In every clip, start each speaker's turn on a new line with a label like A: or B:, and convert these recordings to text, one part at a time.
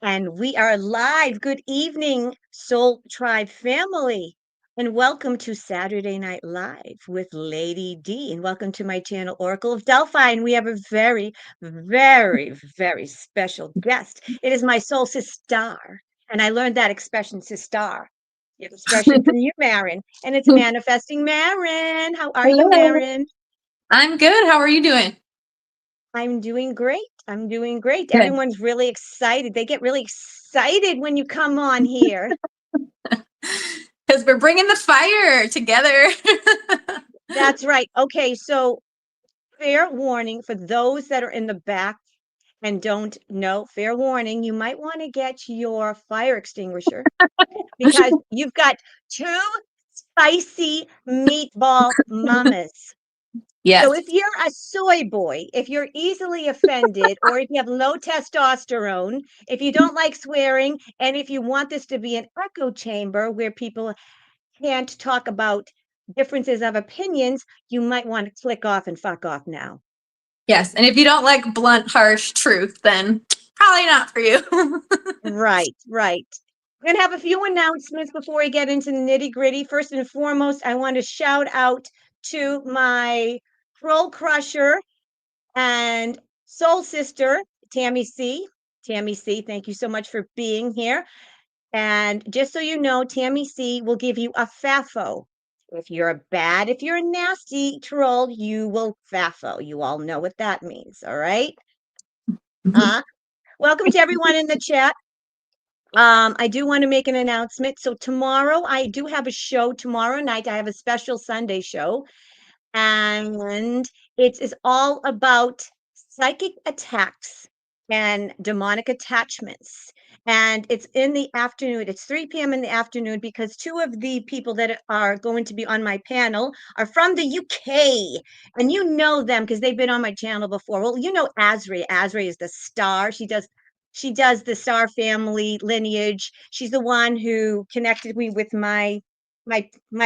A: And we are live. Good evening, Soul Tribe family. And welcome to Saturday Night Live with Lady D. And welcome to my channel, Oracle of Delphi. And we have a very, very special guest. It is my soul sister. And I learned that expression, sister, expression from you, Maren. And it's manifesting Maren. How are you,
B: Hello.
A: Maren?
B: I'm good. How are you doing?
A: I'm doing great. I'm doing great.
B: Good.
A: Everyone's really excited. They get really excited when you come on here.
B: Because we're bringing the fire together.
A: That's right. Okay, so fair warning for those that are in the back and don't know, fair warning, you might want to get your fire extinguisher because you've got two spicy meatball mamas. So
B: Yes.
A: if you're a soy boy, if you're easily offended, or if you have low testosterone, if you don't like swearing, and if you want this to be an echo chamber where people can't talk about differences of opinions, you might want to click off and fuck off now.
B: Yes. And if you don't like blunt, harsh truth, then probably not for you.
A: Right, right. We're going to have a few announcements before we get into the nitty gritty. First and foremost, I want to shout out to my troll crusher and soul sister, Tammy C. Tammy C, thank you so much for being here. And just so you know, Tammy C will give you a FAFO. If you're a nasty troll, you will FAFO. You all know what that means, all right? Welcome to everyone in the chat. I do want to make an announcement. So tomorrow, I do have a show tomorrow night. I have a special Sunday show, and it is all about psychic attacks and demonic attachments. And it's in the afternoon. It's 3 p.m. in the afternoon because two of the people that are going to be on my panel are from the UK. And you know them because they've been on my channel before. Well, you know Asri. Asri is the star. She does the Star family lineage. She's the one who connected me with my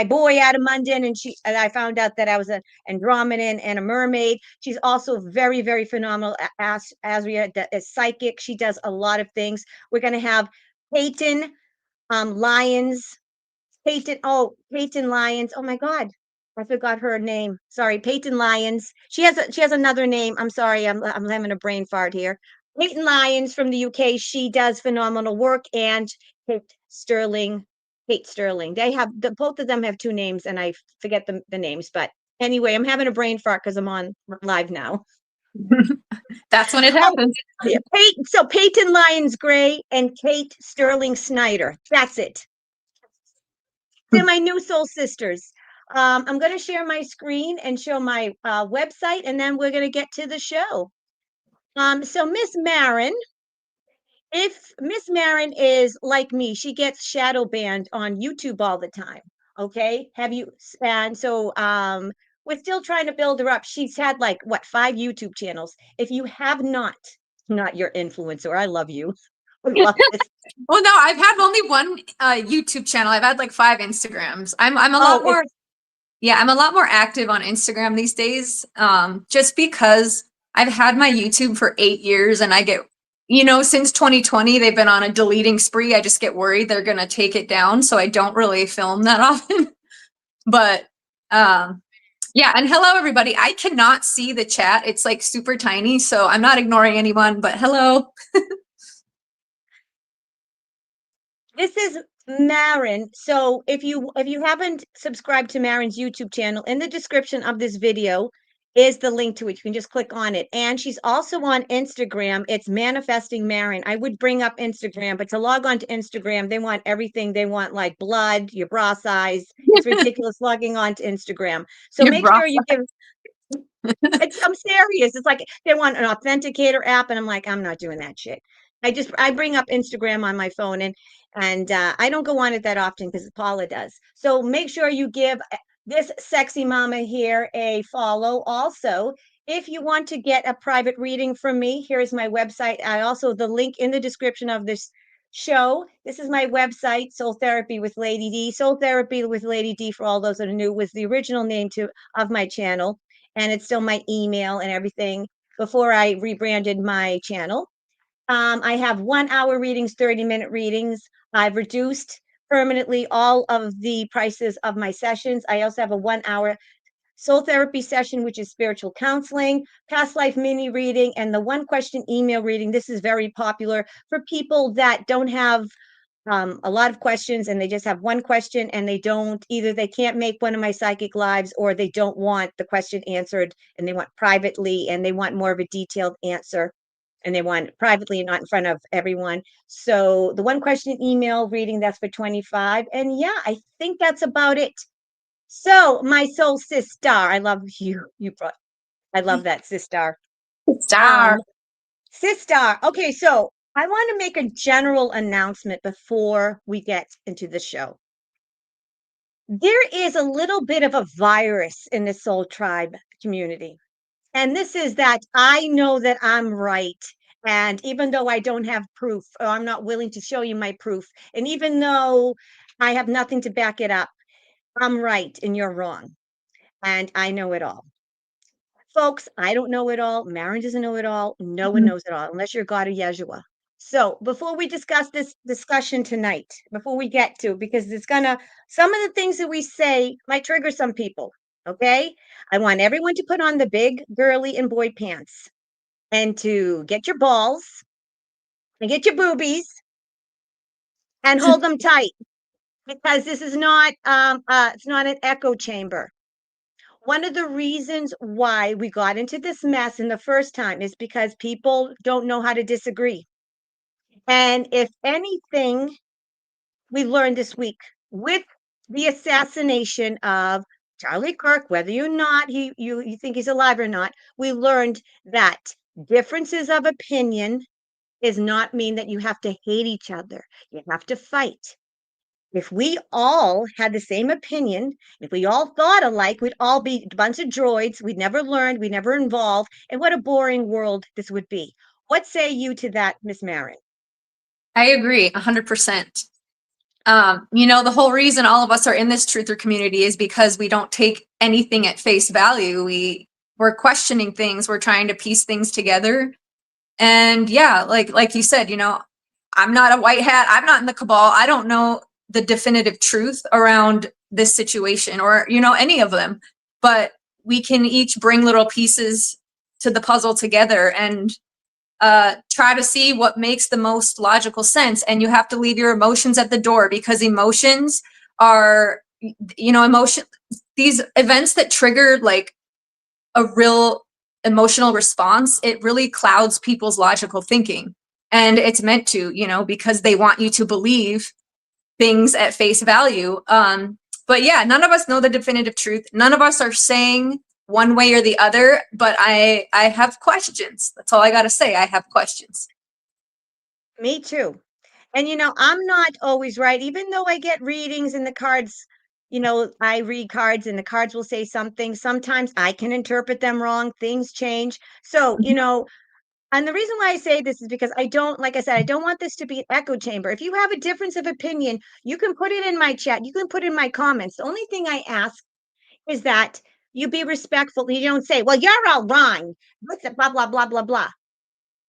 A: boy Adam Munden, and I found out that I was an Andromedan and a mermaid. She's also very phenomenal as Asria is psychic. She does a lot of things. We're going to have Peyton Lyons. Peyton Lyons. Oh my God. I forgot her name. Sorry, Peyton Lyons. She has another name. I'm sorry. I'm having a brain fart here. Peyton Lyons from the UK. She does phenomenal work, and Kate Sterling. Kate Sterling. Both of them have two names, and I forget the names. But anyway, I'm having a brain fart because I'm on live now.
B: That's when it
A: Oh,
B: happens.
A: yeah, Peyton Lyons Gray and Kate Sterling Snyder. That's it. They're my new soul sisters. I'm going to share my screen and show my website, and then we're going to get to the show. So Miss Maren, if Miss Maren is like me, she gets shadow banned on YouTube all the time. Okay, and so we're still trying to build her up. She's had like what 5 YouTube channels. If you have not your influencer, I love you. I love this.
B: Well, no, I've had only one YouTube channel. I've had like 5 Instagrams. I'm a
A: Oh,
B: lot more. Yeah, I'm a lot more active on Instagram these days. Just because I've had my YouTube for 8 years, and I get, since 2020, they've been on a deleting spree. I just get worried they're gonna take it down, so I don't really film that often. But yeah, and hello everybody. I cannot see the chat. It's like super tiny, so I'm not ignoring anyone, but hello.
A: This is Maren. So if you haven't subscribed to Maren's YouTube channel, in the description of this video is the link to it. You can just click on it. And she's also on Instagram. It's Manifesting Maren. I would bring up Instagram, but to log on to Instagram, they want everything. They want like blood, your bra size. It's ridiculous logging on to Instagram. So
B: You're
A: make
B: wrong.
A: sure you give I'm serious. It's like they want an authenticator app, and I'm like, I'm not doing that shit. I bring up Instagram on my phone, and I don't go on it that often because Paula does. So make sure you give this sexy mama here a follow. Also, if you want to get a private reading from me, here is my website. I also the link in the description of this show. This is my website, Soul Therapy with Lady D. Soul Therapy with Lady D, for all those that are new, was the original name of my channel, and it's still my email and everything before I rebranded my channel. I have 1 hour readings, 30-minute readings. I've reduced permanently all of the prices of my sessions. I also have a 1 hour soul therapy session, which is spiritual counseling, past life mini reading, and the one question email reading. This is very popular for people that don't have a lot of questions and they just have one question and they don't either they can't make one of my psychic lives or they don't want the question answered and they want privately and they want more of a detailed answer and they want it privately and not in front of everyone. So the one question email reading, that's for 25. And yeah, I think that's about it. So my soul sister, I love you. I love that sister. Um,
B: Star.
A: sister. Okay, so I want to make a general announcement before we get into the show. There is a little bit of a virus in the soul tribe community. And this is that I know that I'm right. And even though I don't have proof, or I'm not willing to show you my proof, and even though I have nothing to back it up, I'm right and you're wrong. And I know it all. Folks, I don't know it all. Maren doesn't know it all. No one
B: Mhm.
A: knows it all unless you're God of Yeshua. So before we discuss this discussion tonight, before we get to, because it's gonna, some of the things that we say might trigger some people. Okay. I want everyone to put on the big girly and boy pants and to get your balls and get your boobies and hold them tight because this is not, it's not an echo chamber. One of the reasons why we got into this mess in the first time is because people don't know how to disagree. And if anything, we learned this week with the assassination of Charlie Kirk, whether you're not you think he's alive or not, we learned that differences of opinion does not mean that you have to hate each other. You have to fight. If we all had the same opinion, if we all thought alike, we'd all be a bunch of droids. We'd never learn, we'd never evolve. And what a boring world this would be. What say you to that, Miss Maren?
B: I agree 100%. The whole reason all of us are in this truther community is because we don't take anything at face value. We're questioning things. We're trying to piece things together. And yeah, like you said, I'm not a white hat. I'm not in the cabal. I don't know the definitive truth around this situation or, any of them. But we can each bring little pieces to the puzzle together and try to see what makes the most logical sense. And you have to leave your emotions at the door because emotions are, emotion, these events that trigger like a real emotional response, it really clouds people's logical thinking. And it's meant to, because they want you to believe things at face value. But yeah, none of us know the definitive truth. None of us are saying one way or the other, but I have questions. That's all I got to say. I have questions.
A: Me too. And I'm not always right, even though I get readings and the cards, I read cards and the cards will say something. Sometimes I can interpret them wrong. Things change. So, and the reason why I say this is because I don't, like I said, I don't want this to be an echo chamber. If you have a difference of opinion, you can put it in my chat. You can put in my comments. The only thing I ask is that you be respectful. You don't say, well, you're all wrong. What's it, blah, blah, blah, blah, blah.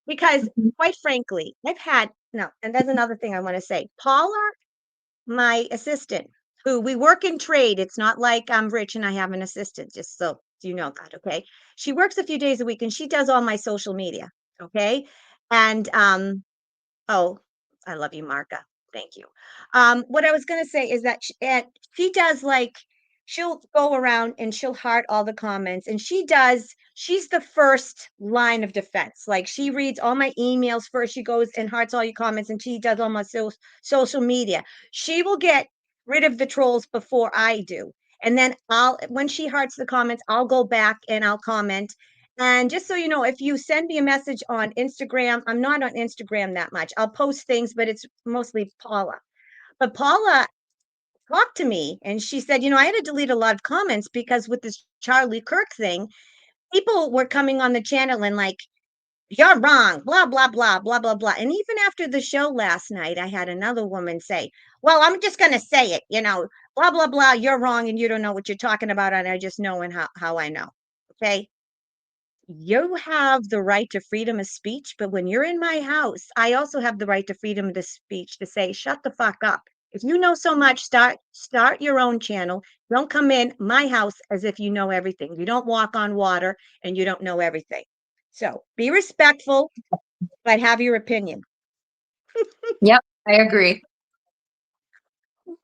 A: Because quite frankly, I've had, no, and that's another thing I want to say. Paula, my assistant, who we work in trade. It's not like I'm rich and I have an assistant, just so you know that, okay? She works a few days a week and she does all my social media, okay? And oh, I love you, Marka. Thank you. What I was gonna say is that she does like she'll go around and she'll heart all the comments, and she's the first line of defense. Like she reads all my emails first. She goes and hearts all your comments, and she does all my social media. She will get rid of the trolls before I do. And then when she hearts the comments, I'll go back and I'll comment. And just so you know, if you send me a message on Instagram, I'm not on Instagram that much. I'll post things, but it's mostly Paula. But Paula talked to me and she said, I had to delete a lot of comments because with this Charlie Kirk thing, people were coming on the channel and like, you're wrong, blah, blah, blah, blah, blah, blah. And even after the show last night, I had another woman say, well, I'm just going to say it, blah, blah, blah, you're wrong and you don't know what you're talking about. And I just know and how I know. Okay. you have the right to freedom of speech, but when you're in my house, I also have the right to freedom of speech to say, shut the fuck up. If you know so much, start your own channel. Don't come in my house as if you know everything. You don't walk on water and you don't know everything. So be respectful, but have your opinion.
B: Yep, I agree.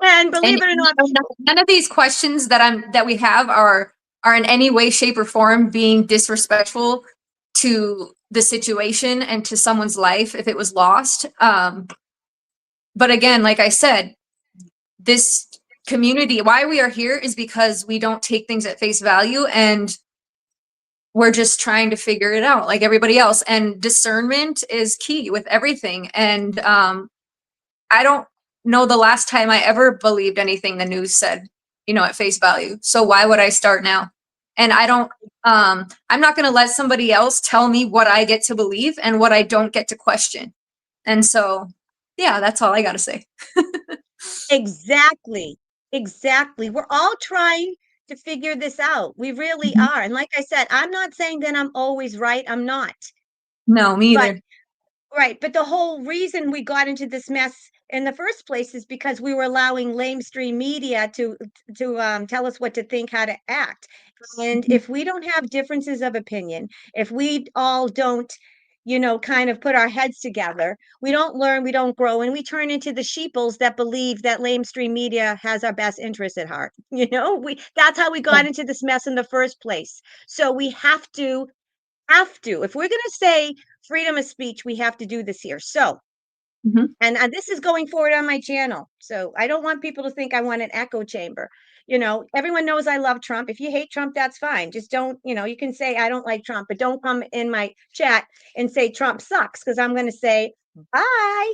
A: And
B: And
A: believe it or not,
B: none of these questions that we have are in any way, shape, or form being disrespectful to the situation and to someone's life if it was lost. But again, like I said, this community, why we are here is because we don't take things at face value, and we're just trying to figure it out like everybody else. And discernment is key with everything. And I don't know the last time I ever believed anything the news said, at face value. So why would I start now? And I'm not going to let somebody else tell me what I get to believe and what I don't get to question. And so, yeah, that's all I got to say.
A: exactly, exactly. We're all trying to figure this out. We really
B: Mhm.
A: are. And like I said, I'm not saying that I'm always right. I'm not.
B: No, me
A: But
B: either.
A: right, but the whole reason we got into this mess in the first place is because we were allowing lamestream media to tell us what to think, how to act. And
B: Mhm.
A: if we don't have differences of opinion, if we all don't, kind of put our heads together, we don't learn, we don't grow, and we turn into the sheeples that believe that lamestream media has our best interest at heart. That's how we got into this mess in the first place. So we have to, if we're going to say freedom of speech, we have to do this here. So,
B: Mhm.
A: and this is going forward on my channel. So I don't want people to think I want an echo chamber. Everyone knows I love Trump. If you hate Trump, that's fine. Just don't, you can say I don't like Trump, but don't come in my chat and say Trump sucks, because I'm going to say bye,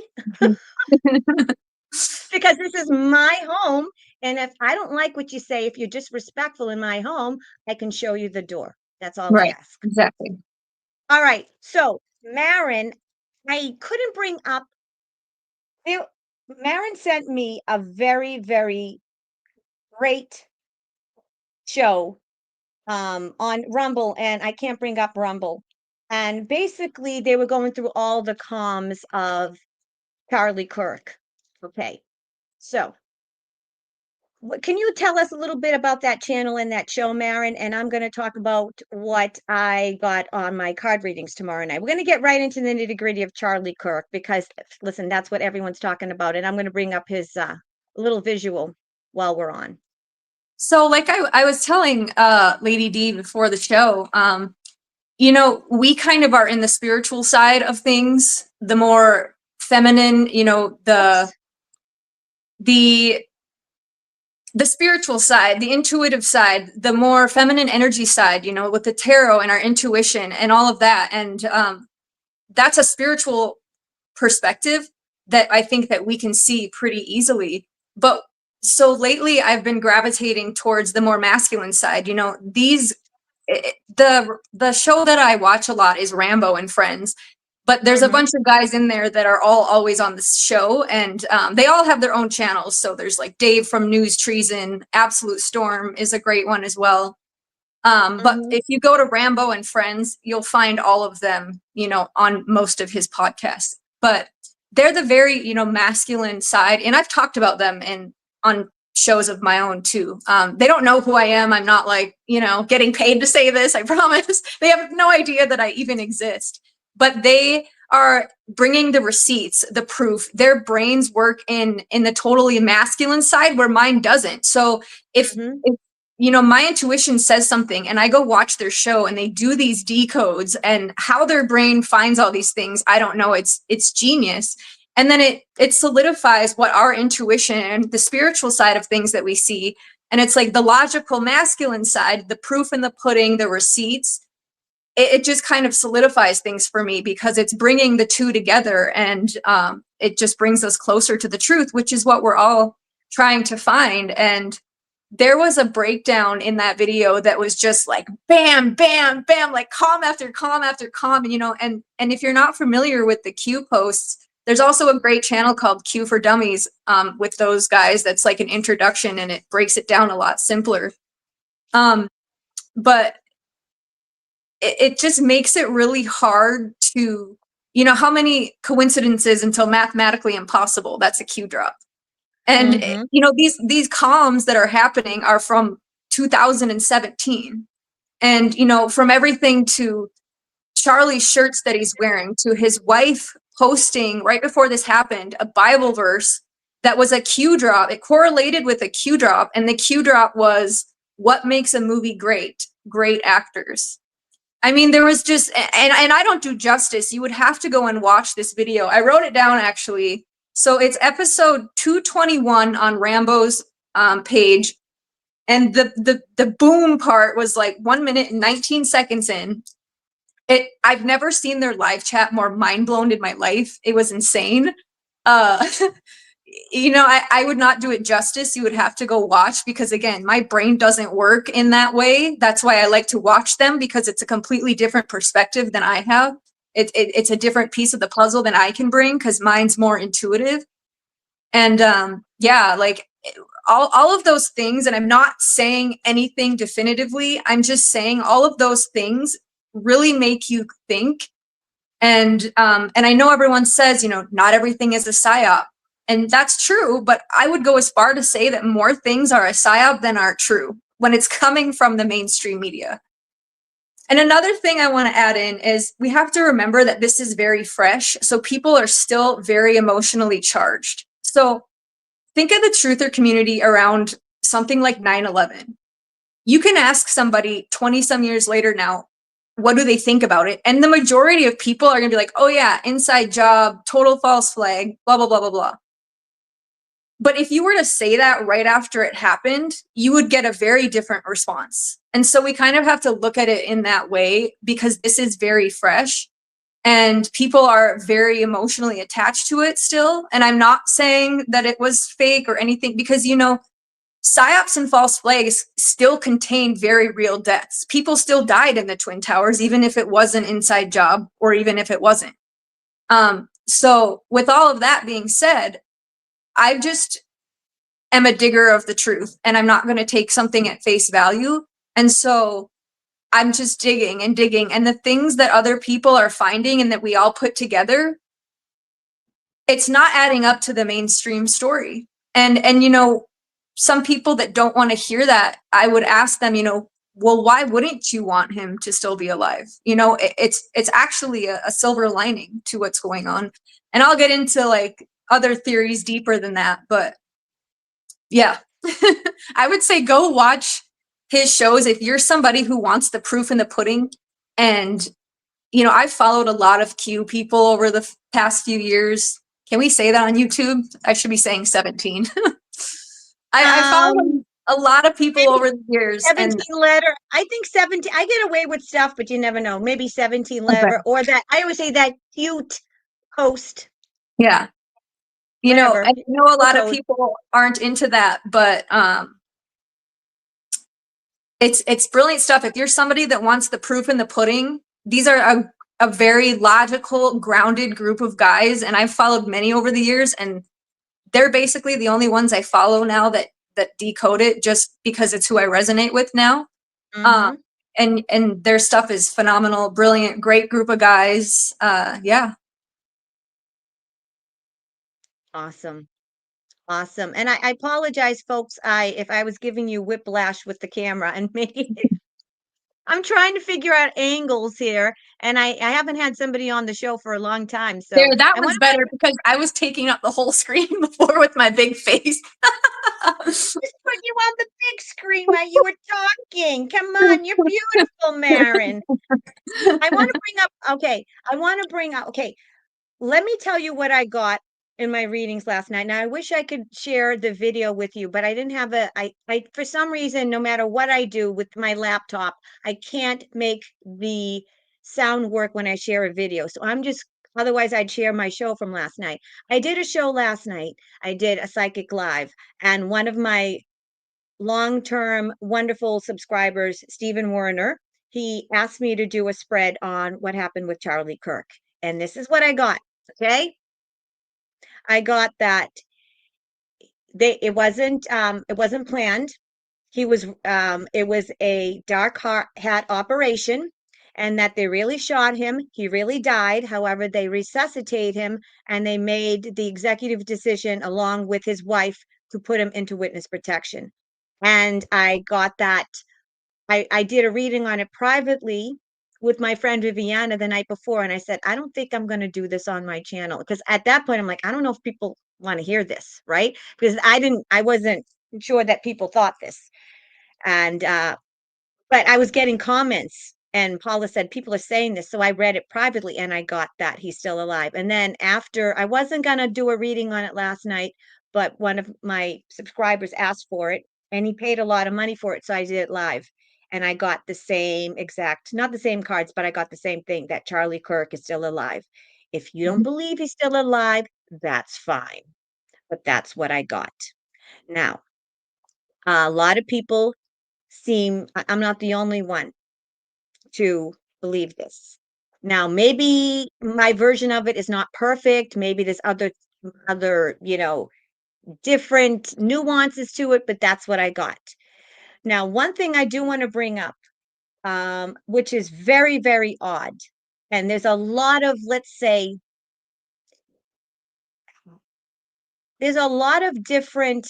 A: because this is my home. And if I don't like what you say, if you're disrespectful in my home, I can show you the door. That's all I
B: Right,
A: ask.
B: exactly.
A: All right. So, Maren, I couldn't bring up. Maren sent me a very, very great show on Rumble, and I can't bring up Rumble. And basically, they were going through all the comms of Charlie Kirk. Okay. So, can you tell us a little bit about that channel and that show, Maren? And I'm going to talk about what I got on my card readings tomorrow night. We're going to get right into the nitty gritty of Charlie Kirk because, listen, that's what everyone's talking about. And I'm going to bring up his little visual while we're on.
B: So like I was telling Lady D before the show, we kind of are in the spiritual side of things, the more feminine,
A: Oops.
B: the the spiritual side, the intuitive side, the more feminine energy side, with the tarot and our intuition and all of that. And that's a spiritual perspective that I think that we can see pretty easily. But so lately I've been gravitating towards the more masculine side. The show that I watch a lot is Rambo and Friends, but there's a
A: Mm-hmm.
B: bunch of guys in there that are all always on this show, and they all have their own channels. So there's like Dave from News Treason, Absolute Storm is a great one as well. But
A: Mm-hmm.
B: if you go to Rambo and Friends, you'll find all of them, on most of his podcasts. But they're the very, masculine side, and I've talked about them on shows of my own too. They don't know who I am. I'm not like, getting paid to say this. I promise. They have no idea that I even exist. But they are bringing the receipts, the proof. Their brains work in the totally masculine side where mine doesn't. So if
A: Mm-hmm.
B: if my intuition says something and I go watch their show and they do these decodes, and how their brain finds all these things, I don't know. It's genius. And then it solidifies what our intuition and the spiritual side of things that we see. And it's like the logical masculine side, the proof in the pudding, the receipts. It just kind of solidifies things for me because it's bringing the two together, and it just brings us closer to the truth, which is what we're all trying to find. And there was a breakdown in that video that was just like bam, bam, bam, like calm after calm after calm, and if you're not familiar with the Q posts, there's also a great channel called Q for Dummies with those guys. That's like an introduction and it breaks it down a lot simpler. But it just makes it really hard to, how many coincidences until mathematically impossible? That's a Q drop. And
A: Mm-hmm.
B: these comms that are happening are from 2017. And from everything to Charlie's shirts that he's wearing to his wife posting right before this happened a Bible verse that was a Q drop. It correlated with a Q drop, and the Q drop was, what makes a movie great? Great actors. I mean, there was just, and I don't do justice. You would have to go and watch this video. I wrote it down actually. So it's episode 221 on Rambo's page. And the boom part was like 1 minute and 19 seconds in. I've never seen their live chat more mind blown in my life. It was insane. Uh, I would not do it justice. You would have to go watch, because again, my brain doesn't work in that way. That's why I like to watch them, because it's a completely different perspective than I have. It's a different piece of the puzzle than I can bring, because mine's more intuitive. And yeah, like all of those things, and I'm not saying anything definitively, I'm just saying all of those things really make you think. And I know everyone says, not everything is a psyop. And that's true, but I would go as far to say that more things are a psyop than are true when it's coming from the mainstream media. And another thing I want to add in is we have to remember that this is very fresh, so people are still very emotionally charged. So think of the truther community around something like 9/11. You can ask somebody 20 some years later now, what do they think about it? And the majority of people are going to be like, oh yeah, inside job, total false flag, blah, blah, blah, blah, blah. But if you were to say that right after it happened, you would get a very different response. And so we kind of have to look at it in that way, because this is very fresh and people are very emotionally attached to it still. And I'm not saying that it was fake or anything, because, psyops and false flags still contain very real deaths. People still died in the Twin Towers, even if it was an inside job or even if it wasn't. So with all of that being said, I just am a digger of the truth, and I'm not going to take something at face value. And so I'm just digging and digging, and the things that other people are finding and that we all put together, it's not adding up to the mainstream story. And some people that don't want to hear that, I would ask them, well, why wouldn't you want him to still be alive? It's actually a silver lining to what's going on. And I'll get into like other theories deeper than that, but yeah. I would say go watch his shows if you're somebody who wants the proof in the pudding. And I've followed a lot of Q people over the past few years. Can we say that on YouTube? I should be saying 17. I followed a lot of people over the years.
A: 17 letter. I think 17. I get away with stuff, but you never know. Maybe 17 letter, or that I always say that cute post.
B: Yeah.
A: Whatever.
B: I know a lot of people aren't into that, but it's brilliant stuff. If you're somebody that wants the proof in the pudding, these are a very logical, grounded group of guys, and I've followed many over the years, and they're basically the only ones I follow now that decode it, just because it's who I resonate with now.
A: Mm-hmm.
B: And their stuff is phenomenal, brilliant, great group of guys. Yeah.
A: Awesome. Awesome. And I apologize, folks, if I was giving you whiplash with the camera, and maybe I'm trying to figure out angles here, and I haven't had somebody on the show for a long time. So
B: there, that was better, because I was taking up the whole screen before with my big face.
A: Just put you on the big screen while you were talking. Come on, you're beautiful, Maren. I want to bring up, let me tell you what I got in my readings last night. Now, I wish I could share the video with you, but I didn't have I for some reason, no matter what I do with my laptop, I can't make the sound work when I share a video. So otherwise I'd share my show from last night. I did a show last night. I did a psychic live, and one of my long-term wonderful subscribers, Stephen Werner, he asked me to do a spread on what happened with Charlie Kirk. And this is what I got. Okay. I got that it wasn't planned. It was a dark hat operation, and that they really shot him. He really died. However, they resuscitate him, and they made the executive decision along with his wife to put him into witness protection. And I got that. I did a reading on it privately with my friend Viviana the night before, and I said, I don't think I'm going to do this on my channel, because at that point I'm like, I don't know if people want to hear this, right? Because I wasn't sure that people thought this. And but I was getting comments, and Paula said, people are saying this. So I read it privately, and I got that he's still alive. And then after, I wasn't going to do a reading on it last night, but one of my subscribers asked for it, and he paid a lot of money for it. So I did it live. And I got the same exact, not the same cards, but I got the same thing, that Charlie Kirk is still alive. If you don't believe he's still alive, that's fine. But that's what I got. Now, a lot of people I'm not the only one to believe this. Now, maybe my version of it is not perfect. Maybe there's other, different nuances to it, but that's what I got. Now, one thing I do want to bring up, which is very, very odd, and there's a lot of, let's say, there's a lot of different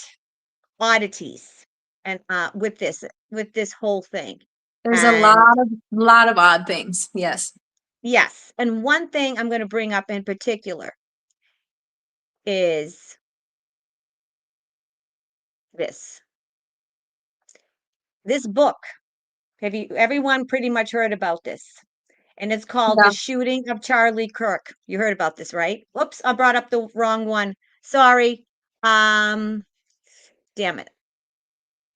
A: oddities and with this whole thing.
B: There's a
A: And
B: lot of odd things. Yes.
A: yes, and one thing I'm going to bring up in particular is this. This book, everyone pretty much heard about this? And it's called The
B: Yeah.
A: Shooting of Charlie Kirk. You heard about this, right? Whoops, I brought up the wrong one. Sorry. Um, damn it.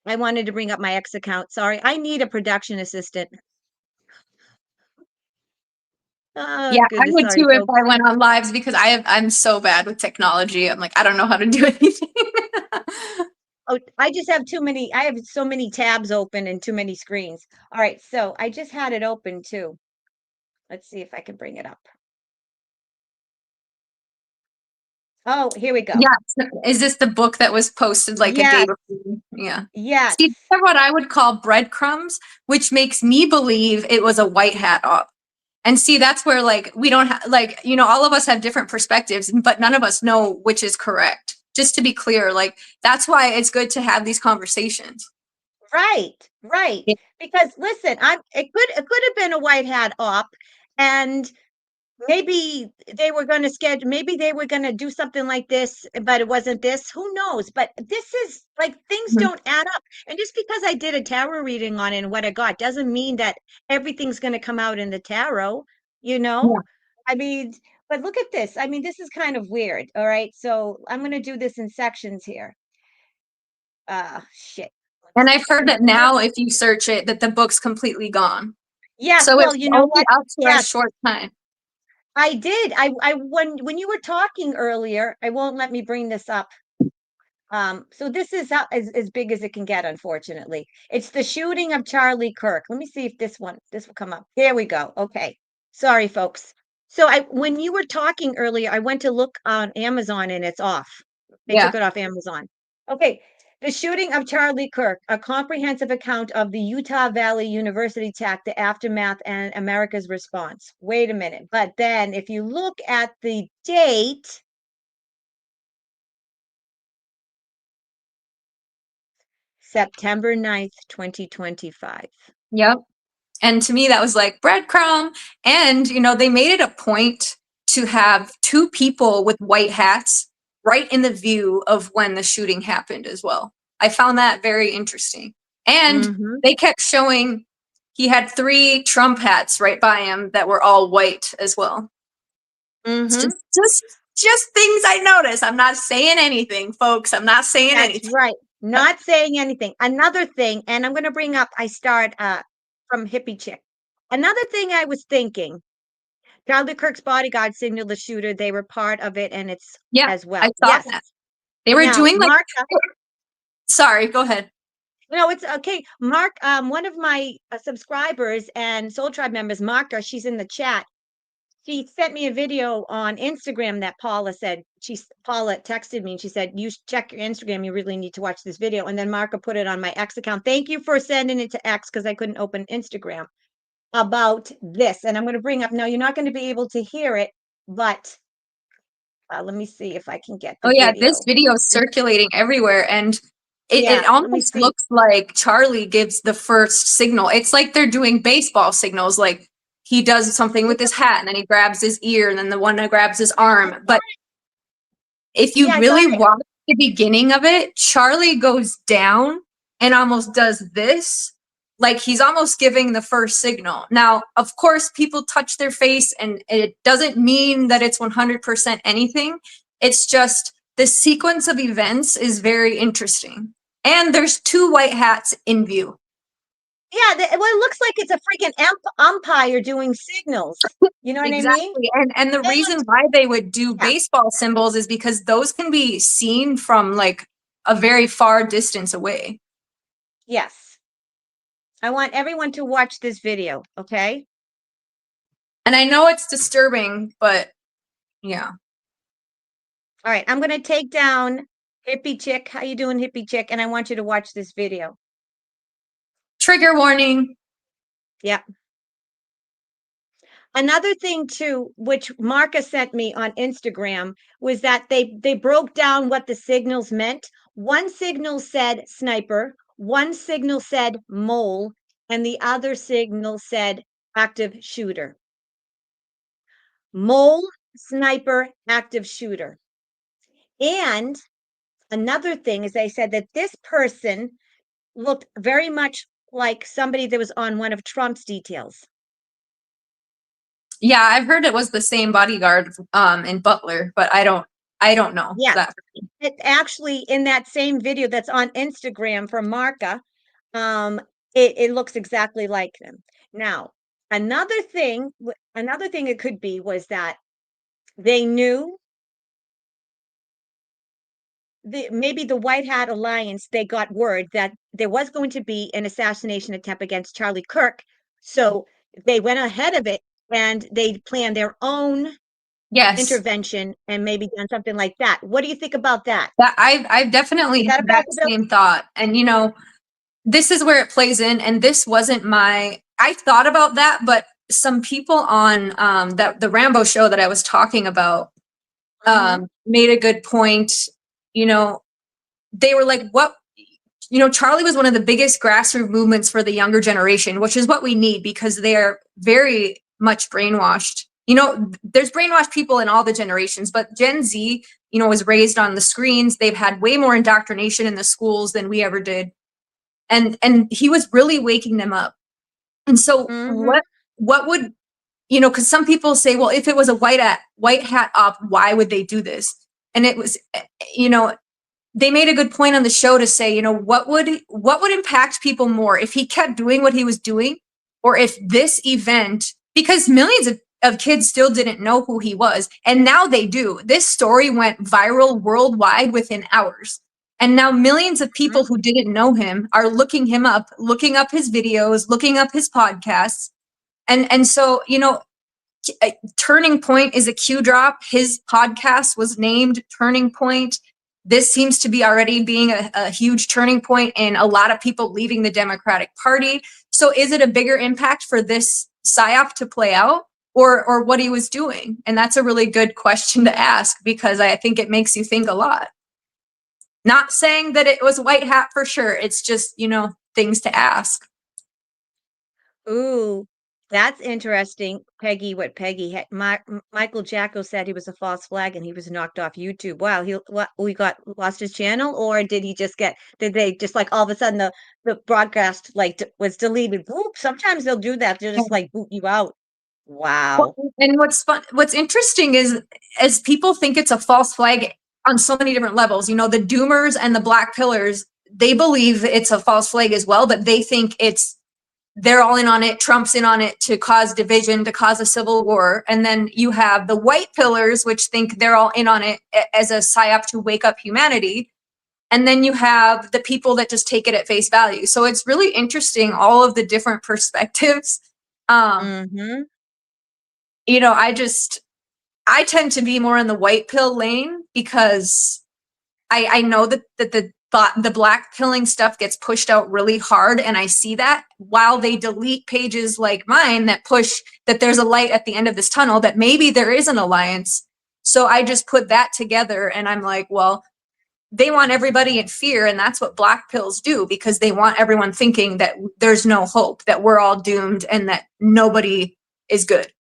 A: I wanted to bring up my X account. Sorry. I need a production assistant. Oh,
B: Yeah, I
A: goodness.
B: would
A: Sorry,
B: too if
A: folks.
B: I went on lives because I'm so bad with technology. I'm like, I don't know how to do anything.
A: Oh, I just have too many. I have so many tabs open and too many screens. All right. So I just had it open too. Let's see if I can bring it up. Oh, here we go.
B: Yeah. Is this the book that was posted like a day
A: Yes.
B: before? Yeah.
A: Yes.
B: See, they're what I would call breadcrumbs, which makes me believe it was a white hat op. And see, that's where like we don't have like, all of us have different perspectives, but none of us know which is correct. Just to be clear, like that's why it's good to have these conversations.
A: Right, right.
B: Yeah.
A: Because listen, it could have been a white hat op, and maybe maybe they were going to do something like this, but it wasn't this. Who knows? But this is like, things
B: Mhm.
A: don't add up. And just because I did a tarot reading on it and what I got doesn't mean that everything's going to come out in the tarot, you know?
B: Yeah.
A: I mean, but look at this. I mean, this is kind of weird. All right. So I'm going to do this in sections here. Shit.
B: And
A: Let's
B: I've heard
A: see.
B: that now if you search it, that the book's completely gone.
A: Yes,
B: So
A: well,
B: it's
A: you know
B: only
A: what?
B: up for a
A: Yes,
B: short time.
A: I did. I when you were talking earlier, I won't let me bring this up. So this is as big as it can get, unfortunately. It's The Shooting of Charlie Kirk. Let me see if this will come up. There we go. Okay. Sorry, folks. So when you were talking earlier, I went to look on Amazon and it's off. They
B: Yeah.
A: took it off Amazon. Okay. The Shooting of Charlie Kirk, a comprehensive account of the Utah Valley University attack, the aftermath, and America's response. Wait a minute. But then if you look at the date, September 9th, 2025.
B: Yep. And to me, that was like breadcrumb. And, they made it a point to have two people with white hats right in the view of when the shooting happened as well. I found that very interesting. And
A: Mm-hmm.
B: they kept showing he had three Trump hats right by him that were all white as well. It's
A: Mm-hmm.
B: just things I noticed. I'm not saying anything, folks. I'm not saying
A: That's
B: anything.
A: right. Not saying anything. Another thing, and I'm going to bring up, I start from Hippie Chick. Another thing I was thinking, Charlie Kirk's bodyguard signaled the shooter. They were part of it, and it's
B: Yeah,
A: as
B: I
A: well.
B: saw
A: Yes.
B: that. They were
A: Now,
B: doing like,
A: Mark,
B: sorry, go ahead.
A: no, it's okay. Mark, one of my subscribers and Soul Tribe members, Marka, she's in the chat. She sent me a video on Instagram that Paula said. Paula texted me and she said, you should check your Instagram. You really need to watch this video. And then Marka put it on my X account. Thank you for sending it to X, because I couldn't open Instagram. about this. And I'm going to bring up, now you're not going to be able to hear it, but let me see if I can get
B: Oh
A: the
B: yeah, this
A: video.
B: video is circulating everywhere, and it
A: Yeah, let me
B: almost
A: see.
B: looks like Charlie gives the first signal. It's like they're doing baseball signals, like he does something with his hat and then he grabs his ear and then the one that grabs his arm. But if you
A: Yeah, I got
B: really
A: it.
B: watch the beginning of it, Charlie goes down and almost does this, like he's almost giving the first signal. Now, of course, people touch their face and it doesn't mean that it's 100% anything. It's just the sequence of events is very interesting. And there's two white hats in view.
A: Yeah, well, it looks like it's a freaking umpire doing signals. You know what I mean?
B: Exactly. And the
A: And
B: reason why they would do
A: yeah,
B: baseball symbols is because those can be seen from like a very far distance away.
A: yes. I want everyone to watch this video, okay?
B: And I know it's disturbing, but yeah.
A: All right, I'm going to take down Hippie Chick. How you doing, Hippie Chick? And I want you to watch this video.
B: Trigger warning.
A: Yeah. Another thing too, which Marca sent me on Instagram, was that they broke down what the signals meant. One signal said sniper, one signal said mole, and the other signal said active shooter. Mole, sniper, active shooter. And another thing is they said that this person looked very much like somebody that was on one of Trump's details.
B: Yeah, I've heard it was the same bodyguard in Butler, but I don't know
A: Yes.
B: that.
A: It actually, in that same video that's on Instagram from Marca, it looks exactly like them. Now, another thing it could be was that they knew maybe the White Hat Alliance, they got word that there was going to be an assassination attempt against Charlie Kirk. So they went ahead of it and they planned their own
B: Yes.
A: intervention and maybe done something like that. What do you think about that?
B: That I've definitely
A: Is that
B: had
A: a
B: that
A: possibility?
B: same thought. And you know, this is where it plays in, and this wasn't my I thought about that, but some people on the Rambo show that I was talking about
A: Mhm.
B: made a good point. You know, they were like, what, you know, Charlie was one of the biggest grassroots movements for the younger generation, which is what we need because they are very much brainwashed. You know, there's brainwashed people in all the generations, but Gen Z, you know, was raised on the screens. They've had way more indoctrination in the schools than we ever did. And he was really waking them up. And so
A: Mhm.
B: what would, you know, because some people say, well, if it was a white hat op, why would they do this? And it was, you know, they made a good point on the show to say, you know, what would impact people more if he kept doing what he was doing, or if this event, because millions of kids still didn't know who he was, and now they do. This story went viral worldwide within hours. And now millions of people
A: Mhm.
B: who didn't know him are looking him up, looking up his videos, looking up his podcasts. And so, you know, Turning Point is a Q drop. His podcast was named Turning Point. This seems to be already being a huge turning point in a lot of people leaving the Democratic Party. So is it a bigger impact for this psyop to play out, or what he was doing? And that's a really good question to ask because I think it makes you think a lot. Not saying that it was white hat for sure. It's just, you know, things to ask.
A: Ooh, that's interesting, Peggy. What Peggy had, Michael Jacko said he was a false flag and he was knocked off YouTube. Wow, we got lost his channel, or did he just get? Did they just like all of a sudden the broadcast like was deleted? Boop. Sometimes they'll do that. They'll just like boot you out.
B: Well,
A: Wow.
B: and what's interesting is as people think it's a false flag on so many different levels, you know, the doomers and the black pillars, they believe it's a false flag as well, but they think they're all in on it, Trump's in on it to cause division, to cause a civil war. And then you have the white pillars, which think they're all in on it as a psyop to wake up humanity. And then you have the people that just take it at face value. So it's really interesting, all of the different perspectives. Um,
A: Mm-hmm.
B: you know, I tend to be more in the white pill lane because I know that but the black pilling stuff gets pushed out really hard, and I see that, while they delete pages like mine that push that there's a light at the end of this tunnel, that maybe there is an alliance. So I just put that together, and I'm like, well, they want everybody in fear, and that's what black pills do, because they want everyone thinking that there's no hope, that we're all doomed, and that nobody is good.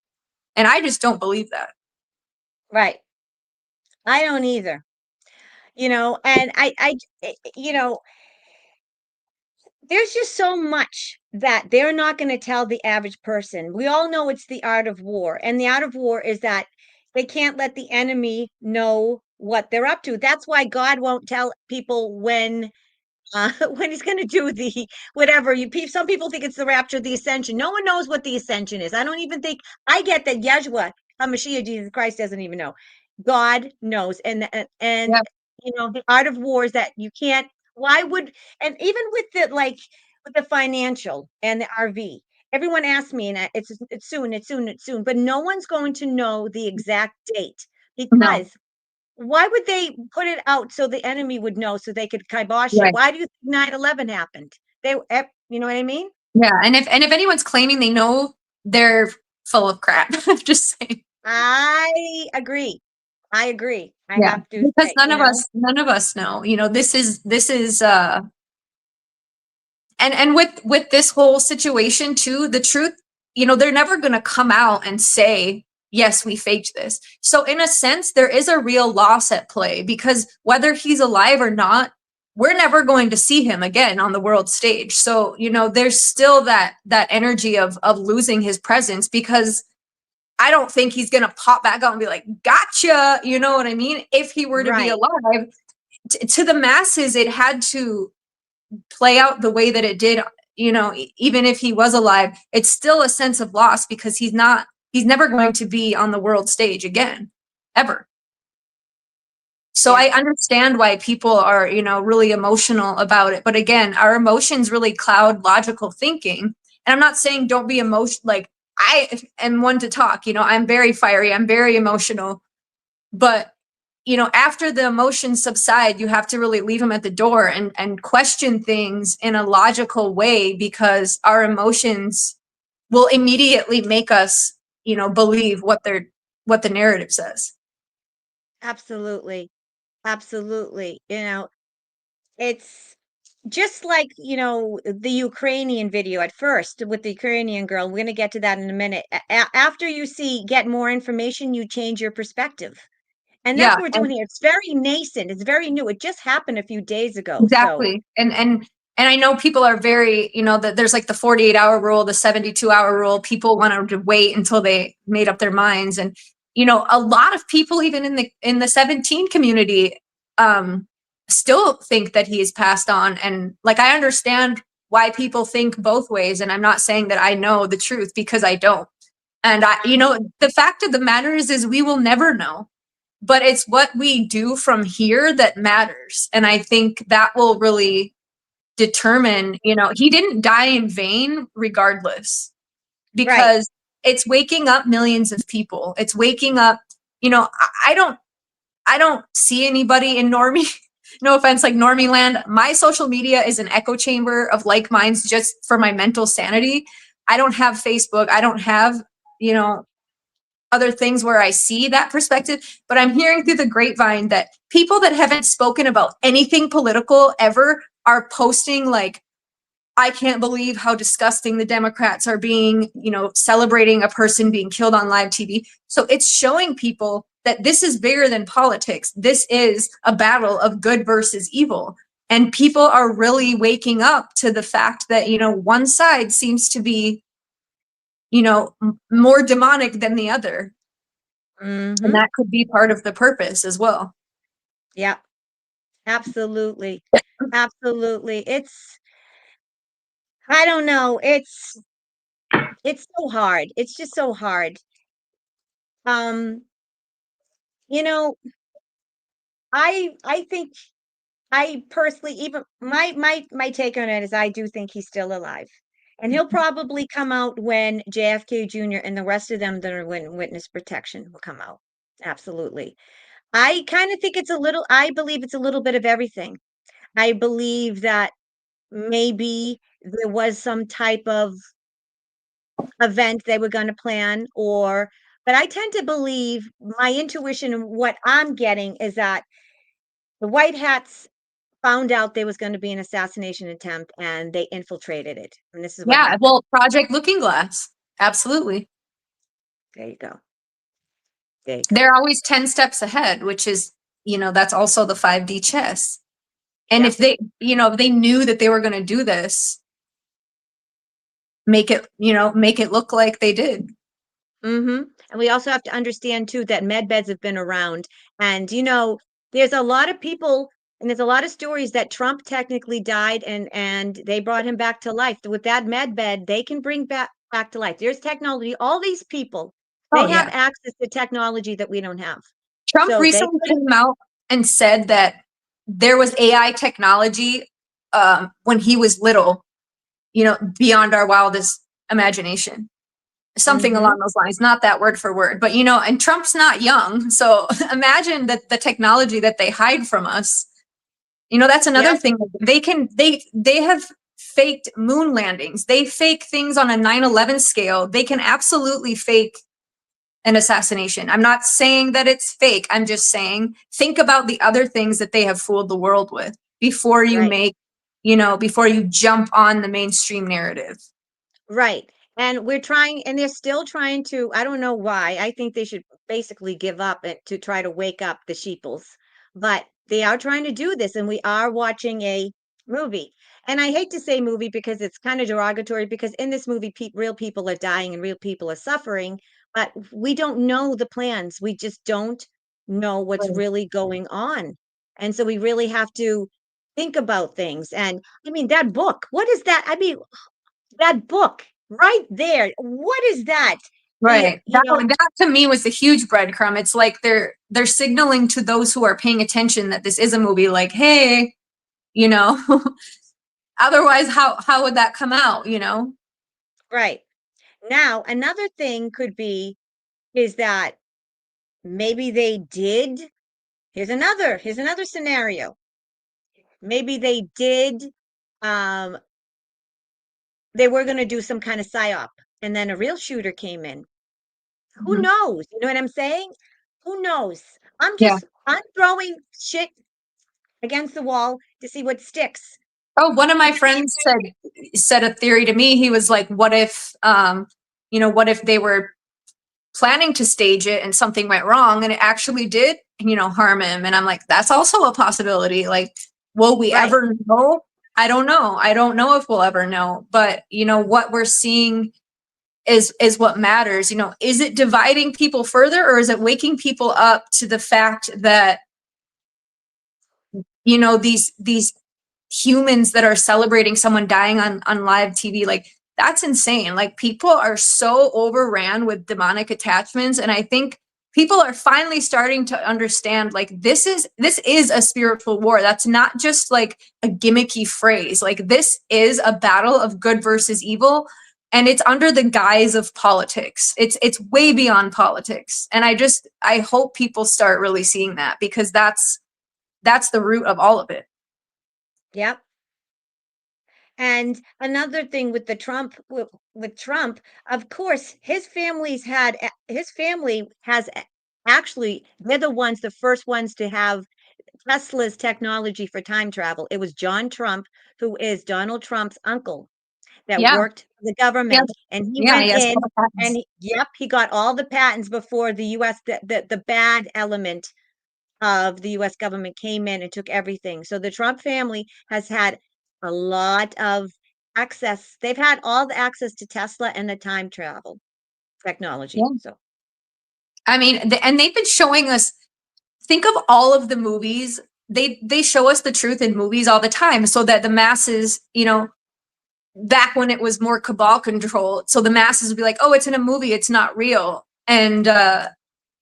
B: And I just don't believe that.
A: Right. I don't either. And there's just so much that they're not going to tell the average person. We all know it's the art of war. And the art of war is that they can't let the enemy know what they're up to. That's why God won't tell people when when he's going to do the whatever. Some people think it's the rapture, the ascension. No one knows what the ascension is. I don't even think. I get that Yeshua HaMashiach, Jesus Christ, doesn't even know. God knows, and
B: Yeah.
A: the art of war is that you can't. Why would, and even with the financial and the RV, everyone asks me, and it's soon, but no one's going to know the exact date,
B: No.
A: because why would they put it out so the enemy would know, so they could kibosh it?
B: Right.
A: Why do you think 9/11 happened? You know what I mean?
B: Yeah. And if anyone's claiming they know, they're full of crap. Just saying.
A: I agree. I agree. I
B: Yeah.
A: have to
B: Because
A: say,
B: none of us know. This is and with this whole situation too, the truth, they're never going to come out and say, yes, we faked this. So in a sense, there is a real loss at play, because whether he's alive or not, we're never going to see him again on the world stage. So there's still that energy of losing his presence, because I don't think he's going to pop back out and be like, gotcha, you know what I mean? If he were to be
A: right.
B: alive, to the masses, it had to play out the way that it did. Even if he was alive, it's still a sense of loss, because he's never going to be on the world stage again, ever. So
A: Yeah,
B: I understand why people are, really emotional about it. But again, our emotions really cloud logical thinking. And I'm not saying don't be emotional. Like, I am one to talk, I'm very fiery, I'm very emotional. But after the emotions subside, you have to really leave them at the door, and question things in a logical way, because our emotions will immediately make us, believe what the narrative says.
A: absolutely. Absolutely. It's just like, the Ukrainian video at first with the Ukrainian girl. We're going to get to that in a minute. After you get more information, you change your perspective. And that's
B: Yeah,
A: what we're doing here. It's very nascent. It's very new. It just happened a few days ago. So,
B: exactly. And I know people are very, that there's like the 48-hour rule, the 72-hour rule. People wanted to wait until they made up their minds. And, a lot of people, even in the 17 community, still think that he is passed on. And like, I understand why people think both ways. And I'm not saying that I know the truth, because I don't. And the fact of the matter is we will never know. But it's what we do from here that matters. And I think that will really determine, he didn't die in vain regardless,
A: right,
B: because it's waking up millions of people. It's waking up, I don't see anybody in normie, no offense, like normie land. My social media is an echo chamber of like minds, just for my mental sanity. I don't have Facebook. I don't have, you know, other things where I see that perspective, but I'm hearing through the grapevine that people that haven't spoken about anything political ever are posting like, I can't believe how disgusting the Democrats are being, celebrating a person being killed on live TV. So it's showing people that this is bigger than politics. This is a battle of good versus evil. And people are really waking up to the fact that, one side seems to be, more demonic than the other. And
A: mm-hmm.
B: that could be part of the purpose as well.
A: Yeah, absolutely. Absolutely. I don't know. It's so hard. It's just so hard. Um, you know, I think I personally, even my take on it is I do think he's still alive. And he'll probably come out when JFK Jr. and the rest of them that are in witness protection will come out. Absolutely. I kind of think I believe it's a little bit of everything. I believe that maybe there was some type of event they were going to plan, or but I tend to believe my intuition and what I'm getting is that the white hats found out there was going to be an assassination attempt and they infiltrated it. And this is what
B: Yeah,
A: happened.
B: well, Project Looking Glass. Absolutely.
A: There you go. There you go.
B: They're always 10 steps ahead, which is, that's also the 5D chess. And
A: Yep.
B: if they, if they knew that they were going to do this, make it look like they did.
A: And we also have to understand too that med beds have been around. And there's a lot of people and there's a lot of stories that Trump technically died and they brought him back to life. With that med bed, they can bring back to life. There's technology. All these people,
B: Oh,
A: they have
B: yeah.
A: access to technology that we don't have.
B: Trump
A: So they
B: recently
A: could,
B: came out and said that there was AI technology when he was little, beyond our wildest imagination. Something
A: hmm
B: along those lines, not that word for word, but and Trump's not young. So imagine that the technology that they hide from us. That's another
A: Yep,
B: thing. They have faked moon landings. They fake things on a 9/11 scale. They can absolutely fake an assassination. I'm not saying that it's fake. I'm just saying think about the other things that they have fooled the world with before you
A: right.
B: make, before you jump on the mainstream narrative.
A: Right. And we're trying, and they're still trying to, I don't know why. I think they should basically give up to try to wake up the sheeples. But they are trying to do this, and we are watching a movie. And I hate to say movie because it's kind of derogatory because in this movie, real people are dying and real people are suffering, but we don't know the plans. We just don't know what's
B: Right.
A: really going on. And so we really have to think about things. And I mean, that book, what is that? I mean, that book right there. What is that? The,
B: Right. That to me was the huge breadcrumb. It's like they're signaling to those who are paying attention that this is a movie, like, hey, you know, otherwise how would that come out?
A: right. Now, another thing could be is that maybe they did. Here's another scenario. Maybe they did they were going to do some kind of psyop and then a real shooter came in. Who
B: Mhm.
A: knows? You know what I'm saying? Who knows?
B: Yeah.
A: I'm throwing shit against the wall to see what sticks.
B: Oh, one of my
A: Because
B: friends said a theory to me. He was like, what if they were planning to stage it and something went wrong and it actually did, harm him? And I'm like, that's also a possibility. Like, will we
A: right.
B: ever know? I don't know. I don't know if we'll ever know. But what we're seeing is what matters. Is it dividing people further, or is it waking people up to the fact that these humans that are celebrating someone dying on live TV, like, that's insane. Like, people are so overran with demonic attachments, and I think people are finally starting to understand, like, this is a spiritual war. That's not just like a gimmicky phrase. Like, this is a battle of good versus evil, and it's under the guise of politics. It's way beyond politics, and I hope people start really seeing that, because that's the root of all of it.
A: Yep. And another thing with the Trump with Trump, of course, his family has actually they're the first ones to have Tesla's technology for time travel. It was John Trump, who is Donald Trump's uncle, that
B: Yeah.
A: worked for the
B: Yeah.
A: government, and he
B: Yeah.
A: went
B: He has
A: in
B: all the
A: and
B: patents.
A: yep, he got all the patents before the US the bad element of the US government came in and took everything. So the Trump family has had a lot of access. They've had all the access to Tesla and the time travel technology.
B: Yeah.
A: So,
B: I mean, and they've been showing us, think of all of the movies. They show us the truth in movies all the time, so that the masses, back when it was more cabal control, so the masses would be like, oh, it's in a movie, it's not real. And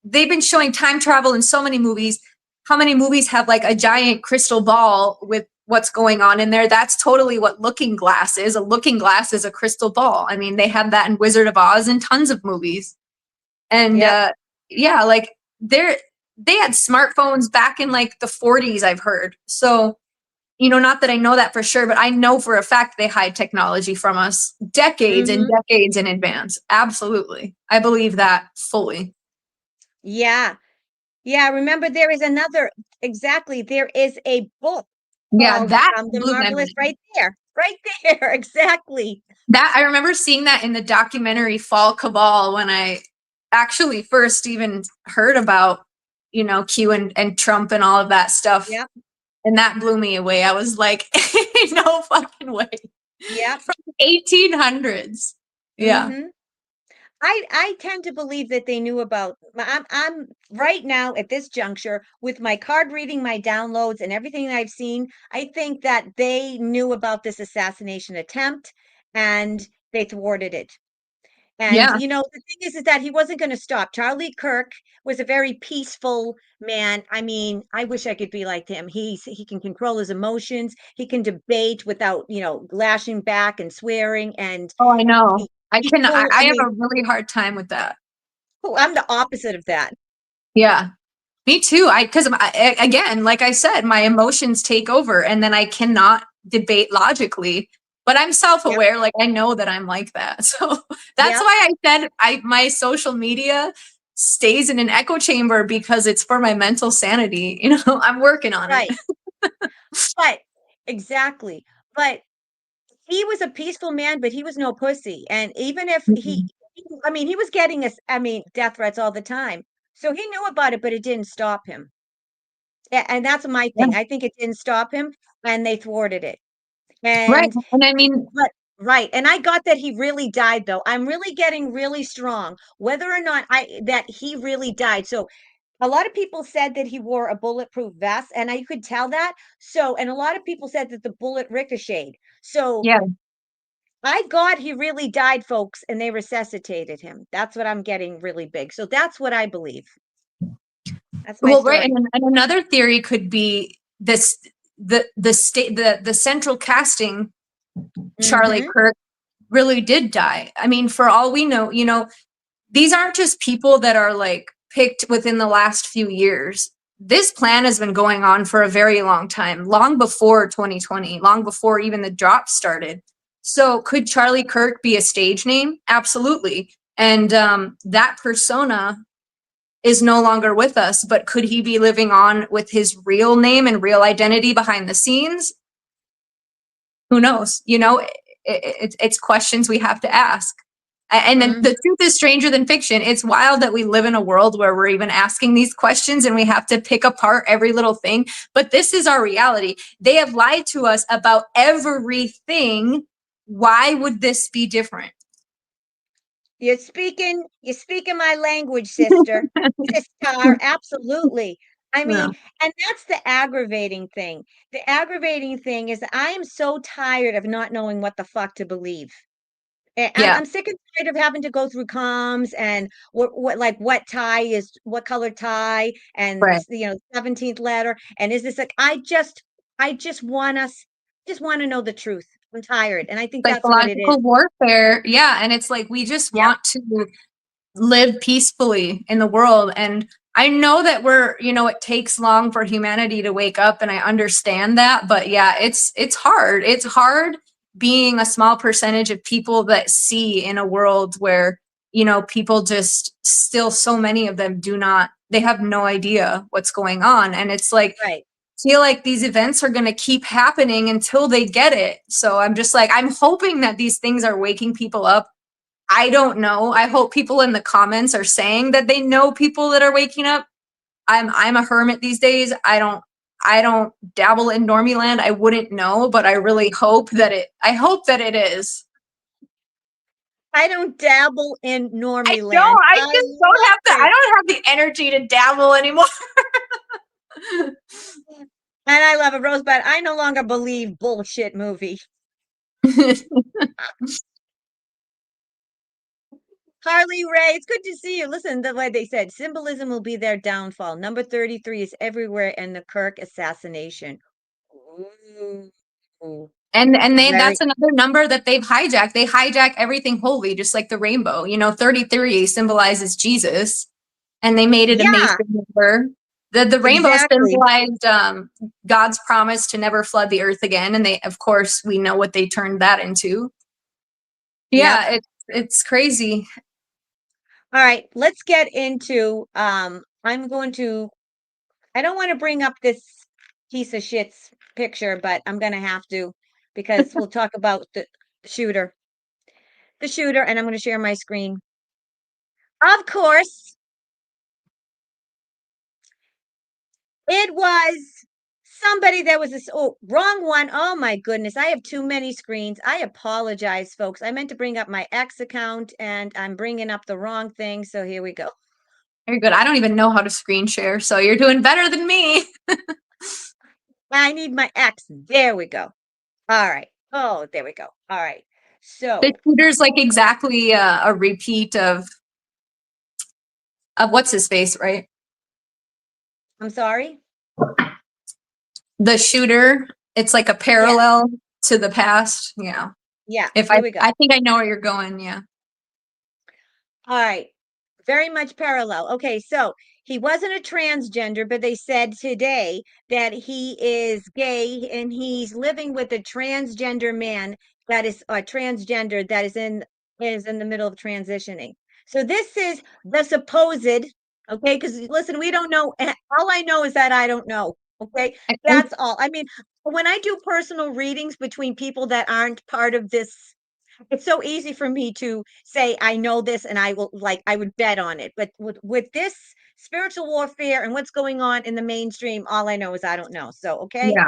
B: they've been showing time travel in so many movies. How many movies have like a giant crystal ball with what's going on in there? That's totally what Looking Glass is. A looking glass is a crystal ball. I mean, they had that in Wizard of Oz and tons of movies. And
A: yep.
B: yeah, like, they had smartphones back in like the 40s, I've heard. So not that I know that for sure, but I know for a fact they hide technology from us decades and
A: Mhm.
B: decades in advance. Absolutely. I believe that fully.
A: Yeah. Yeah, remember there is another exactly, there is a book
B: Yeah,
A: called,
B: that
A: The
B: blew my
A: Marvelous
B: mind.
A: right there, exactly.
B: That I remember seeing that in the documentary Fall Cabal when I actually first even heard about, Q and Trump and all of that stuff.
A: Yep,
B: And that blew me away. I was like, no fucking way.
A: yep,
B: From 1800s. Yeah.
A: mhm. I tend to believe that they knew about I'm right now at this juncture with my card reading, my downloads, and everything that I've seen, I think that they knew about this assassination attempt and they thwarted it. And,
B: Yeah.
A: the thing is that he wasn't gonna stop. Charlie Kirk was a very peaceful man. I mean, I wish I could be like him. He can control his emotions. He can debate without, lashing back and swearing, and
B: Oh, I know.
A: he he's cool.
B: I
A: I
B: have
A: mean,
B: a really hard time with that.
A: oh, I'm the opposite of that.
B: Yeah. Me too. Because again, like I said, my emotions take over and then I cannot debate logically, but I'm
A: Yep,
B: self-aware. Like I know that I'm like that. So that's
A: yep,
B: why I said my social media stays in an echo chamber because it's for my mental sanity. I'm working on it.
A: right. But exactly. But he was a peaceful man, but he was no pussy. And even if
B: Mhm.
A: I mean, he was getting death threats all the time. So he knew about it, but it didn't stop him. And that's my
B: Yeah.
A: thing. I think it didn't stop him and they thwarted it.
B: Right.
A: And
B: And I mean,
A: but right. And I got that he really died though. I'm really getting really strong whether or not I that he really died. So a lot of people said that he wore a bulletproof vest and I could tell that. So and a lot of people said that the bullet ricocheted. So
B: yeah.
A: I got he really died, folks, and they resuscitated him. That's what I'm getting really big. So that's what I believe. That's my
B: Well, right.
A: story.
B: And another theory could be this the state the central casting Charlie
A: Mhm.
B: Kirk really did die. I mean, for all we know, these aren't just people that are like picked within the last few years. This plan has been going on for a very long time, long before 2020, long before even the drop started. So could Charlie Kirk be a stage name? Absolutely. And that persona is no longer with us, but could he be living on with his real name and real identity behind the scenes? Who knows? It's questions we have to ask. And then
A: Mhm.
B: the truth is stranger than fiction. It's wild that we live in a world where we're even asking these questions and we have to pick apart every little thing. But this is our reality. They have lied to us about everything. Why would this be different?
A: You're speaking my language, sister. Sister, absolutely. I
B: Yeah.
A: mean, and that's the aggravating thing. The aggravating thing is that I am so tired of not knowing what the fuck to believe.
B: Yeah.
A: I'm sick and tired of having to go through comms and what tie is what color tie and
B: Right.
A: this 17th letter and is this like I just want to know the truth. I'm tired and I think that's what it is.
B: Psychological warfare. Yeah. And it's like we just
A: Yep,
B: want to live peacefully in the world. And I know that it takes long for humanity to wake up and I understand that, but yeah, it's hard. It's hard being a small percentage of people that see in a world where, people just still so many of them they have no idea what's going on. And it's like
A: right.
B: feel like these events are going to keep happening until they get it. So I'm just like I'm hoping that these things are waking people up. I don't know. I hope people in the comments are saying that they know people that are waking up. I'm a hermit these days. I don't dabble in normie land. I wouldn't know, but I really I hope that it is.
A: I don't dabble in
B: I
A: normie
B: don't.
A: land.
B: I
A: I
B: just don't
A: love
B: have I
A: it.
B: don't have the energy to dabble anymore.
A: And I love a Rosebud. I no longer believe bullshit movie. Harley Ray, it's good to see you. Listen, the way they said, symbolism will be their downfall. Number 33 is everywhere in the Kirk assassination. Ooh,
B: And
A: very,
B: that's another number that they've hijacked. They hijack everything holy, just like the rainbow. 33 symbolizes Jesus, and they made it a
A: yeah.
B: Mason number. The rainbow
A: Exactly.
B: symbolized God's promise to never flood the earth again, and they, of course, we know what they turned that into.
A: Yep.
B: Yeah, it's crazy.
A: All right, let's get into I'm going to I don't want to bring up this piece of shit's picture, but I'm going to have to because we'll talk about the shooter. The shooter, and I'm going to share my screen. Of course, it was somebody that was this wrong one. Oh my goodness, I have too many screens. I apologize, folks. I meant to bring up my X account and I'm bringing up the wrong thing. So here we go.
B: Very good. I don't even know how to screen share, so you're doing better than me.
A: I need my X. There we go. All right. Oh, there we go. All right.
B: The
A: So
B: shooter's like exactly a repeat of what's his face, right?
A: I'm sorry.
B: The shooter. It's like a
A: Yeah.
B: parallel to the past. Yeah.
A: Yeah.
B: If
A: Here we go.
B: I think I know where you're going. Yeah.
A: All right. Very much parallel. Okay, so he wasn't a transgender, but they said today that he is gay and he's living with a transgender man that is a transgender that is in the middle of transitioning. So this is the supposed, okay, because listen, we don't know. All I know is that I don't know. Okay, that's all. I mean, when I do personal readings between people that aren't part of this, it's so easy for me to say I know this and I will, like, I would bet on it. But with this spiritual warfare and what's going on in the mainstream, all I know is I don't know. So okay.
B: Yeah.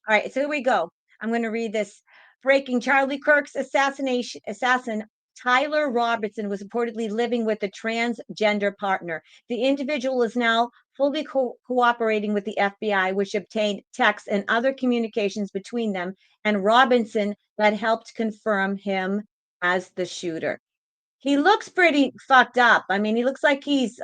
A: All right, so here we go. I'm going to read this. Breaking: Charlie Kirk's assassin Tyler Robertson was reportedly living with a transgender partner. The individual is now fully cooperating with the FBI, which obtained texts and other communications between them and Robinson that helped confirm him as the shooter. He looks pretty fucked up. I mean, he looks like he's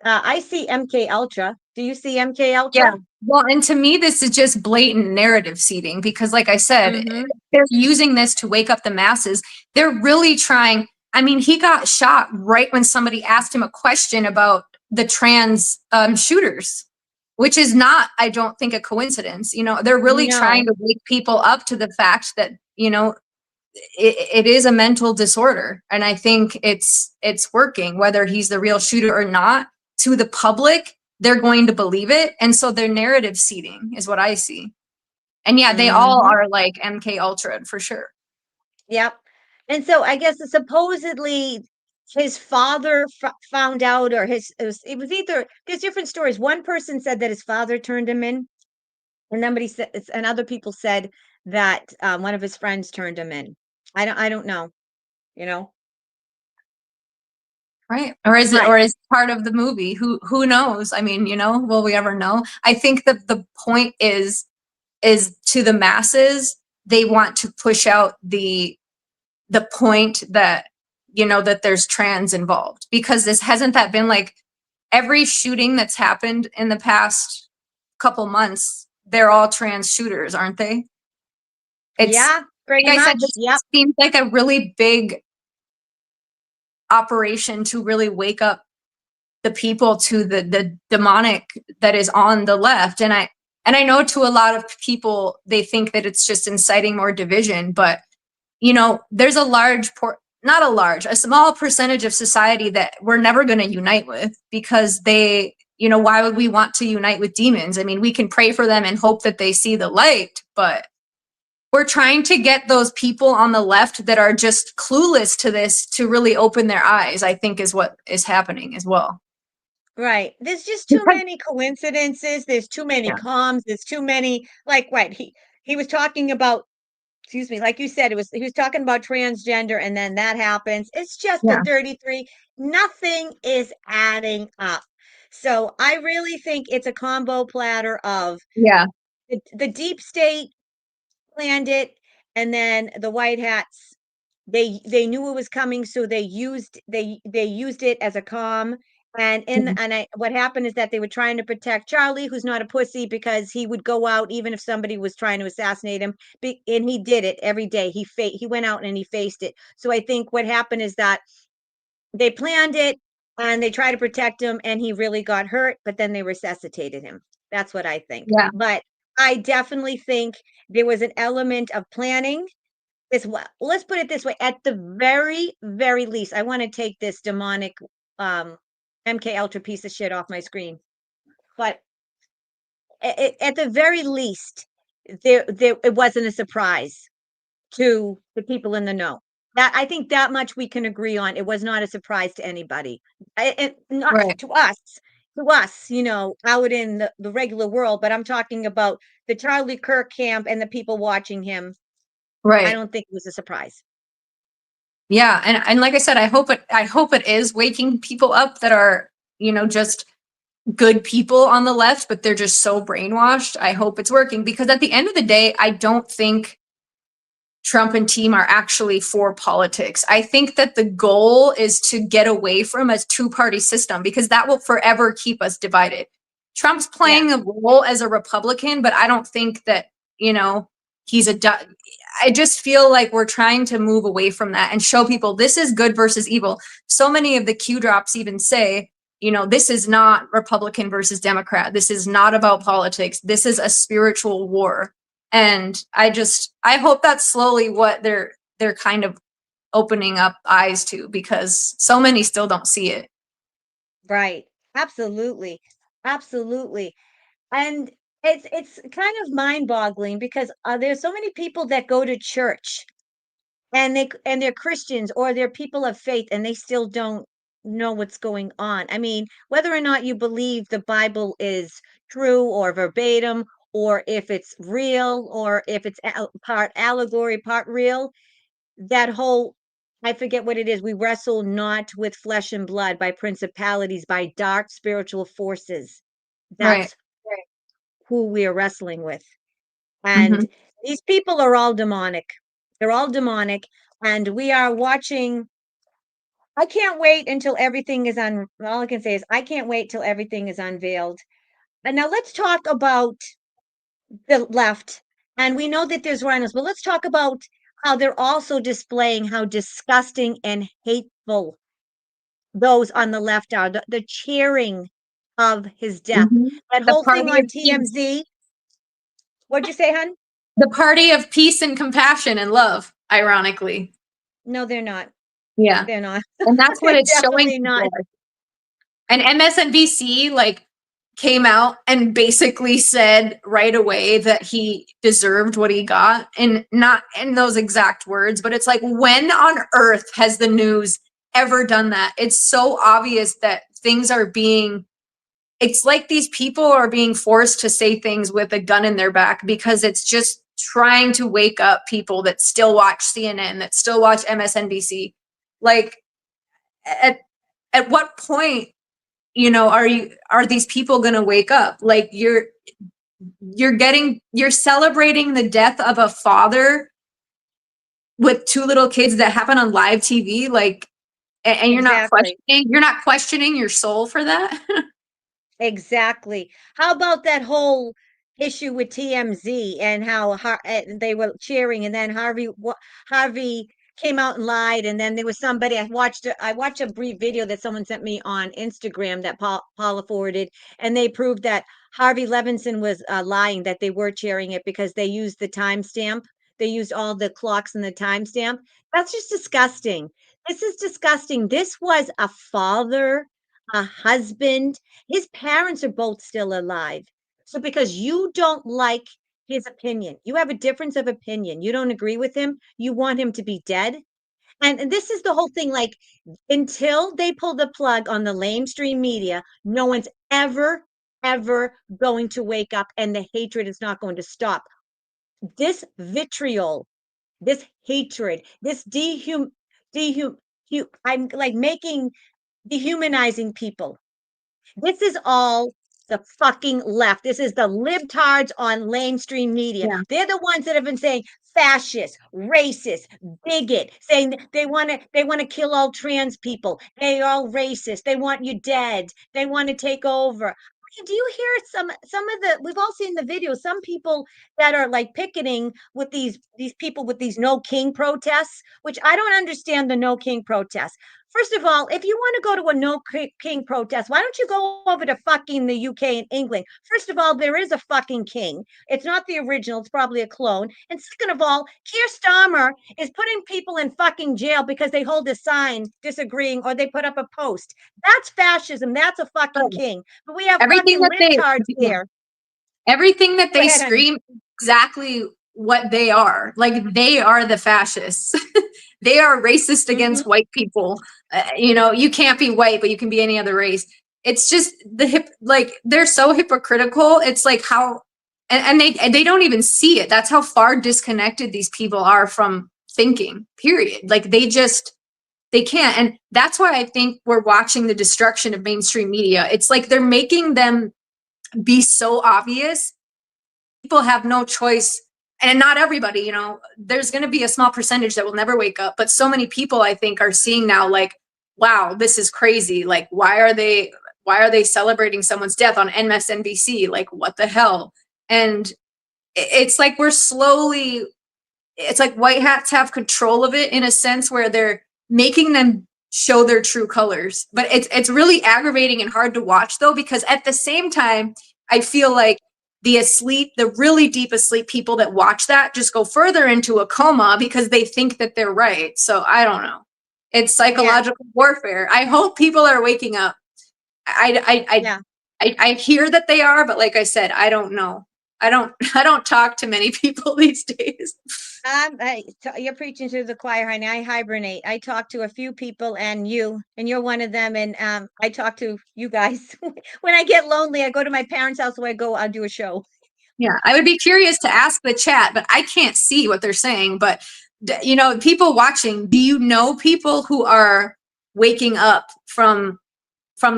A: I see MK Ultra. Do you see MK
B: Yeah.
A: Ultra?
B: Well, and to me, this is just blatant narrative seeding because, like I said,
A: Mm-hmm.
B: they're using this to wake up the masses. They're really trying. I mean, he got shot right when somebody asked him a question about the trans shooters, which is not, I don't think, a coincidence. They're really trying
A: No.
B: to wake people up to the fact that, it is a mental disorder. And I think it's working, whether he's the real shooter or not. To the public, they're going to believe it, and so their narrative seeding is what I see. And yeah, they all
A: Mm-hmm.
B: are like MK Ultra for sure.
A: Yep. And so I guess supposedly his father found out, or it was either, there's different stories. One person said that his father turned him in, and somebody said, and other people said that one of his friends turned him in. I don't know, you know.
B: Right. Or is it
A: Right.
B: or is it part of the movie? Who knows? I mean, will we ever know? I think that the point is to the masses, they want to push out the point that that there's trans involved, because this hasn't that been like every shooting that's happened in the past couple months, they're all trans shooters, aren't they? It's
A: Yeah, pretty
B: like I said,
A: much.
B: this
A: Yep.
B: seems like a really big operation to really wake up the people to the demonic that is on the left. And I know to a lot of people they think that it's just inciting more division, but there's a small percentage of society that we're never going to unite with, because why would we want to unite with demons? I mean, we can pray for them and hope that they see the light, but we're trying to get those people on the left that are just clueless to this to really open their eyes, I think, is what is happening as well.
A: Right. There's just too
B: Because,
A: many coincidences. There's too many
B: yeah,
A: comms. There's too many, like, what he was talking about, excuse me, like you said, he was talking about transgender and then that happens. It's just the
B: yeah,
A: 33. Nothing is adding up. So I really think it's a combo platter of
B: yeah.
A: the deep state planned it, and then the white hats, they knew it was coming, so they used it as a calm. And what happened is that they were trying to protect Charlie, who's not a pussy, because he would go out even if somebody was trying to assassinate him. And he did it every day. He went out and he faced it. So I think what happened is that they planned it. and they try to protect him, and he really got hurt, but then they resuscitated him. That's what I think.
B: Yeah.
A: But I definitely think there was an element of planning. Let's put it this way: at the very, very least, I want to take this demonic MK Ultra piece of shit off my screen. But at the very least, there it wasn't a surprise to the people in the know. That I think that much we can agree on. It was not a surprise to anybody, not
B: Right.
A: to us, out in the regular world. But I'm talking about the Charlie Kirk camp and the people watching him. I
B: Right.
A: don't think it was a surprise.
B: Yeah. And like I said, I hope it is waking people up that are, just good people on the left, but they're just so brainwashed. I hope it's working because at the end of the day, I don't think Trump and team are actually for politics. I think that the goal is to get away from a two-party system because that will forever keep us divided. Trump's
A: Yeah,
B: playing a role as a Republican, but I don't think that, he's I just feel like we're trying to move away from that and show people this is good versus evil. So many of the Q drops even say, this is not Republican versus Democrat. This is not about politics. This is a spiritual war. And I hope that's slowly what they're kind of opening up eyes to because so many still don't see it.
A: right. Absolutely. Absolutely. And it's kind of mind-boggling because there's so many people that go to church and they're Christians or they're people of faith and they still don't know what's going on. I mean, whether or not you believe the Bible is true or verbatim, or if it's real, or if it's part allegory, part real, that whole I forget what it is. We wrestle not with flesh and blood, by principalities, by dark spiritual forces.
B: Right.
A: That's who we are wrestling with. And
B: Hmm.
A: these people are all demonic. They're all demonic. And we are watching. I can't wait until everything is all I can say is I can't wait till everything is unveiled. And now let's talk about the left. And we know that there's rhinos, but let's talk about how they're also displaying how disgusting and hateful those on the left are. The cheering of his death.
B: Hmm.
A: That
B: The
A: whole thing
B: party
A: on
B: of peace,
A: TMZ. What'd you say, hun?
B: the party of peace and compassion and love, ironically.
A: No, they're not.
B: Yeah.
A: They're not.
B: And that's what
A: They're
B: it's showing
A: definitely not.
B: people. And MSNBC came out and basically said right away that he deserved what he got, and not in those exact words, but it's like, when on earth has the news ever done that? It's so obvious that things are being it's like these people are being forced to say things with a gun in their back because it's just trying to wake up people that still watch CNN, that still watch MSNBC. Like at at what point, are these people going to wake up? Like you're celebrating the death of a father with two little kids that happen on live TV, and
A: Exactly.
B: you're not questioning your soul for that.
A: Exactly. How about that whole issue with TMZ and how they were cheering, and then Harvey came out and lied, and then there was somebody I watched a brief video that someone sent me on Instagram that Paula forwarded, and they proved that Harvey Levinson was lying, that they were cheering it because they used the timestamp. They used all the clocks and the timestamp. That's just disgusting. This is disgusting. This was a father, a husband. His parents are both still alive. So because you don't like his opinion, you have a difference of opinion, you don't agree with him, you want him to be dead. And this is the whole thing. Like, until they pull the plug on the lamestream media, no one's ever going to wake up, and the hatred is not going to stop. This vitriol, this hatred, this dehum, I'm like making dehumanizing people. This is all the fucking left. This is the libtards on lamestream media.
B: Yeah.
A: They're the ones that have been saying fascist, racist, bigot, saying they want to kill all trans people. They're all racist. They want you dead. They want to take over. Do you hear some of the we've all seen the videos, some people that are like picketing with these people with these no king protests, which I don't understand the no king protests. First of all, if you want to go to a no king protest, why don't you go over to fucking the UK and England? First of all, there is a fucking king. It's not the original, it's probably a clone. And second of all, Keir Starmer is putting people in fucking jail because they hold a sign disagreeing or they put up a post. That's fascism. That's a fucking
B: Oh,
A: king. But we have
B: everything
A: fucking
B: that they
A: libtards here.
B: everything that
A: Go
B: they
A: ahead, honey.
B: scream is exactly what they are. Like they are the fascists. They are racist
A: Hmm.
B: against white people. You can't be white, but you can be any other race. It's just like they're so hypocritical. It's like how, and they don't even see it. That's how far disconnected these people are from thinking. Period. Like they can't, and that's why I think we're watching the destruction of mainstream media. It's like they're making them be so obvious. People have no choice, and not everybody, there's going to be a small percentage that will never wake up, but so many people I think are seeing now, like, wow, this is crazy. Like, why are they celebrating someone's death on MSNBC? Like, what the hell? And it's like it's like white hats have control of it in a sense where they're making them show their true colors. But it's really aggravating and hard to watch though, because at the same time, I feel like the really deep asleep people that watch that just go further into a coma because they think that they're right. So I don't know. It's
A: Yeah,
B: psychological warfare. I hope people are waking up.
A: yeah.
B: I hear that they are, but like I said, I don't know. I don't talk to many people these days.
A: You're preaching to the choir, honey. I hibernate. I talk to a few people, and you're one of them. And I talk to you guys when I get lonely. I go to my parents' house, where I'll do a show.
B: Yeah, I would be curious to ask the chat, but I can't see what they're saying. But people watching, do you know people who are waking up from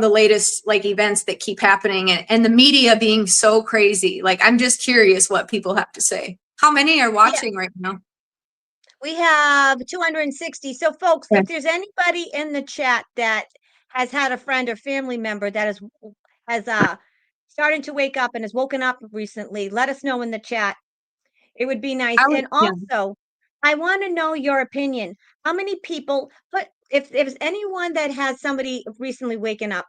B: the latest like events that keep happening, and the media being so crazy? Like, I'm just curious what people have to say. How many are
A: Yeah,
B: watching right now?
A: we have 260. So, folks,
B: Okay.
A: if there's anybody in the chat that has had a friend or family member that has starting to wake up and has woken up recently, let us know in the chat. It would be nice. And
B: Yeah.
A: also, I want to know your opinion. How many people put if there's anyone that has somebody recently waken up,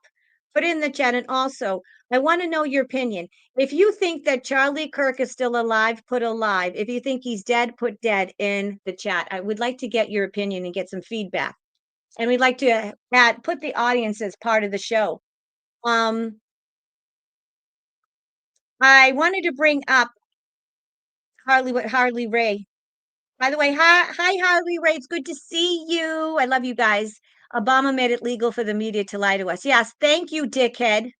A: put it in the chat. And also, I want to know your opinion. If you think that Charlie Kirk is still alive, put alive. If you think he's dead, put dead in the chat. I would like to get your opinion and get some feedback. And we'd like to put the audience as part of the show. I wanted to bring up Harley Ray. By the way, hi, Harley Ray. It's good to see you. I love you guys. Obama made it legal for the media to lie to us. Yes, thank you, dickhead.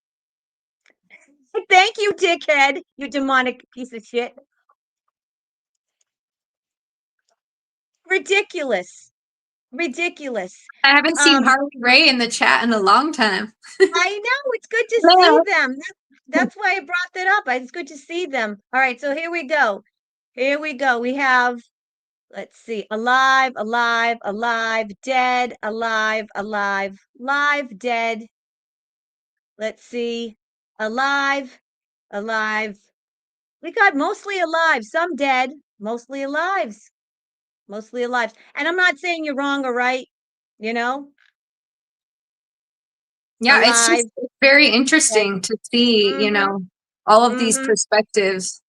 A: Thank you, dickhead. You demonic piece of shit. Ridiculous. Ridiculous.
B: I haven't seen
A: Um,
B: Harley Ray in the chat in a long time.
A: I know it's good to see
B: Yeah.
A: them. That's why I brought that up. It's good to see them. All right, so here we go. Here we go. We have, let's see, alive, alive, alive, dead, alive, alive, live, dead. Let's see. Alive, alive. We got mostly alive, some dead, mostly alive, mostly alive. And I'm not saying you're wrong or right, you know,
B: Yeah, it's
A: alive,
B: just very
A: dead.
B: interesting to see,
A: Mm-hmm.
B: all of these
A: Mm-hmm.
B: perspectives.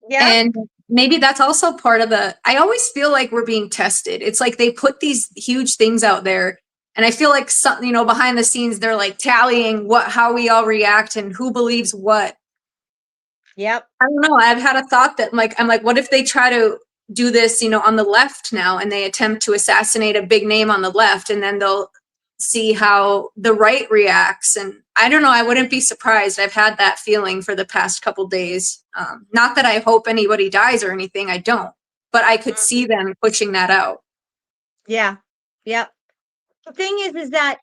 A: Yep.
B: And maybe that's also part of I always feel like we're being tested. It's like they put these huge things out there. And I feel like some, behind the scenes, they're like tallying how we all react and who believes what.
A: Yep.
B: I don't know. I've had a thought that I'm like, what if they try to do this, on the left now, and they attempt to assassinate a big name on the left, and then they'll see how the right reacts. And I don't know. I wouldn't be surprised. I've had that feeling for the past couple days. Not that I hope anybody dies or anything. I don't. But I could see them pushing that out.
A: Yeah. Yep. The thing is that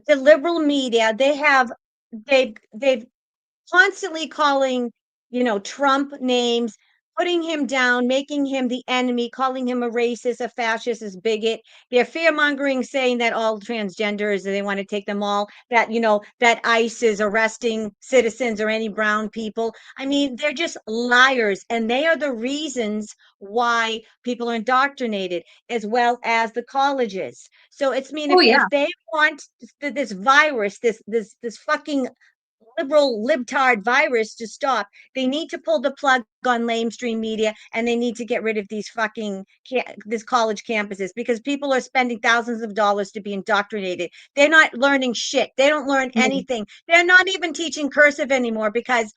A: the liberal media, they've constantly calling, Trump names, putting him down, making him the enemy, calling him a racist, a fascist, a bigot. They're fear mongering, saying that all transgenders, they want to take them all, that, that ICE is arresting citizens or any brown people. I mean, they're just liars. And they are the reasons why people are indoctrinated, as well as the colleges. So it's mean
B: Oh yeah.
A: if they want this virus, this fucking liberal libtard virus to stop, they need to pull the plug on lamestream media, and they need to get rid of these fucking this college campuses, because people are spending thousands of dollars to be indoctrinated. They're not learning shit. They don't learn
B: Mm.
A: anything. They're not even teaching cursive anymore, because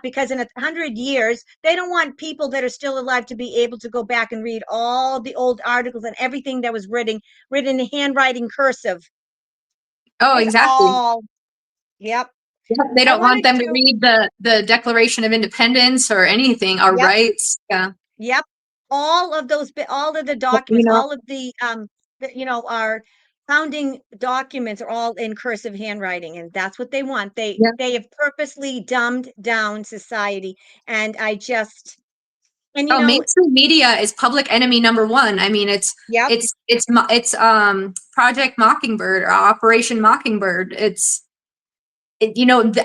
A: because in 100 years they don't want people that are still alive to be able to go back and read all the old articles and everything that was written in handwriting cursive.
B: Oh,
A: It's
B: exactly.
A: all, yep.
B: Yep, they
A: I
B: don't
A: want
B: want
A: to
B: them to
A: do,
B: read the Declaration of Independence or anything, our
A: yep.
B: rights. Yeah.
A: Yep. All of those, all of the
B: You
A: documents,
B: know,
A: all of our founding documents are all in cursive handwriting, and that's what they want.
B: yeah.
A: They have purposely dumbed down society, and I just, and
B: Oh, mainstream media is public enemy number one. I mean, it's
A: yep,
B: it's it's it's Project Mockingbird or Operation Mockingbird.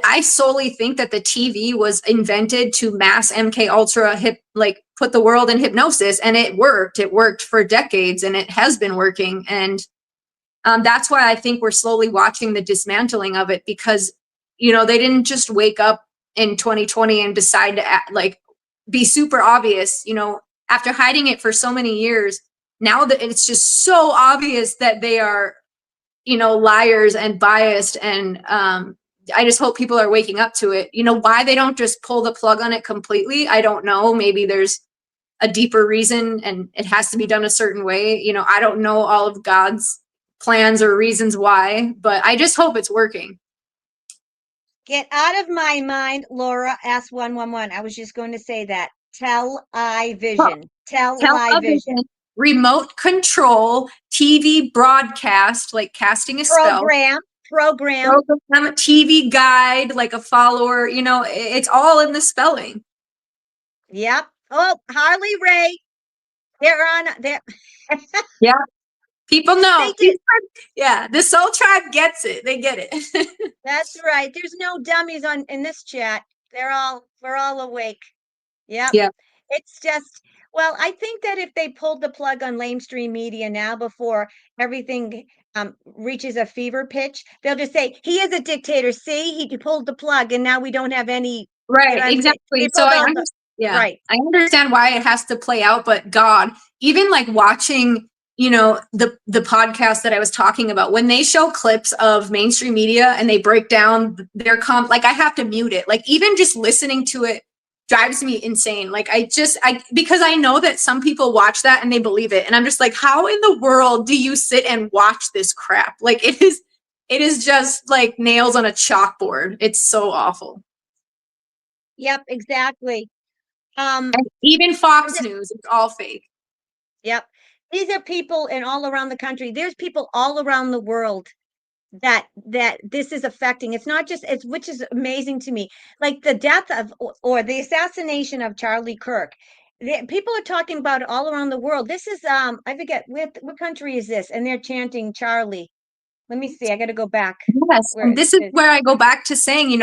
B: I solely think that the TV was invented to mass MK Ultra put the world in hypnosis, and it worked. It worked for decades, and it has been working. And that's why I think we're slowly watching the dismantling of it, because they didn't just wake up in 2020 and decide to be super obvious. After hiding it for so many years, now that it's just so obvious that they are liars and biased, and I just hope people are waking up to it. Why they don't just pull the plug on it completely, I don't know. Maybe there's a deeper reason and it has to be done a certain way. I don't know all of God's plans or reasons why, but I just hope it's working.
A: get out of my mind, Laura. S111. I was just going to say that.
B: Well,
A: Television. Television.
B: television, remote control, TV broadcast, like casting a spell,
A: Program.
B: program, TV guide, like a follower, it's all in the spelling.
A: Yep. Oh, Harley Ray. They're on there.
B: Yeah. People
A: They
B: know.
A: did.
B: Yeah. The Soul Tribe gets it. They get it.
A: That's right. There's no dummies in this chat. We're all awake. Yep.
B: Yeah.
A: It's just, well, I think that if they pulled the plug on lamestream media now before everything reaches a fever pitch, they'll just say, he is a dictator. See, he pulled the plug and now we don't have any,
B: Right.
A: they
B: Exactly. So
A: pulled all the,
B: yeah,
A: right.
B: I understand why it has to play out, but God, even like watching, the podcast that I was talking about, when they show clips of mainstream media and they break down their like I have to mute it. Like even just listening to it drives me insane. Like because I know that some people watch that and they believe it. And I'm just like, how in the world do you sit and watch this crap? Like it is just like nails on a chalkboard. It's so awful.
A: Yep, exactly.
B: And even Fox News, it's all fake.
A: Yep. These are people in all around the country. There's people all around the world that this is affecting. It's not just which is amazing to me. Like the death of or the assassination of Charlie Kirk. People are talking about it all around the world. This is I forget what country is this, and they're chanting Charlie. Let me see. I got to go back.
B: Yes.
A: Where
B: And
A: is
B: this is
A: it?
B: where I go back to saying,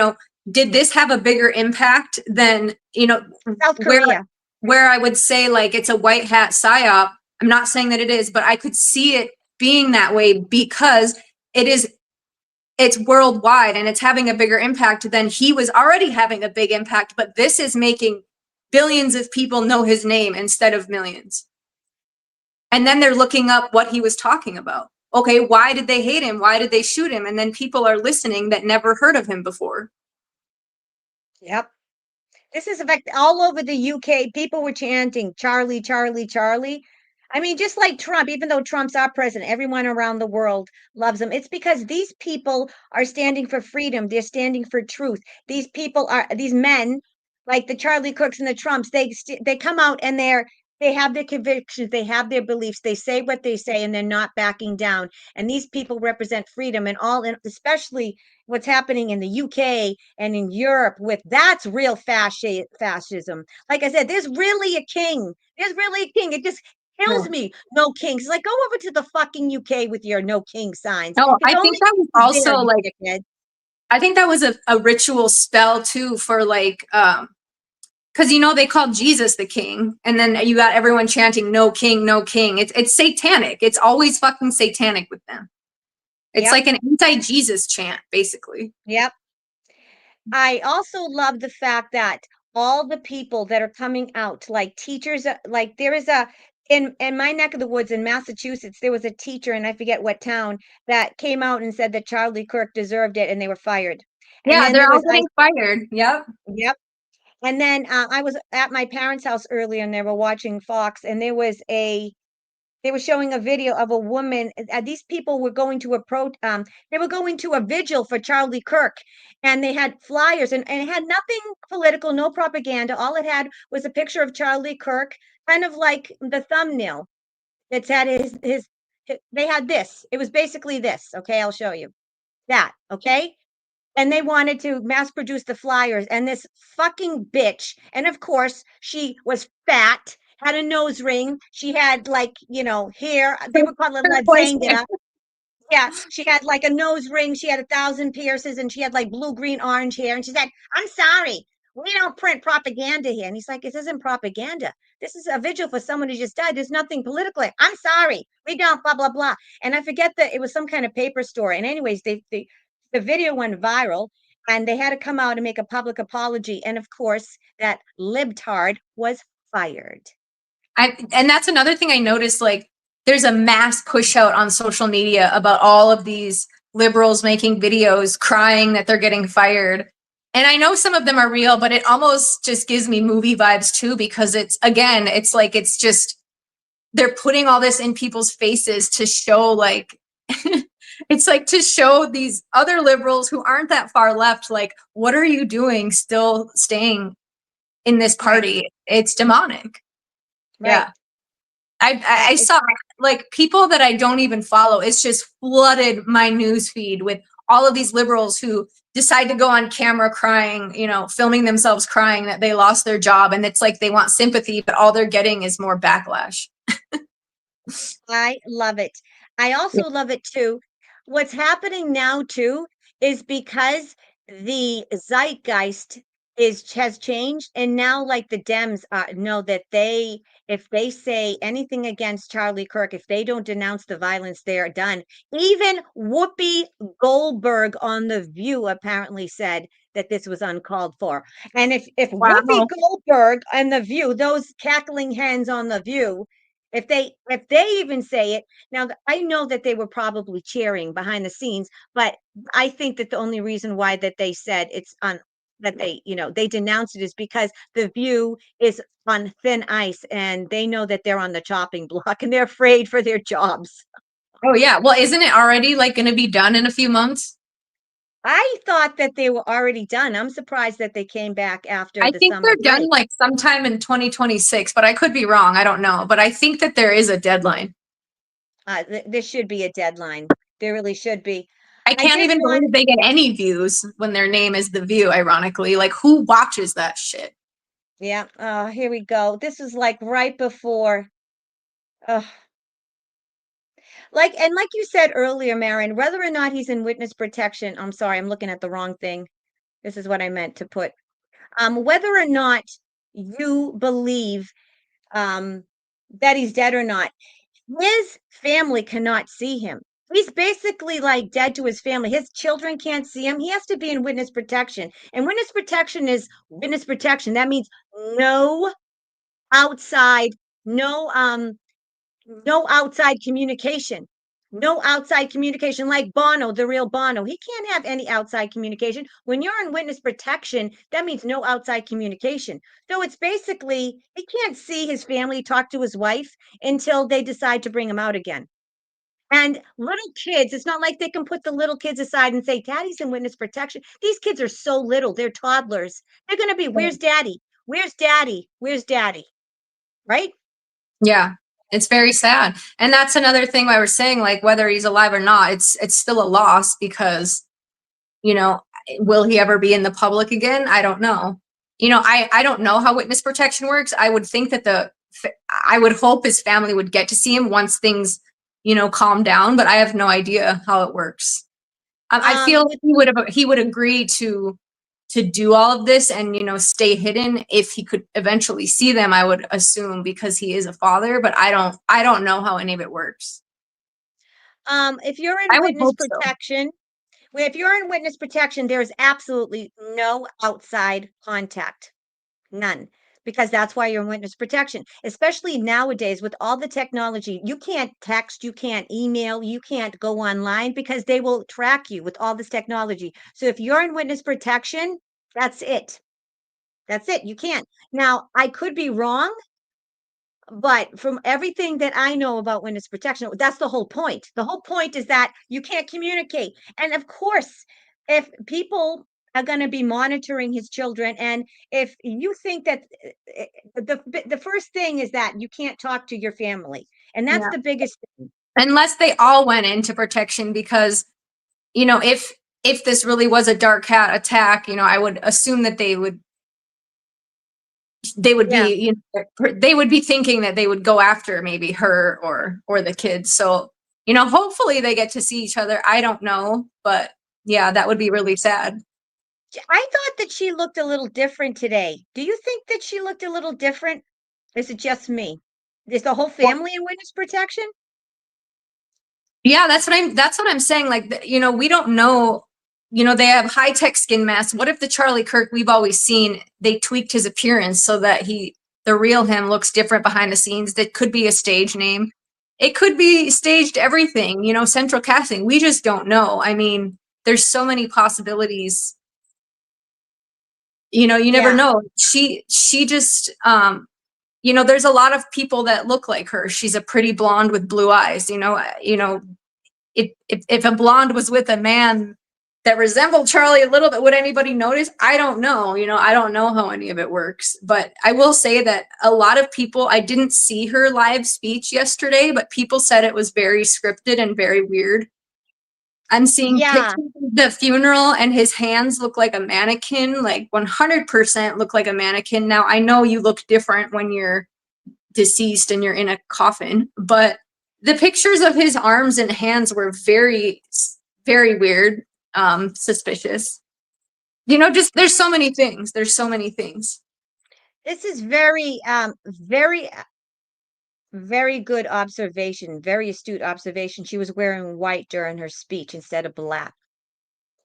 B: did this have a bigger impact than,
A: South
B: where
A: Korea.
B: where I would say like it's a white hat psyop. I'm not saying that it is, but I could see it being that way because it's worldwide and it's having a bigger impact than he was already having a big impact. But this is making billions of people know his name instead of millions. And then they're looking up what he was talking about. Okay, why did they hate him? Why did they shoot him? And then people are listening that never heard of him before.
A: Yep. This is affect all over the UK. People were chanting Charlie, Charlie, Charlie. I mean, just like Trump, even though Trump's our president, everyone around the world loves him. It's because these people are standing for freedom. They're standing for truth. These people are these men, like the Charlie Cooks and the Trumps. They come out and They have their convictions, they have their beliefs, they say what they say, and they're not backing down. And these people represent freedom and all, and especially what's happening in the UK and in Europe with that's real fascism. Like I said, there's really a king. There's really a king. It just kills
B: Oh,
A: me. No kings. It's like go over to the fucking UK with your no king signs.
B: no,
A: Because
B: I think
A: only
B: that was
A: is there,
B: also
A: you
B: like,
A: dickhead.
B: I think that was a ritual spell too for like, because they called Jesus the king, and then you got everyone chanting "No king, no king." It's satanic. It's always fucking satanic with them. It's
A: Yep,
B: like an anti-Jesus chant, basically.
A: yep. I also love the fact that all the people that are coming out, like teachers, like there is a in my neck of the woods in Massachusetts, there was a teacher, and I forget what town, that came out and said that Charlie Kirk deserved it, and they were fired. And
B: Yeah,
A: then
B: they're
A: there
B: all
A: was
B: getting fired. Yep.
A: yep. And then I was at my parents' house earlier, and they were watching Fox, and they were showing a video of a woman. These people were going to they were going to a vigil for Charlie Kirk, and they had flyers, and it had nothing political, no propaganda. All it had was a picture of Charlie Kirk, kind of like the thumbnail. It's had they had this. It was basically this. Okay, I'll show you that. Okay, and they wanted to mass produce the flyers, and this fucking bitch, and of course she was fat, had a nose ring, she had like hair, they would call it
B: Turquoise hair.
A: lasagna. Yeah, she had like a nose ring, she had 1,000 piercings, and she had like blue, green, orange hair, and she said, I'm sorry, we don't print propaganda here. And he's like, this isn't propaganda, this is a vigil for someone who just died, there's nothing political here. I'm sorry, we don't blah blah blah. And I forget that it was some kind of paper store, and anyways, the video went viral, and they had to come out and make a public apology, and of course that libtard was fired.
B: And that's another thing I noticed. Like, there's a mass push out on social media about all of these liberals making videos crying that they're getting fired. And I know some of them are real, but it almost just gives me movie vibes too, because it's like it's just they're putting all this in people's faces to show like it's like to show these other liberals who aren't that far left, like, what are you doing still staying in this
A: Right,
B: party? It's demonic.
A: right.
B: Yeah. I
A: It's
B: saw like people that I don't even follow. It's just flooded my news feed with all of these liberals who decide to go on camera crying, filming themselves crying that they lost their job. And it's like they want sympathy, but all they're getting is more backlash.
A: I love it. I also love it too. What's happening now too is because the zeitgeist has changed, and now like the Dems know that if they say anything against Charlie Kirk, if they don't denounce the violence, they're done. Even Whoopi Goldberg on The View apparently said that this was uncalled for. And if Whoopi
B: Wow.
A: Goldberg and The View, those cackling hens on The View, if they even say it now, I know that they were probably cheering behind the scenes, but I think that the only reason why that they said it's on that they denounced it is because The View is on thin ice, and they know that they're on the chopping block, and they're afraid for their jobs.
B: Oh yeah. Well, isn't it already like going to be done in a few months?
A: I thought that they were already done. I'm surprised that they came back after
B: I
A: the
B: think
A: summer
B: they're done
A: break.
B: like sometime in 2026, but I could be wrong. I don't know. But I think that there is a deadline.
A: There should be a deadline. There really should be.
B: I
A: I
B: can't
A: did
B: even
A: want
B: believe they get any views when their name is The View, ironically. Like, who watches that shit?
A: Yeah, here we go. This is like right before. Uh, like you said earlier, Maren, whether or not he's in witness protection, I'm sorry, I'm looking at the wrong thing. This is what I meant to put. Whether or not you believe that he's dead or not, his family cannot see him. He's basically like dead to his family. His children can't see him. He has to be in witness protection. And witness protection is witness protection. That means no outside, no no outside communication. No outside communication, like Bono, the real Bono. He can't have any outside communication. When you're in witness protection, that means no outside communication. So it's basically, he can't see his family, talk to his wife until they decide to bring him out again. And little kids, it's not like they can put the little kids aside and say, Daddy's in witness protection. These kids are so little, they're toddlers. They're going to be, where's daddy? Where's daddy? Where's daddy? Right?
B: Yeah, it's very sad. And that's another thing why we're saying, like, whether he's alive or not, it's still a loss because, you know, will he ever be in the public again? I don't know. You know, I don't know how witness protection works. I would think that I would hope his family would get to see him once things, calm down, but I have no idea how it works. I feel
A: With
B: he would agree to do all of this and stay hidden if he could eventually see them, I would assume, because he is a father, but I don't know how any of it works.
A: if you're
B: I
A: in
B: would
A: witness
B: hope so.
A: protection, if you're in witness protection, there's absolutely no outside contact. None. Because that's why you're in witness protection. Especially nowadays with all the technology. You can't text, you can't email, you can't go online because they will track you with all this technology. So if you're in witness protection, that's it. That's it. You can't. Now, I could be wrong, but from everything that I know about witness protection, that's the whole point. The whole point is that you can't communicate. And of course, if people are going to be monitoring his children, and if you think that the first thing is that you can't talk to your family, and that's
B: Yeah.
A: the biggest thing.
B: Unless they all went into protection because, if this really was a dark cat attack, I would assume that they would
A: Yeah.
B: be, they would be thinking that they would go after maybe her or the kids. So, hopefully they get to see each other. I don't know, but yeah, that would be really sad.
A: I thought that she looked a little different today. Do you think that she looked a little different? Is it just me? Is the whole
B: Well,
A: family in witness protection?
B: yeah, that's what I'm saying. Like, we don't know. They have high tech skin masks. What if the Charlie Kirk we've always seen, they tweaked his appearance so that the real him looks different behind the scenes? That could be a stage name. It could be staged everything. Central casting. We just don't know. I mean, there's so many possibilities. You never
A: Yeah.
B: know. She just there's a lot of people that look like her. She's a pretty blonde with blue eyes. If a blonde was with a man that resembled Charlie a little bit, would anybody notice? I don't know. I don't know how any of it works. But I will say that a lot of people, I didn't see her live speech yesterday, but people said it was very scripted and very weird. I'm seeing
A: Yeah.
B: pictures of the funeral and his hands look like a mannequin, like 100% look like a mannequin. Now, I know you look different when you're deceased and you're in a coffin, but the pictures of his arms and hands were very, very weird, suspicious. Just there's so many things. There's so many things.
A: This is very good observation, very astute observation. She was wearing white during her speech instead of black,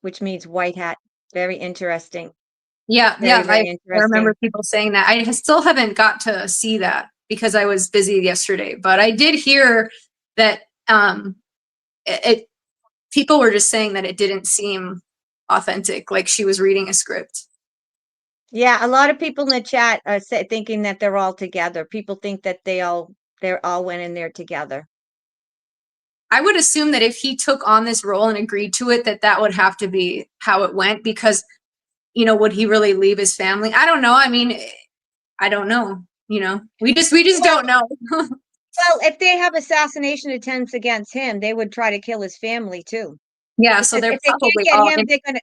A: which means white hat. Very interesting.
B: Yeah,
A: Very,
B: yeah. I
A: very
B: remember
A: interesting.
B: people saying that. I still haven't got to see that because I was busy yesterday, but I did hear that it people were just saying that it didn't seem authentic, like she was reading a script.
A: Yeah, a lot of people in the chat are thinking that they're all together. People think that they're all went in there together.
B: I would assume that if he took on this role and agreed to it, that would have to be how it went because, would he really leave his family? I don't know. I mean, I don't know. We just
A: Well,
B: don't know.
A: well, if they have assassination attempts against him, they would try to kill his family too.
B: Yeah, so
A: Because
B: they're
A: if they can't
B: probably
A: get
B: all
A: him,
B: in.
A: they're gonna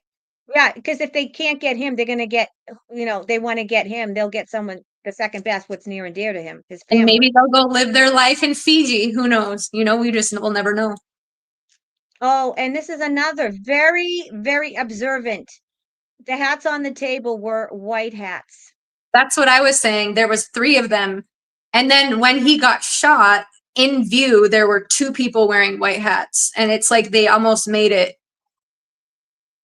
A: yeah, because if they can't get him, they're gonna get, they want to get him, they'll get someone the second best, what's near and dear to him, his
B: And
A: family.
B: maybe they'll go live their life in Fiji. Who knows? We'll never know.
A: Oh, and this is another very, very observant. The hats on the table were white hats.
B: That's what I was saying. There was three of them. And then when he got shot in view, there were two people wearing white hats. And it's like they almost made it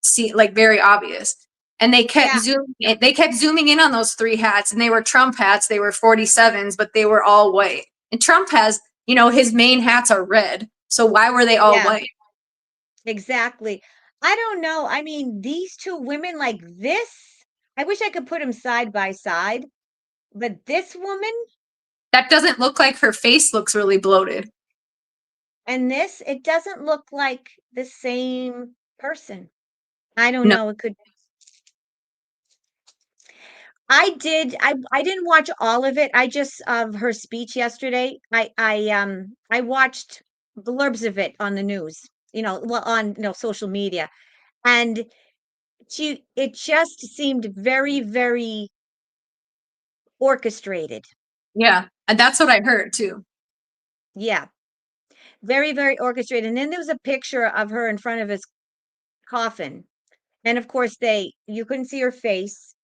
B: see like very obvious. And
A: Yeah,
B: they kept zooming in on those three hats, and they were Trump hats. They were 47s, but they were all white. And Trump has, his main hats are red. So why were they all
A: yeah,
B: white?
A: exactly. I don't know. I mean, these two women like this, I wish I could put them side by side, but this woman
B: That doesn't look like her face looks really bloated.
A: and this, it doesn't look like the same person. I don't
B: No.
A: know. It could I didn't watch all of it. I just of her speech yesterday. I watched blurbs of it on the news, well, on social media. And it just seemed very, very orchestrated.
B: Yeah, and that's what I heard too.
A: Yeah, very, very orchestrated. And then there was a picture of her in front of his coffin. And of course you couldn't see her face.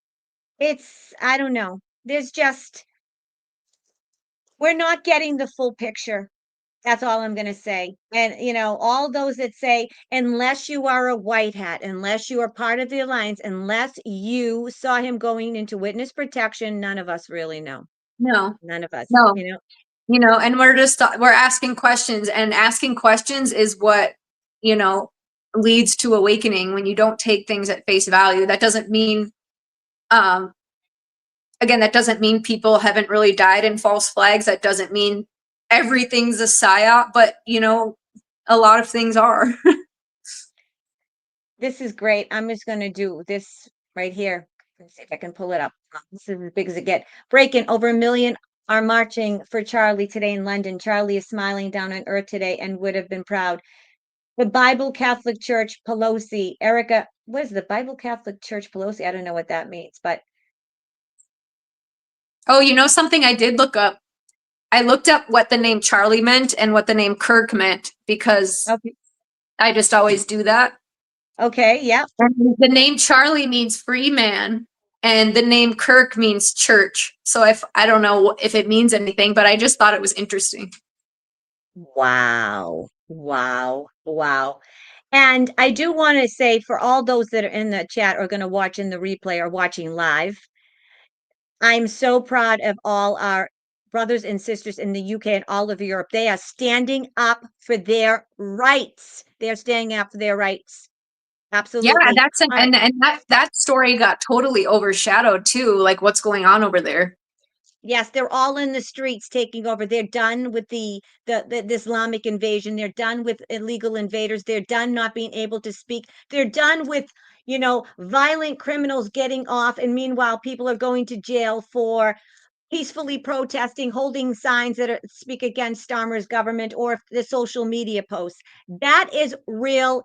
A: I don't know. There's just we're not getting the full picture. That's all I'm going to say. And, all those that say, unless you are a white hat, unless you are part of the alliance, unless you saw him going into witness protection, none of us really know.
B: No,
A: None of us,
B: no, and we're asking questions, and asking questions is what, you know, leads to awakening. When you don't take things at face value, that doesn't mean, um, again, that doesn't mean people haven't really died in false flags. That doesn't mean everything's a psyop, but a lot of things are.
A: This is great. I'm just going to do this right here. Let's see if I can pull it up. This is as big as it gets. Breaking over 1 million are marching for Charlie today in London. Charlie is smiling down on earth today and would have been proud. The Bible Catholic Church Pelosi, Erica, what is the Bible Catholic Church Pelosi? I don't know what that means, but
B: Oh, something I did look up? I looked up what the name Charlie meant and what the name Kirk meant, because
A: okay.
B: I just always do that.
A: Okay, yeah.
B: And the name Charlie means free man, and the name Kirk means church. So if I don't know if it means anything, but I just thought it was interesting.
A: Wow. Wow. Wow. And I do want to say for all those that are in the chat or going to watch in the replay or watching live, I'm so proud of all our brothers and sisters in the UK and all of Europe. They are standing up for their rights. They're standing up for their rights.
B: Yeah,
A: Absolutely. All right.
B: and that story got totally overshadowed too, like what's going on over there.
A: Yes, they're all in the streets taking over. They're done with the Islamic invasion. They're done with illegal invaders. They're done not being able to speak. They're done with, violent criminals getting off. And meanwhile, people are going to jail for peacefully protesting, holding signs that speak against Starmer's government or the social media posts. That is real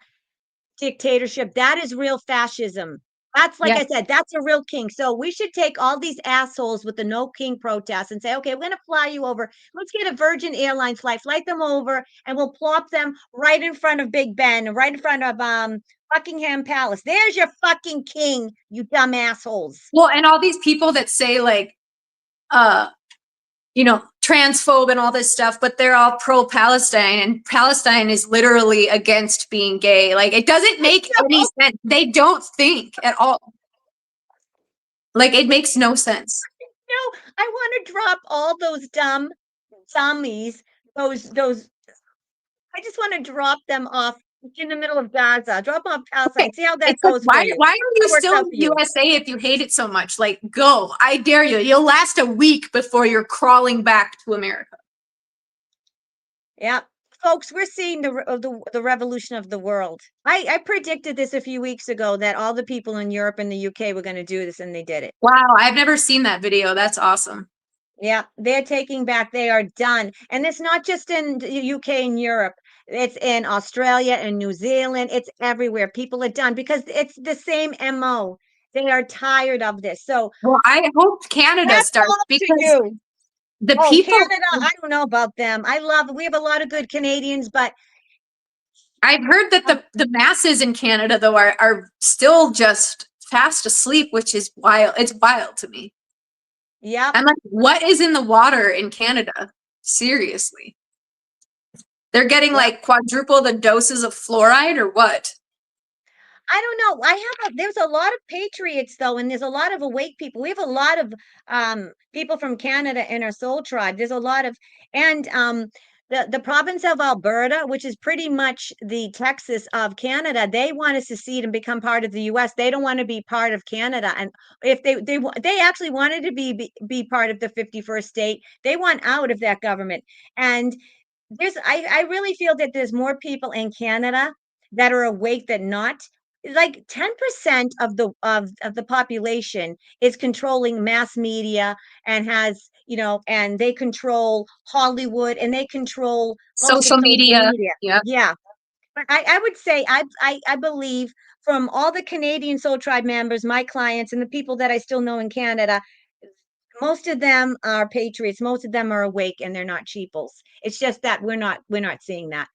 A: dictatorship. That is real fascism. That's like
B: Yeah.
A: I said, that's a real king. So we should take all these assholes with the no king protests and say, okay, we're going to fly you over. Let's get a Virgin Airlines flight them over, and we'll plop them right in front of Big Ben, right in front of Buckingham Palace. There's your fucking king, you dumb assholes.
B: Well, and all these people that say like, uh, transphobe and all this stuff, but they're all pro-Palestine, and Palestine is literally against being gay. Like, it doesn't make any sense. They don't think at all. Like, it makes no sense.
A: No, I want to drop all those dummies, those I just want to drop them off in the middle of Gaza. Drop them off Palestine.
B: Okay.
A: See how that
B: It's like,
A: goes for you.
B: why are you
A: That works
B: still
A: out
B: in
A: for
B: the
A: you.
B: USA if you hate it so much? Like, go. I dare you. You'll last a week before you're crawling back to America.
A: Yeah. Folks, we're seeing the revolution of the world. I predicted this a few weeks ago that all the people in Europe and the UK were going to do this, and they did it.
B: Wow, I've never seen that video. That's awesome.
A: Yeah, they're taking back. They are done. And it's not just in the UK and Europe. It's in Australia and New Zealand. It's everywhere. People are done because it's the same MO. They are tired of this. So
B: Well, I hope Canada
A: that's
B: starts,
A: all to
B: because
A: you.
B: the
A: Oh,
B: people,
A: Canada, I don't know about them. We have a lot of good Canadians, but
B: I've heard that the masses in Canada though are still just fast asleep, which is wild. It's wild to me.
A: yeah,
B: I'm like, what is in the water in Canada? Seriously. They're getting
A: yeah.
B: like quadruple the doses of fluoride or what?
A: I don't know. There's a lot of patriots though, and there's a lot of awake people. We have a lot of people from Canada in our soul tribe. There's a lot of and the province of Alberta, which is pretty much the Texas of Canada, they want to secede and become part of the US. They don't want to be part of Canada. And if they actually wanted to be part of the 51st state, they want out of that government. And I really feel that there's more people in Canada that are awake than not. like 10% of the population is controlling mass media and has, and they control Hollywood and they control most of
B: Social
A: social
B: media.
A: media.
B: Yeah.
A: Yeah. But I would say I believe from all the Canadian Soul Tribe members, my clients, and the people that I still know in Canada, most of them are patriots. Most of them are awake and they're not cheaples. It's just that we're not seeing that.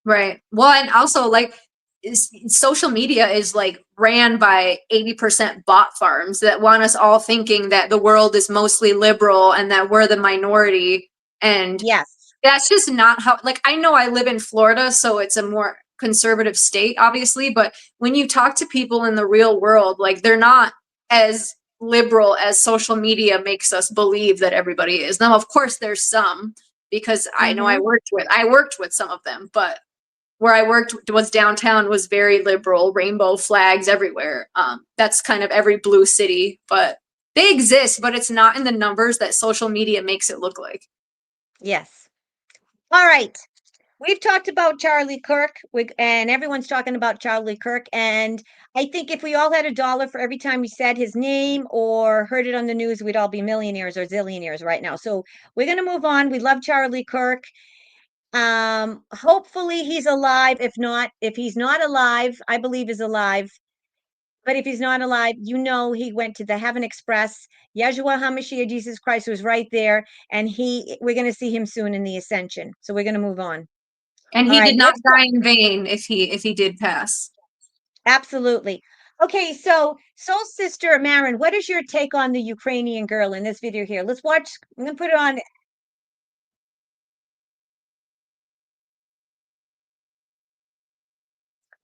B: Right. Well, and also like social media is like ran by 80% bot farms that want us all thinking that the world is mostly liberal and that we're the minority. And
A: Yes.
B: that's just not how, like, I know I live in Florida, so it's a more conservative state, obviously, but when you talk to people in the real world, like, they're not as liberal as social media makes us believe that everybody is. Now, of course, there's some because I know
A: Mm-hmm.
B: I worked with some of them, but where I worked was downtown was very liberal, rainbow flags everywhere. That's kind of every blue city, but they exist, but it's not in the numbers that social media makes it look like.
A: Yes. All right. We've talked about Charlie Kirk, and everyone's talking about Charlie Kirk. And I think if we all had $1 for every time we said his name or heard it on the news, we'd all be millionaires or zillionaires right now. So we're going to move on. We love Charlie Kirk. Hopefully he's alive. If he's not alive, I believe he's alive. But if he's not alive, he went to the Heaven Express. Yeshua HaMashiach, Jesus Christ, was right there, and we're going to see him soon in the ascension. So we're going to move on.
B: And
A: All
B: he
A: right,
B: did not die in vain if he did pass.
A: absolutely. Okay, so Soul Sister Maren, what is your take on the Ukrainian girl in this video here? Let's watch. I'm going to put it on.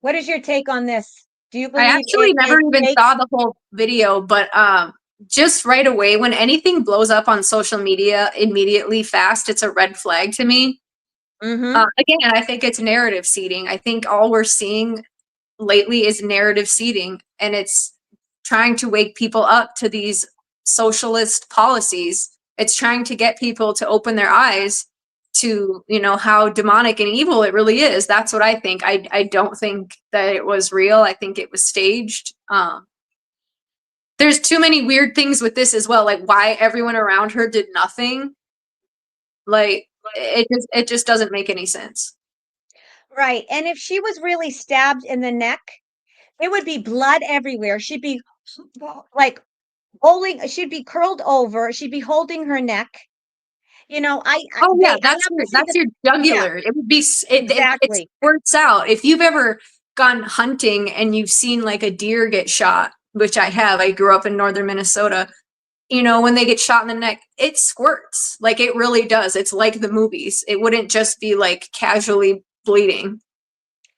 A: What is your take on this? Do you
B: I
A: believe
B: actually
A: it
B: never
A: is
B: even
A: fake?
B: saw the whole video, but just right away when anything blows up on social media immediately fast, it's a red flag to me.
A: Mm-hmm.
B: Again, I think it's narrative seeding. I think all we're seeing lately is narrative seeding, and it's trying to wake people up to these socialist policies. It's trying to get people to open their eyes to, how demonic and evil it really is. That's what I think. I don't think that it was real. I think it was staged. There's too many weird things with this as well, like why everyone around her did nothing. Like it just doesn't make any sense.
A: Right. And if she was really stabbed in the neck, there would be blood everywhere. She'd be like she'd be curled over, she'd be holding her neck.
B: Oh yeah,
A: I have to see
B: that's
A: the,
B: your
A: yeah,
B: jugular. It would be it
A: exactly.
B: squirts out. If you've ever gone hunting and you've seen like a deer get shot, which I have. I grew up in northern Minnesota. When they get shot in the neck, it squirts. Like it really does. It's like the movies. It wouldn't just be like casually bleeding.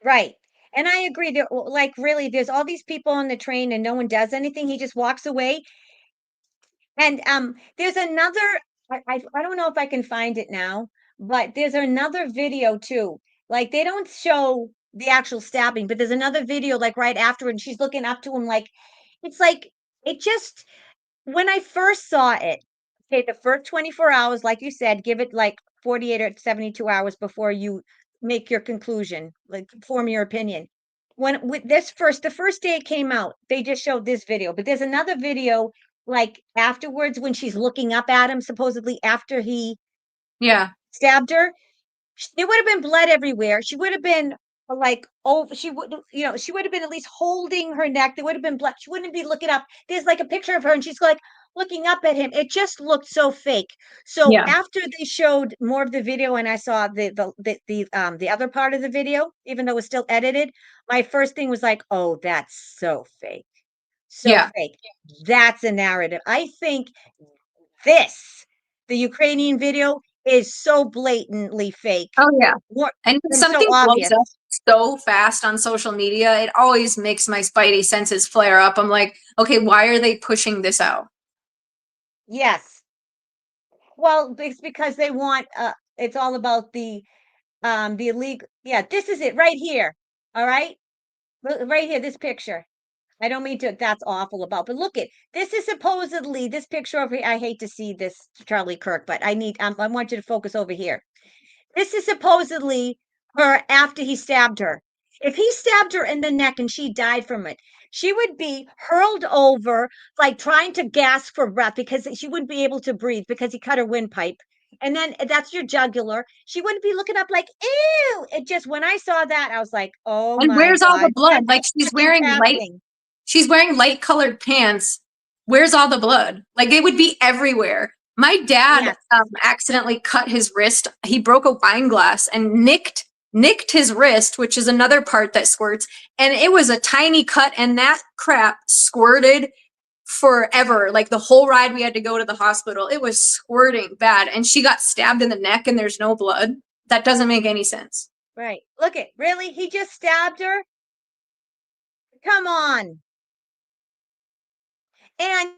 A: Right. And I agree. Like really, there's all these people on the train and no one does anything. He just walks away. And there's another, I don't know if I can find it now, but there's another video too. Like they don't show the actual stabbing, but there's another video like right after, and she's looking up to him like it's like it just when I first saw it, okay, the first 24 hours, like you said, give it like 48 or 72 hours before you make your conclusion, like form your opinion. When with the first day it came out, they just showed this video, but there's another video like afterwards when she's looking up at him, supposedly after he
B: Yeah.
A: stabbed her. There would have been blood everywhere. She would have been like, oh, she would have been at least holding her neck. There would have been blood. She wouldn't be looking up. There's like a picture of her and she's like looking up at him. It just looked so fake. So
B: Yeah.
A: after they showed more of the video and I saw the other part of the video, even though it was still edited, my first thing was like, oh, that's so fake. So
B: Yeah.
A: fake. That's a narrative. I think this, the Ukrainian video, is so blatantly fake
B: Oh yeah.
A: more
B: And when
A: and so
B: something blows
A: obvious.
B: up so fast on social media, it always makes my spidey senses flare up. I'm like, okay, why are they pushing this out?
A: Yes. Well, it's because they want it's all about the illegal. Yeah, this is it right here. All right? Right here, this picture. I don't mean to that's awful about, but look it. This is supposedly this picture over here. I hate to see this Charlie Kirk, but I want you to focus over here. This is supposedly her after he stabbed her. If he stabbed her in the neck and she died from it, she would be hurled over, like trying to gasp for breath because she wouldn't be able to breathe because he cut her windpipe. And then that's your jugular. She wouldn't be looking up like, ew. It just, when I saw that, I was like, oh
B: And
A: my
B: where's all the
A: God, what
B: blood? Like
A: is fucking happening?
B: she's wearing light colored pants. Where's all the blood? Like it would be everywhere. My dad
A: Yes,
B: accidentally cut his wrist. He broke a wine glass and nicked his wrist, which is another part that squirts. And it was a tiny cut, and that crap squirted forever. Like the whole ride, we had to go to the hospital. It was squirting bad, and she got stabbed in the neck, and there's no blood. That doesn't make any sense.
A: right. Look it, really? He just stabbed her? Come on. And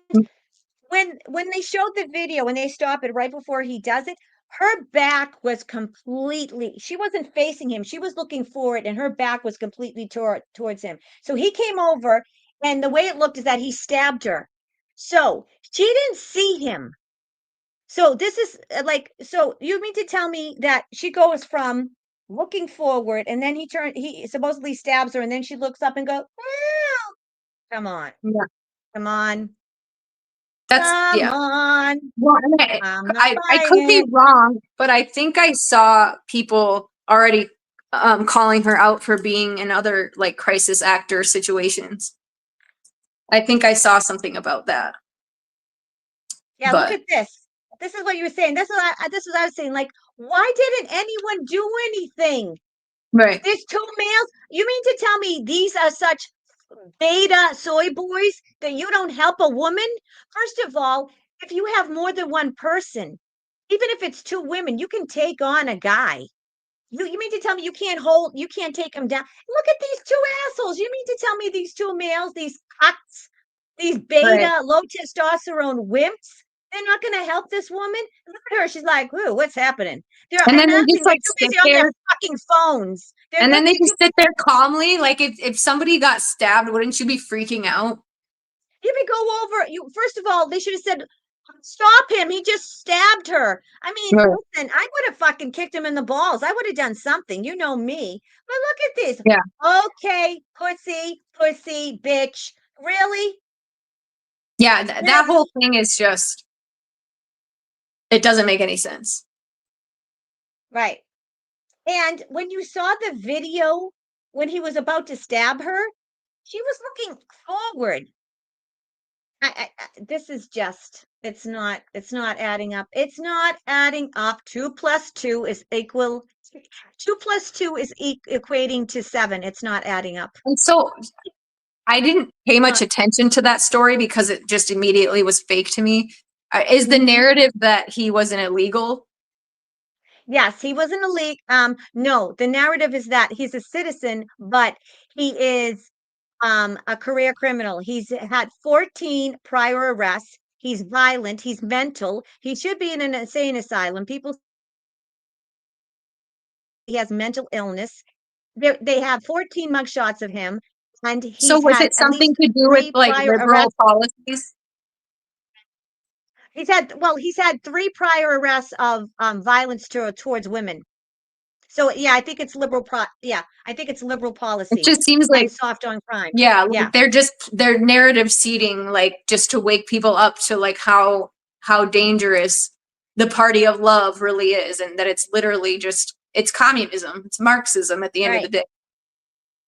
A: when they showed the video, when they stop it right before he does it, her back was completely, she wasn't facing him. She was looking forward and her back was completely towards him. So he came over and the way it looked is that he stabbed her. So she didn't see him. So this is like, so you mean to tell me that she goes from looking forward and then he supposedly stabs her and then she looks up and goes, "Meow." Come on,
B: Yeah,
A: come on,
B: that's
A: come
B: yeah.
A: on.
B: Well,
A: I'm not
B: I could
A: buying
B: be
A: it.
B: wrong, but I think I saw people already calling her out for being in other like crisis actor situations. I think I saw something about that.
A: Yeah, look
B: But
A: at this. This is what you were saying. This is what I was saying. Like, why didn't anyone do anything?
B: right.
A: There's two males. You mean to tell me these are such beta soy boys that you don't help a woman? First of all, if you have more than one person, even if it's two women, you can take on a guy. You mean to tell me you can't take him down? Look at these two assholes. You mean to tell me these two males, these cucks, these
B: Right.
A: beta, low testosterone wimps, they're not going to help this woman? Look at her. She's like, ooh, what's happening?
B: And
A: And
B: then they
A: nothing.
B: just
A: They're
B: like
A: too
B: sit
A: busy on their
B: there
A: fucking phones.
B: and then they
A: They're
B: just
A: too
B: sit there calmly. Like if somebody got stabbed, wouldn't you be freaking out?
A: You could go over. You first of all, they should have said, "Stop him! He just stabbed her." I mean,
B: Right.
A: listen, I would have fucking kicked him in the balls. I would have done something. You know me. But look at this.
B: Yeah.
A: Okay, pussy, pussy, bitch. Really,
B: Yeah, that whole
A: really,
B: thing is just it doesn't make any sense.
A: right. And when you saw the video when he was about to stab her, she was looking forward. This is just, it's not adding up. It's not adding up. 2 + 2 is equal. 2 + 2 is equating to 7. It's not adding up.
B: And so I didn't pay much
A: Not,
B: attention to that story because it just immediately was fake to me. Is the
A: Mhm.
B: narrative that he wasn't illegal?
A: Yes, he wasn't a leak. No, the narrative is that he's a citizen, but he is a career criminal. He's had 14 prior arrests. He's violent. He's mental. He should be in an insane asylum. People, he has mental illness. They have 14 mugshots of him, and
B: So
A: he's
B: was
A: had
B: it
A: at
B: something
A: least
B: to do with
A: three
B: like
A: prior
B: liberal
A: arrests.
B: policies?
A: He's had three prior arrests of violence towards women. So yeah, I think it's yeah, I think it's liberal
B: It
A: policy
B: just seems like
A: and soft on crime.
B: yeah,
A: Yeah,
B: like they're narrative seeding like just to wake people up to like how dangerous the party of love really is, and that it's literally just it's communism, it's Marxism at the end of the
A: right.
B: day.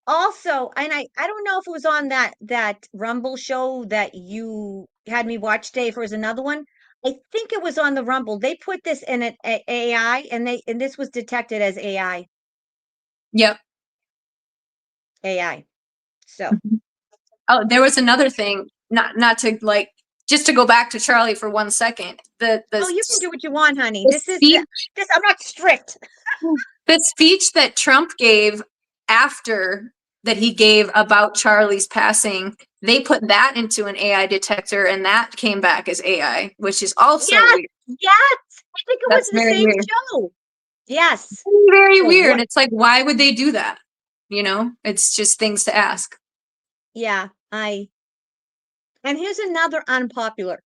A: Also, and I don't know if it was on that Rumble show that you had me watch today, if it was another one. I think it was on the Rumble. They put this in an AI, and this was detected as AI.
B: Yep.
A: AI. So,
B: Oh, there was another thing, not to like just to go back to Charlie for 1 second.
A: oh, you can do what you want, honey.
B: The
A: This is
B: speech
A: this. I'm not strict.
B: the speech that Trump gave after that he gave about Charlie's passing, they put that into an AI detector and that came back as AI, which is also
A: Yes,
B: weird.
A: yes. I think it was
B: That's
A: the
B: very
A: same
B: weird.
A: show. Yes.
B: Very
A: Oh,
B: weird.
A: what?
B: It's like, why would they do that? You know, it's just things to ask.
A: Yeah, and here's another unpopular,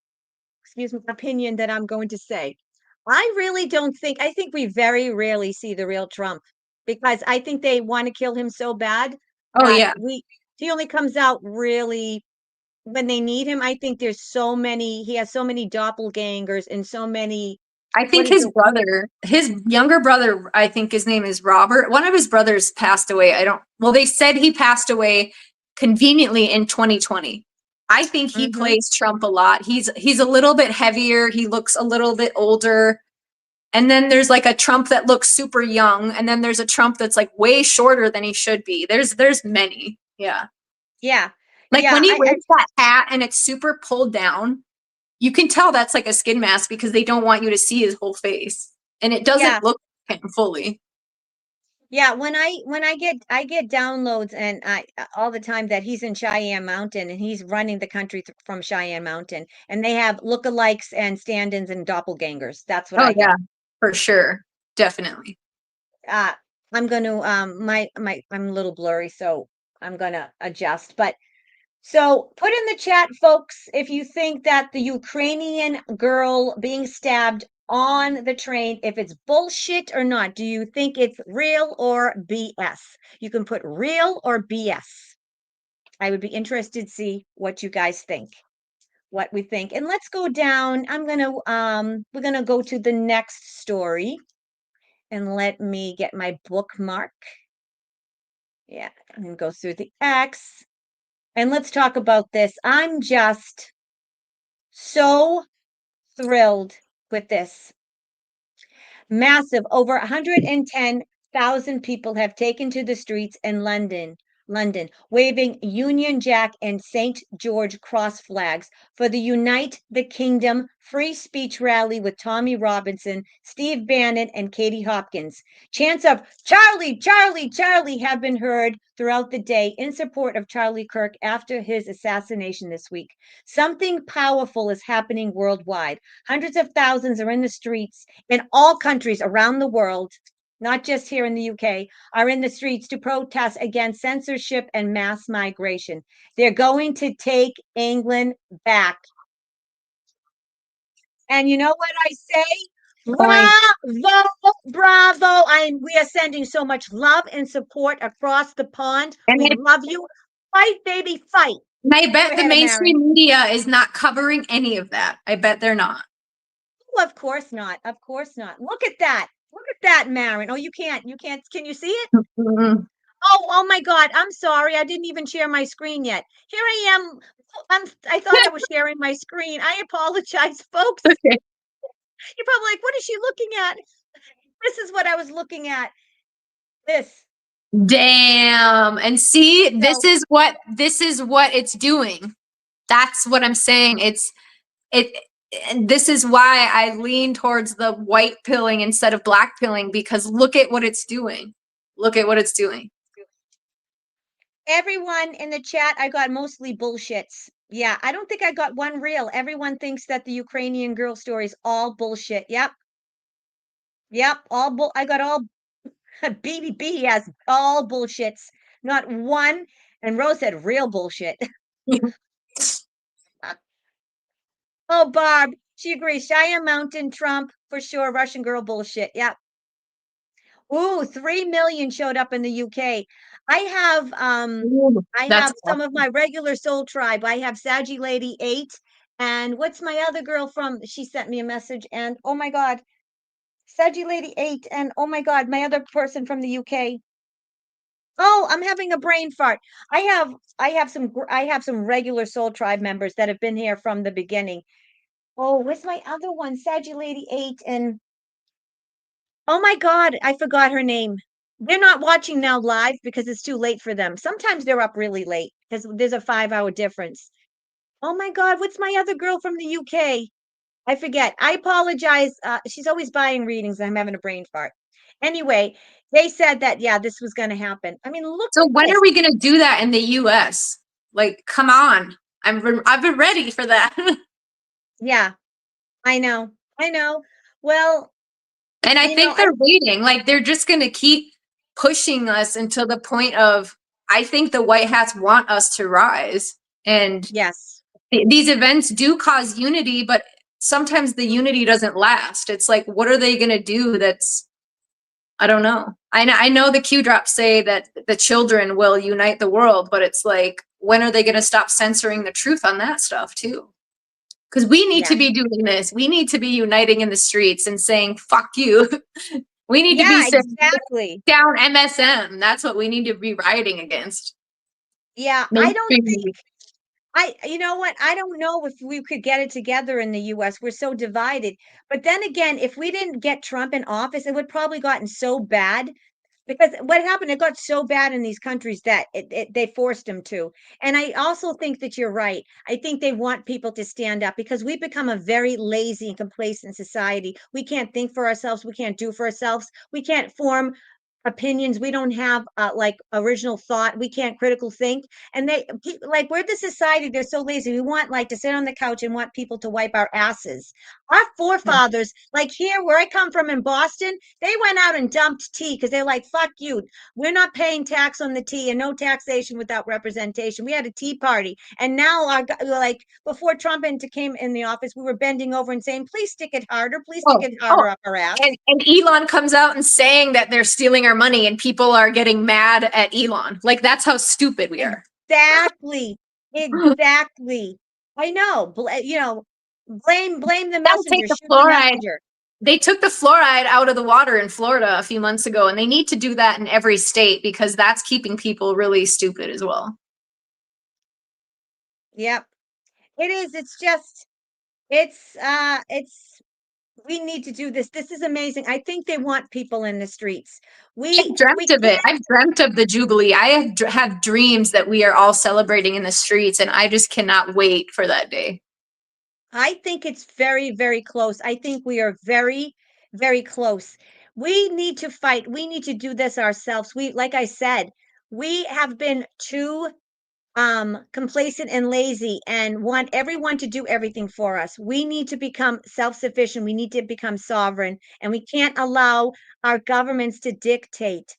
A: excuse me, opinion that I'm going to say. I really don't think, I think we very rarely see the real Trump. because I think they want to kill him so bad
B: Oh
A: that
B: yeah.
A: he only comes out really when they need him. I think he has so many doppelgangers and so many,
B: I
A: what
B: think
A: is it?
B: his younger brother, I think his name is Robert. One of his brothers passed away. Well, they said he passed away conveniently in 2020. I think he
A: Mm-hmm.
B: plays Trump a lot. He's a little bit heavier. He looks a little bit older. And then there's like a Trump that looks super young. And then there's a Trump that's like way shorter than he should be. There's many. Yeah.
A: Yeah.
B: Like
A: Yeah.
B: when he wears that hat and it's super pulled down, you can tell that's like a skin mask because they don't want you to see his whole face. And it doesn't
A: Yeah.
B: look like him fully.
A: Yeah, I get downloads and I all the time that he's in Cheyenne Mountain and he's running the country from Cheyenne Mountain and they have lookalikes and stand-ins and doppelgangers. That's what
B: Oh
A: I get.
B: yeah, for sure. Definitely.
A: Uh I'm going to I'm a little blurry, so I'm going to adjust. But so put in the chat, folks, if you think that the Ukrainian girl being stabbed on the train, if it's bullshit or not. Do you think it's real or BS? You can put real or BS. I would be interested to see what you guys think, what we think. And let's go down. We're gonna go to the next story and let me get my bookmark. Yeah, and go through the X. And let's talk about this. I'm just so thrilled with this. Massive. Over 110,000 people have taken to the streets in London, waving Union Jack and St. George cross flags for the Unite the Kingdom free speech rally with Tommy Robinson, Steve Bannon, and Katie Hopkins. Chants of Charlie, Charlie, Charlie have been heard throughout the day in support of Charlie Kirk after his assassination this week. Something powerful is happening worldwide. Hundreds of thousands are in the streets in all countries around the world, not just here in the UK, are in the streets to protest against censorship and mass migration. They're going to take England back. And you know what I say?
B: Point.
A: Bravo, bravo. We are sending so much love and support across the pond.
B: And
A: We love you. Fight, baby, fight.
B: I
A: Go
B: bet the
A: ahead, Maren.
B: mainstream media is not covering any of that. I bet they're not.
A: Oh, of course not. Of course not. Look at that. Look at that, Maren. Oh, you can't. You can't. Can you see it?
B: Mhm.
A: Oh my God. I'm sorry. I didn't even share my screen yet. Here I am. I thought I was sharing my screen. I apologize, folks.
B: Okay.
A: You're probably like, what is she looking at? This is what I was looking at. This.
B: Damn. And see,
A: So
B: this is what it's doing. That's what I'm saying. It and this is why I lean towards the white pilling instead of black pilling, because look at what it's doing. Look at what it's doing.
A: everyone in the chat, I got mostly bullshits. Yeah, I don't think I got one real. Everyone thinks that the Ukrainian girl story is all bullshit. Yep. Yep. I got all BBB has all bullshits. Not one. And Rose said real bullshit. Oh, Barb, she agrees. Cheyenne Mountain, Trump, for sure. Russian girl bullshit. Yep. Ooh, 3 million showed up in the UK. I have
B: Ooh,
A: I
B: that's
A: have some of my regular soul tribe. I have Saggy Lady 8. And what's my other girl from? She sent me a message and oh my God, Saggy Lady 8. And oh my God, my other person from the UK. Oh, I'm having a brain fart. I have some regular soul tribe members that have been here from the beginning. Oh, where's my other one? Saggy Lady 8 and oh my God, I forgot her name. They're not watching now live because it's too late for them. Sometimes they're up really late because there's a 5-hour difference. Oh my God, what's my other girl from the UK? I forget. I apologize. She's always buying readings. I'm having a brain fart. Anyway, they said that, yeah, this was going to happen. I mean, look
B: so
A: at
B: when
A: this.
B: are we gonna do that in the US? Like, come on. I've been ready for that.
A: Yeah, I know. I know. Well,
B: And I
A: you know,
B: think they're waiting. Like they're just gonna keep pushing us until the point of I think the white hats want us to rise. And
A: yes.
B: these events do cause unity, but sometimes the unity doesn't last. It's like, what are they gonna do that's I don't know. I know the Q drops say that the children will unite the world, but it's like, when are they going to stop censoring the truth on that stuff too? Because we need
A: Yeah.
B: to be doing this. We need to be uniting in the streets and saying, fuck you. We need to be
A: Yeah,
B: saying,
A: exactly.
B: down MSM. That's what we need to be rioting against.
A: Yeah, I don't
B: Mainstream
A: think
B: media.
A: you know what? I don't know if we could get it together in the US. We're so divided. But then again, if we didn't get Trump in office, it would probably gotten so bad because what happened, it got so bad in these countries that they forced him to. And I also think that you're right. I think they want people to stand up because we've become a very lazy and complacent society. We can't think for ourselves. We can't do for ourselves. We can't form opinions. We don't have like original thought. We can't critical think. And like we're the society, they're so lazy. We want like to sit on the couch and want people to wipe our asses. Our forefathers, like here where I come from in Boston, they went out and dumped tea because they're like, fuck you. We're not paying tax on the tea and no taxation without representation. We had a tea party. And now like before Trump came in the office, we were bending over and saying, please stick it harder. Please stick it harder up our ass.
B: And Elon comes out and saying that they're stealing our money, and people are getting mad at Elon. Like, that's how stupid we are.
A: Exactly. Exactly. I know. Blame the
B: Gotta take
A: messenger,
B: the
A: shoot the
B: fluoride.
A: messenger.
B: They took the fluoride out of the water in Florida a few months ago, and they need to do that in every state because that's keeping people really stupid as well.
A: Yep. It is. It's we need to do this. This is amazing. I think they want people in the streets.
B: I've
A: We
B: dreamt of it.
A: can't.
B: I've dreamt of the Jubilee. I have dreams that we are all celebrating in the streets, and I just cannot wait for that day.
A: I think it's very, very close. I think we are very, very close. We need to fight. We need to do this ourselves. Like I said, we have been too complacent and lazy and want everyone to do everything for us. We need to become self-sufficient. We need to become sovereign, and we can't allow our governments to dictate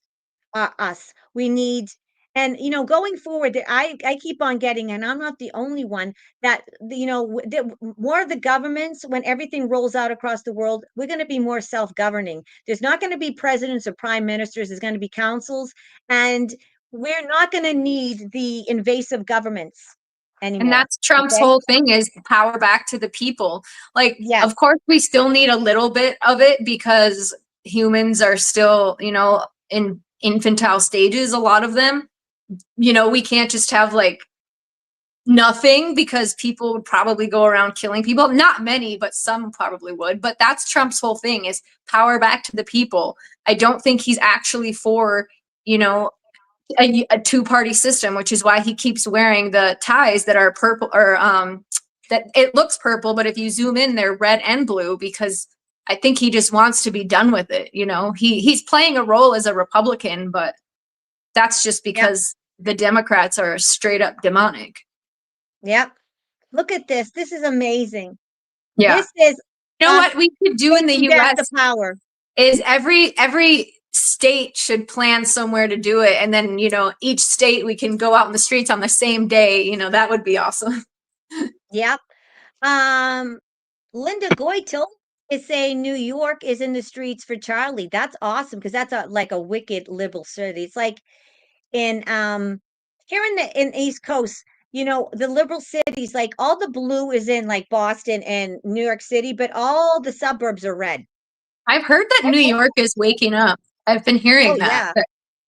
A: us. We need, and going forward, I keep on getting, and I'm not the only one that more of the governments, when everything rolls out across the world, we're going to be more self-governing. There's not going to be presidents or prime ministers. There's going to be councils, and we're not going to need the invasive governments
B: And
A: anymore.
B: that's Trump's
A: Okay.
B: whole thing, is power back to the people. Like,
A: Yes.
B: of course, we still need a little bit of it because humans are still, in infantile stages, a lot of them. We can't just have like nothing, because people would probably go around killing people. Not many, but some probably would. But that's Trump's whole thing, is power back to the people. I don't think he's actually for, a two-party system, which is why he keeps wearing the ties that are purple, or that it looks purple, but if you zoom in, they're red and blue, because I think he just wants to be done with it. He's playing a role as a Republican, but that's just
A: Yep.
B: because the Democrats are straight up demonic.
A: Yep. Look at this. This is amazing.
B: Yeah.
A: This is
B: You know what we could do in the
A: taking back the
B: US
A: power.
B: is every state should plan somewhere to do it, and then each state, we can go out in the streets on the same day. That would be awesome.
A: Yep. Linda Goitel is saying New York is in the streets for Charlie. That's awesome because that's like a wicked liberal city. It's like in here in East Coast, the liberal cities, like all the blue is in like Boston and New York City, but all the suburbs are red.
B: I've heard that New York is waking up. I've been
A: Oh
B: hearing that.
A: yeah.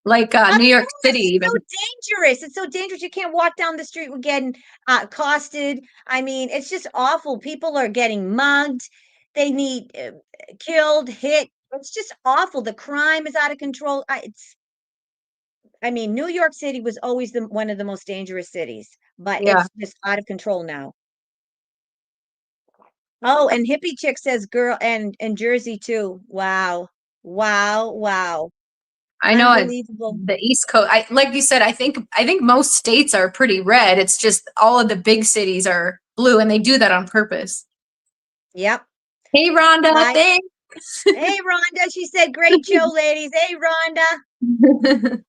B: Like
A: Of
B: New York
A: course,
B: City
A: it's
B: even.
A: so dangerous. It's so dangerous. You can't walk down the street. We're getting accosted. I mean, it's just awful. People are getting mugged. They need killed, hit. It's just awful. The crime is out of control. I mean, New York City was always one of the most dangerous cities, but
B: Yeah.
A: it's just out of control now. Oh, and Hippie Chick says girl and Jersey too. Wow. Wow. Wow.
B: I know
A: Unbelievable.
B: the East Coast. Like you said, I think most states are pretty red. It's just all of the big cities are blue, and they do that on purpose.
A: Yep.
B: Hey, Rhonda, thanks.
A: Hey, Rhonda. She said, great show, ladies. Hey, Rhonda.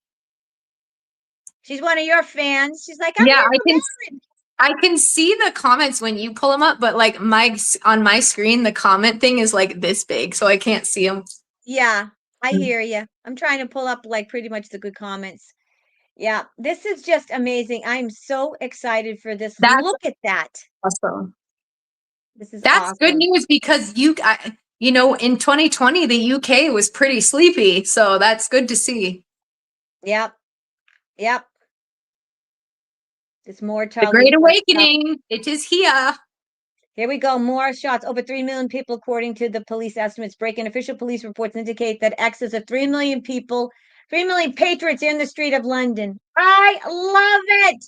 A: She's one of your fans. She's like, I'm
B: Yeah,
A: here for Maren.
B: I can see the comments when you pull them up, but like on my screen, the comment thing is like this big, so I can't see them.
A: Yeah. I hear you. I'm trying to pull up like pretty much the good comments. Yeah, this is just amazing. I'm so excited for this.
B: That's
A: Look at that.
B: awesome.
A: This is
B: That's good
A: awesome.
B: news because in 2020, the UK was pretty sleepy. So that's good to see.
A: Yep. Yep. There's more
B: The
A: child
B: Great
A: stuff.
B: Awakening, it is here.
A: Here we go. More shots. Over 3 million people, according to the police estimates. Breaking official police reports indicate that excess of 3 million people, 3 million patriots in the street of London. I love it.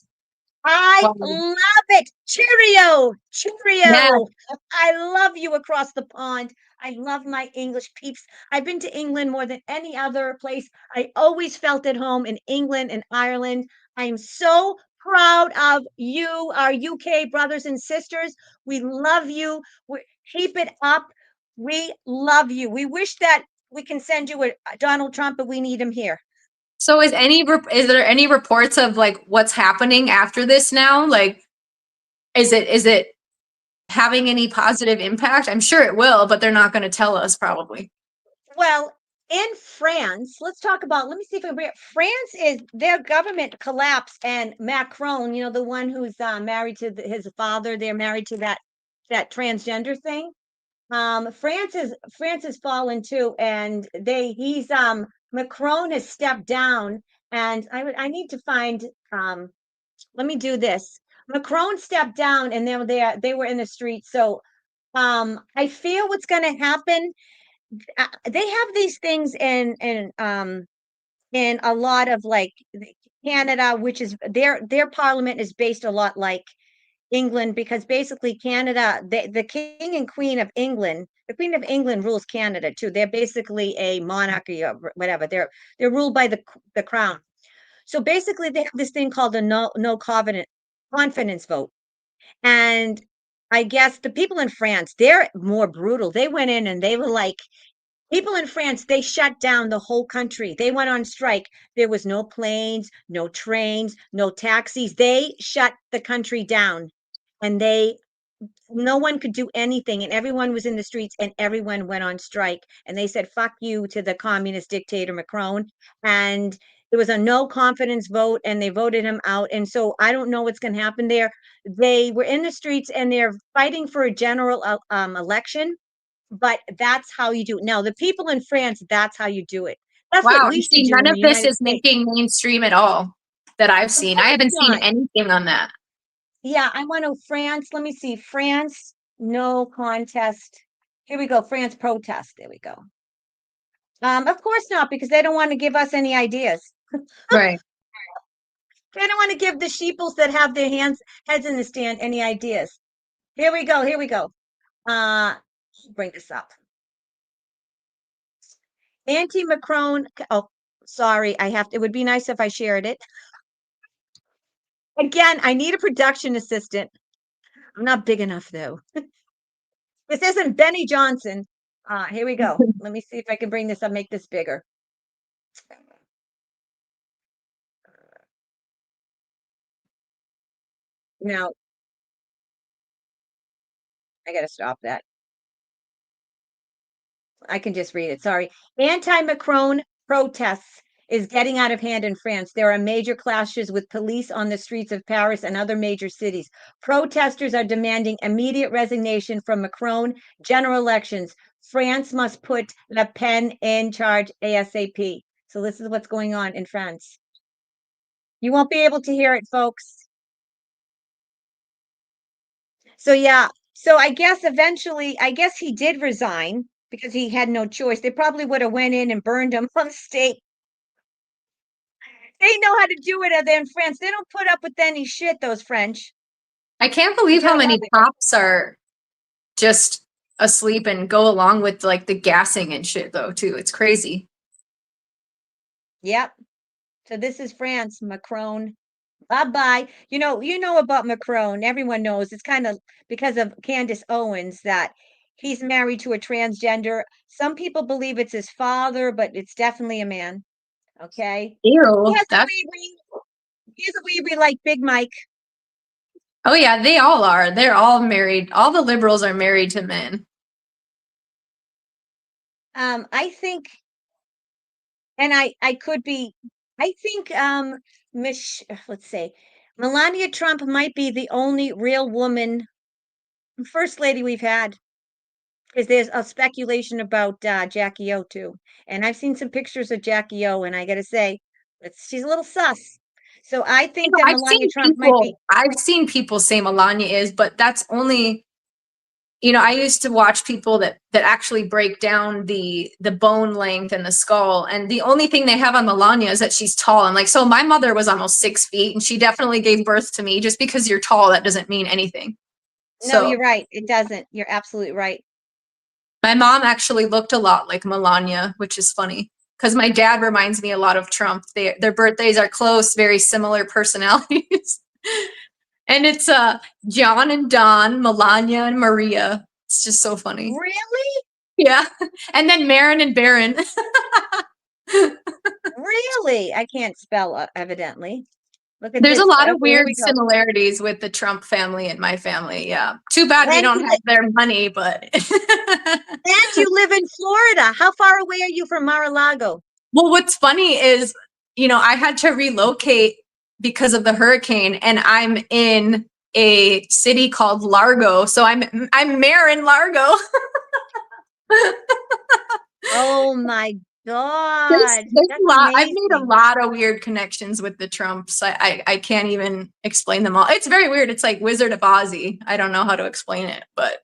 A: I
B: Wow.
A: love it. Cheerio.
B: Yeah.
A: Cheerio. I love you across the pond. I love my English peeps. I've been to England more than any other place. I always felt at home in England and Ireland. I am so proud of you, our UK brothers and sisters. We love you. Keep it up. We love you. We wish that we can send you a Donald Trump, but we need him here.
B: So is there any reports of like what's happening after this now? Like, is it having any positive impact? I'm sure it will, but they're not going to tell us probably.
A: Well, in France, let's talk about, let me see if I can bring it. France is their government collapsed, and Macron, the one who's married to his father, they're married to that transgender thing. France has fallen too, and he's Macron has stepped down, and I need to find let me do this. Macron stepped down, and they were in the streets. So I feel what's going to happen, they have these things in a lot of like Canada, which is their parliament is based a lot like England, because basically Canada, the king and queen of England, the queen of England rules Canada too. They're basically a monarchy or whatever. They're ruled by the crown. So basically they have this thing called a no confidence vote. And I guess the people in France, they're more brutal. They went in and they were like, people in France, they shut down the whole country. They went on strike. There was no planes, no trains, no taxis. They shut the country down, and no one could do anything, and everyone was in the streets, and everyone went on strike, and they said fuck you to the communist dictator Macron. And it was a no confidence vote, and they voted him out. And so I don't know what's going to happen there. They were in the streets, and they're fighting for a general election, but that's how you do it. Now, the people in France, that's how you do it. That's what
B: Wow.
A: we
B: And
A: should
B: see,
A: do
B: none
A: in
B: of
A: the
B: this
A: United
B: is
A: States.
B: making mainstream at all that I've
A: Of
B: seen. I
A: course
B: haven't seen
A: not.
B: anything on that.
A: Yeah, I want to France. Let me see. France, no contest. Here we go. France protest. There we go. Of course not, because they don't want to give us any ideas.
B: Right.
A: They don't want to give the sheeples that have their heads in the stand any ideas. Here we go. Here we go. Bring this up. Anti-Macron. Oh, sorry. It would be nice if I shared it. Again, I need a production assistant. I'm not big enough though. This isn't Benny Johnson. Here we go. Let me see if I can bring this up, make this bigger. Now, I got to stop that. I can just read it. Sorry. Anti-Macron protests is getting out of hand in France. There are major clashes with police on the streets of Paris and other major cities. Protesters are demanding immediate resignation from Macron, general elections. France must put Le Pen in charge ASAP. So this is what's going on in France. You won't be able to hear it, folks. So yeah, so I guess eventually, I guess he did resign because he had no choice. They probably would have went in and burned him on the stake. They know how to do it other in France. They don't put up with any shit, those French.
B: I can't
A: You
B: believe how
A: gotta love
B: many
A: it.
B: cops are just asleep and go along with like the gassing and shit though too. It's crazy.
A: Yep. So this is France, Macron. Bye-bye. You know about Macron. Everyone knows it's kind of because of Candace Owens that he's married to a transgender. Some people believe it's his father, but it's definitely a man. Okay. He
B: Ew.
A: has a
B: That
A: wee wee. He has a wee wee like Big Mike.
B: Oh yeah, they all are. They're all married. All the liberals are married to men.
A: I think and I could be, I think, let's say, Melania Trump might be the only real woman, first lady we've had. Because there's a speculation about Jackie O too. And I've seen some pictures of Jackie O, and I gotta say, she's a little sus. So I
B: You
A: think
B: know,
A: that Melania Trump might be.
B: I've seen people say Melania is, but that's only, you know, I used to watch people that actually break down the bone length and the skull, and the only thing they have on Melania is that she's tall. And like, so my mother was almost 6 feet, and she definitely gave birth to me. Just because you're tall, that doesn't mean anything.
A: No,
B: So
A: you're right. It doesn't. You're absolutely right.
B: my mom actually looked a lot like Melania, which is funny because my dad reminds me a lot of Trump. Their birthdays are close, very similar personalities. And it's John and Don, Melania and Maria. It's just so funny.
A: Really?
B: Yeah. And then Maren and Baron.
A: Really? I can't spell, evidently. Look at
B: There's a
A: this.
B: lot
A: Okay,
B: of
A: here
B: weird
A: we go.
B: similarities with the Trump family and my family. Yeah. Too bad we
A: And
B: don't
A: you,
B: have their money, but
A: and you live in Florida. How far away are you from Mar-a-Lago?
B: well, what's funny is, you know, I had to relocate because of the hurricane, and I'm in a city called Largo. So I'm Maren Largo.
A: Oh my
B: There's
A: God.
B: there's
A: That's
B: a lot. I've made a
A: amazing.
B: lot of weird connections with the Trumps. I can't even explain them all. It's very weird. It's like Wizard of Ozzy. I don't know how to explain it, but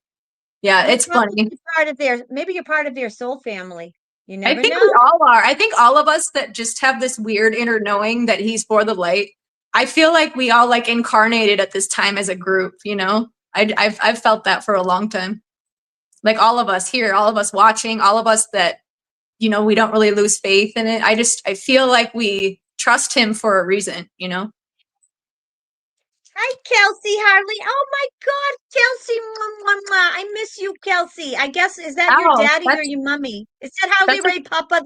B: yeah,
A: You're
B: it's funny.
A: probably part of their, maybe you're part of their soul family. You
B: I
A: never
B: think we
A: know.
B: all are. I think all of us that just have this weird inner knowing that he's for the light. I feel like we all like incarnated at this time as a group, you know? I've felt that for a long time. Like all of us here, all of us watching, all of us that, you know, we don't really lose faith in it. I feel like we trust him for a reason, you know?
A: Hi, Kelsey Harley. Oh my God, Kelsey. Mwah, mwah, mwah. I miss you, Kelsey. I guess, is that your
B: Oh,
A: daddy or your mummy? Is that Harley
B: that's a,
A: Ray Papa?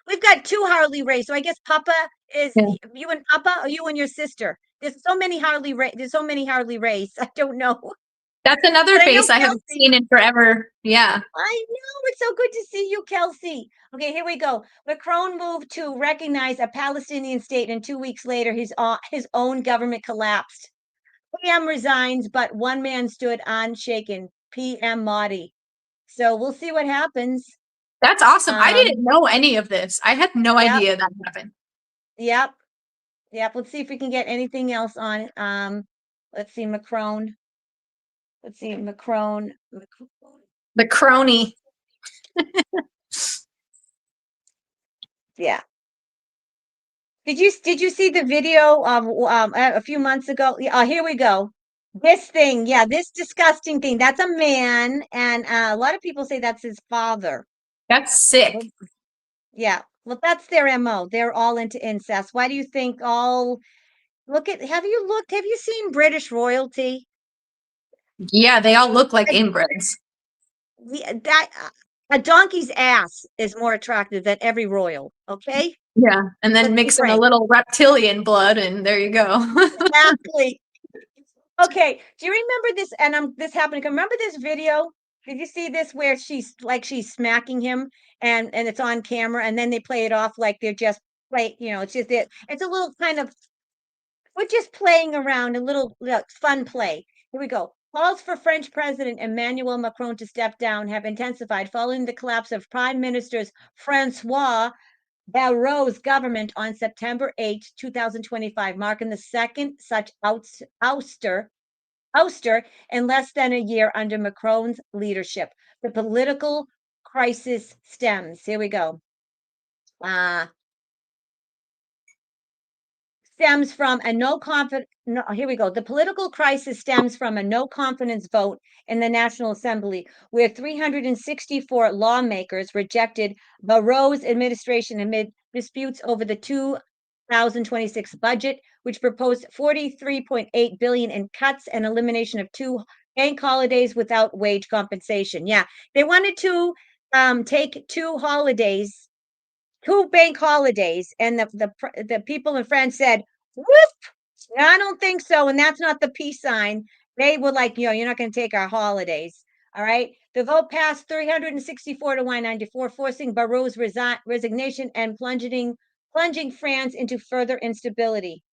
A: We've got two Harley Rays. So I guess Papa is
B: yeah.
A: you and Papa, or you and your sister? There's so many Harley Rays. I don't know.
B: That's another
A: But I know
B: face I haven't
A: Kelsey.
B: seen in forever. Yeah.
A: I know, it's so good to see you, Kelsey. Okay, here we go. Macron moved to recognize a Palestinian state, and 2 weeks later, his own government collapsed. PM resigns, but one man stood unshaken. PM Modi. So we'll see what happens.
B: That's awesome. I
A: Um,
B: didn't know any of this. I had no
A: yep,
B: idea that happened.
A: yep, yep. Let's see if we can get anything else on it. Let's see, Macron. Let's see, Macron.
B: The crony.
A: Yeah. Did you see the video a few months ago? Yeah, here we go. This thing, yeah, this disgusting thing. That's a man, and a lot of people say that's his father.
B: That's sick.
A: Well, yeah, well, that's their MO. They're all into incest. Why do you think all look at have you looked? Have you seen British royalty?
B: Yeah, they all look like
A: Like,
B: inbreds.
A: that a donkey's ass is more attractive than every royal, okay?
B: Yeah. And then
A: Let's be
B: mix in a
A: frank.
B: little reptilian blood, and there you go.
A: Exactly. Okay, do you remember this? And this happening. Remember this video? Did you see this where she's smacking him and it's on camera, and then they play it off like they're just it's just it's a little kind of we're just playing around, a little fun play. Here we go. Calls for French President Emmanuel Macron to step down have intensified following the collapse of Prime Minister's Francois Barrot's government on September 8, 2025, marking the second such ouster in less than a year under Macron's leadership. The political crisis stems. Here we go. Uh, stems from a no confidence. No, here we go. The political crisis stems from a no confidence vote in the National Assembly, where 364 lawmakers rejected Barrot's administration amid disputes over the 2026 budget, which proposed 43.8 billion in cuts and elimination of two bank holidays without wage compensation. Yeah, they wanted to take two bank holidays, and the people in France said, "Whoop! I don't think so," and that's not the peace sign. They were like, "You're not going to take our holidays." All right. The vote passed 364 to 194, forcing Barrot's resignation and plunging France into further instability.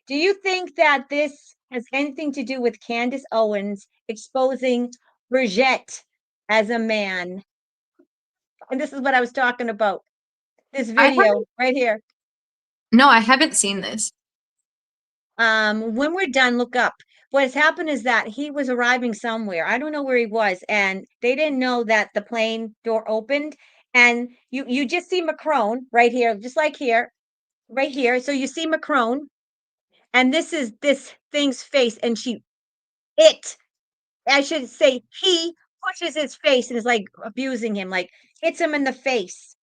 A: Do you think that this has anything to do with Candace Owens exposing Brigitte as a man? And this is what I was talking about. This
B: I
A: video
B: haven't.
A: right here.
B: No, I haven't seen this.
A: When we're done, look up. What has happened is that he was arriving somewhere. I don't know where he was, and they didn't know that the plane door opened. And you just see Macron right here, just like here, right here. So you see Macron, and this is this thing's face, and it I should say he pushes his face and is like abusing him, like hits him in the face.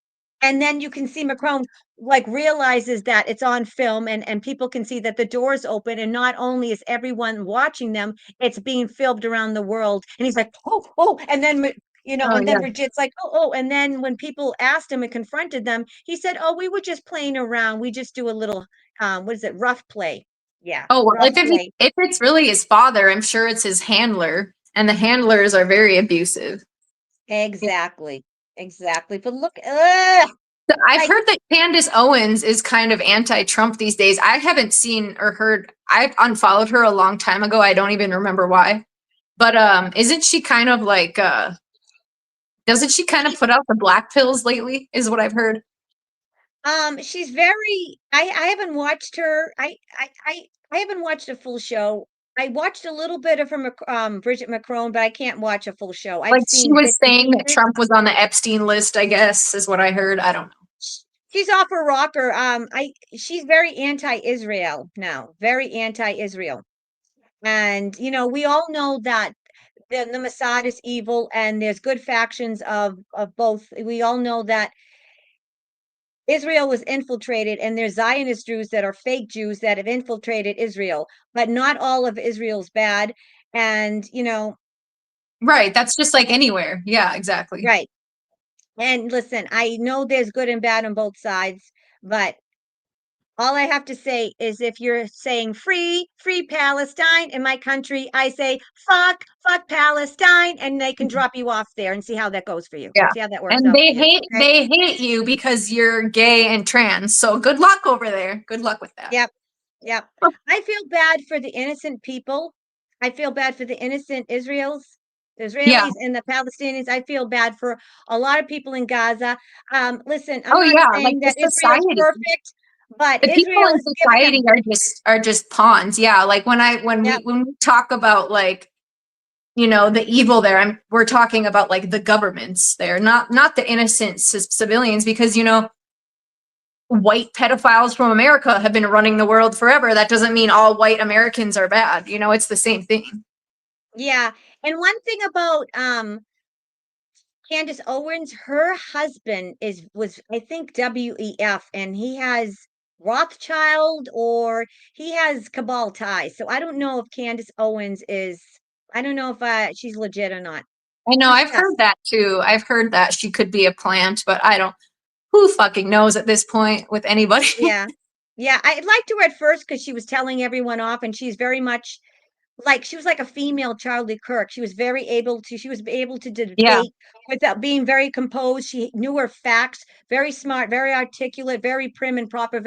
A: And then you can see Macron like realizes that it's on film and people can see that the door's open. And not only is everyone watching them, it's being filmed around the world. And he's like, oh, oh, and then
B: Oh
A: and then
B: yeah.
A: Brigitte's like, oh, oh. And then when people asked him and confronted them, he said, oh, we were just playing around. We just do a little what is it, rough play. Yeah,
B: Oh well,
A: rough play.
B: if it's really his father, I'm sure it's his handler, and the handlers are very abusive.
A: Exactly. Exactly. But look,
B: So I've
A: like,
B: heard that Candace Owens is kind of anti-Trump these days. I haven't seen or heard. I've unfollowed her a long time ago. I don't even remember why. But isn't she kind of like doesn't she kind of put out the black pills lately, is what I've heard.
A: she's very I haven't watched her. I haven't watched a full show. I watched a little bit of her Bridget Macron, but I can't watch a full show. I've
B: Like she
A: seen
B: was
A: bits and
B: saying that
A: pieces.
B: Trump was on the Epstein list, I guess, is what I heard. I don't know.
A: She's off her rocker. I she's very anti-Israel now, very anti-Israel. And we all know that the Mossad is evil and there's good factions of both. We all know that Israel was infiltrated, and there's Zionist Jews that are fake Jews that have infiltrated Israel, but not all of Israel's bad. And,
B: Right. That's just like anywhere. Yeah, exactly.
A: right. And listen, I know there's good and bad on both sides, but all I have to say is if you're saying free, free Palestine in my country, I say fuck Palestine, and they can drop you off there and see how that goes for you.
B: Yeah.
A: See how that works
B: And
A: out for you. Okay.
B: they hate you because you're gay and trans. So good luck over there. Good luck with that.
A: Yep. Yep. I feel bad for the innocent people. I feel bad for the innocent the
B: Yeah.
A: Israelis and the Palestinians. I feel bad for a lot of people in Gaza. Listen, I'm
B: Oh
A: not
B: yeah, like
A: saying
B: the
A: that Israel's
B: society.
A: perfect, but
B: The people
A: Israel
B: in
A: has given
B: society
A: them.
B: are just pawns. Yeah. Like
A: Yep.
B: when we talk about like the evil there, we're talking about like the governments there, not the innocent civilians, because white pedophiles from America have been running the world forever. That doesn't mean all white Americans are bad. It's the same thing.
A: Yeah. And one thing about Candace Owens, her husband was I think WEF, and he has Rothschild or he has cabal ties. So I don't know if Candace Owens is I don't know if she's legit or not.
B: I know,
A: She's
B: I've
A: sus.
B: heard that too. I've heard that she could be a plant, but I don't, who fucking knows at this point with anybody.
A: Yeah. Yeah, I liked her at first because she was telling everyone off, and she's very much like she was like a female Charlie Kirk. She was able to
B: Yeah.
A: debate without being very composed. She knew her facts, very smart, very articulate, very prim and proper,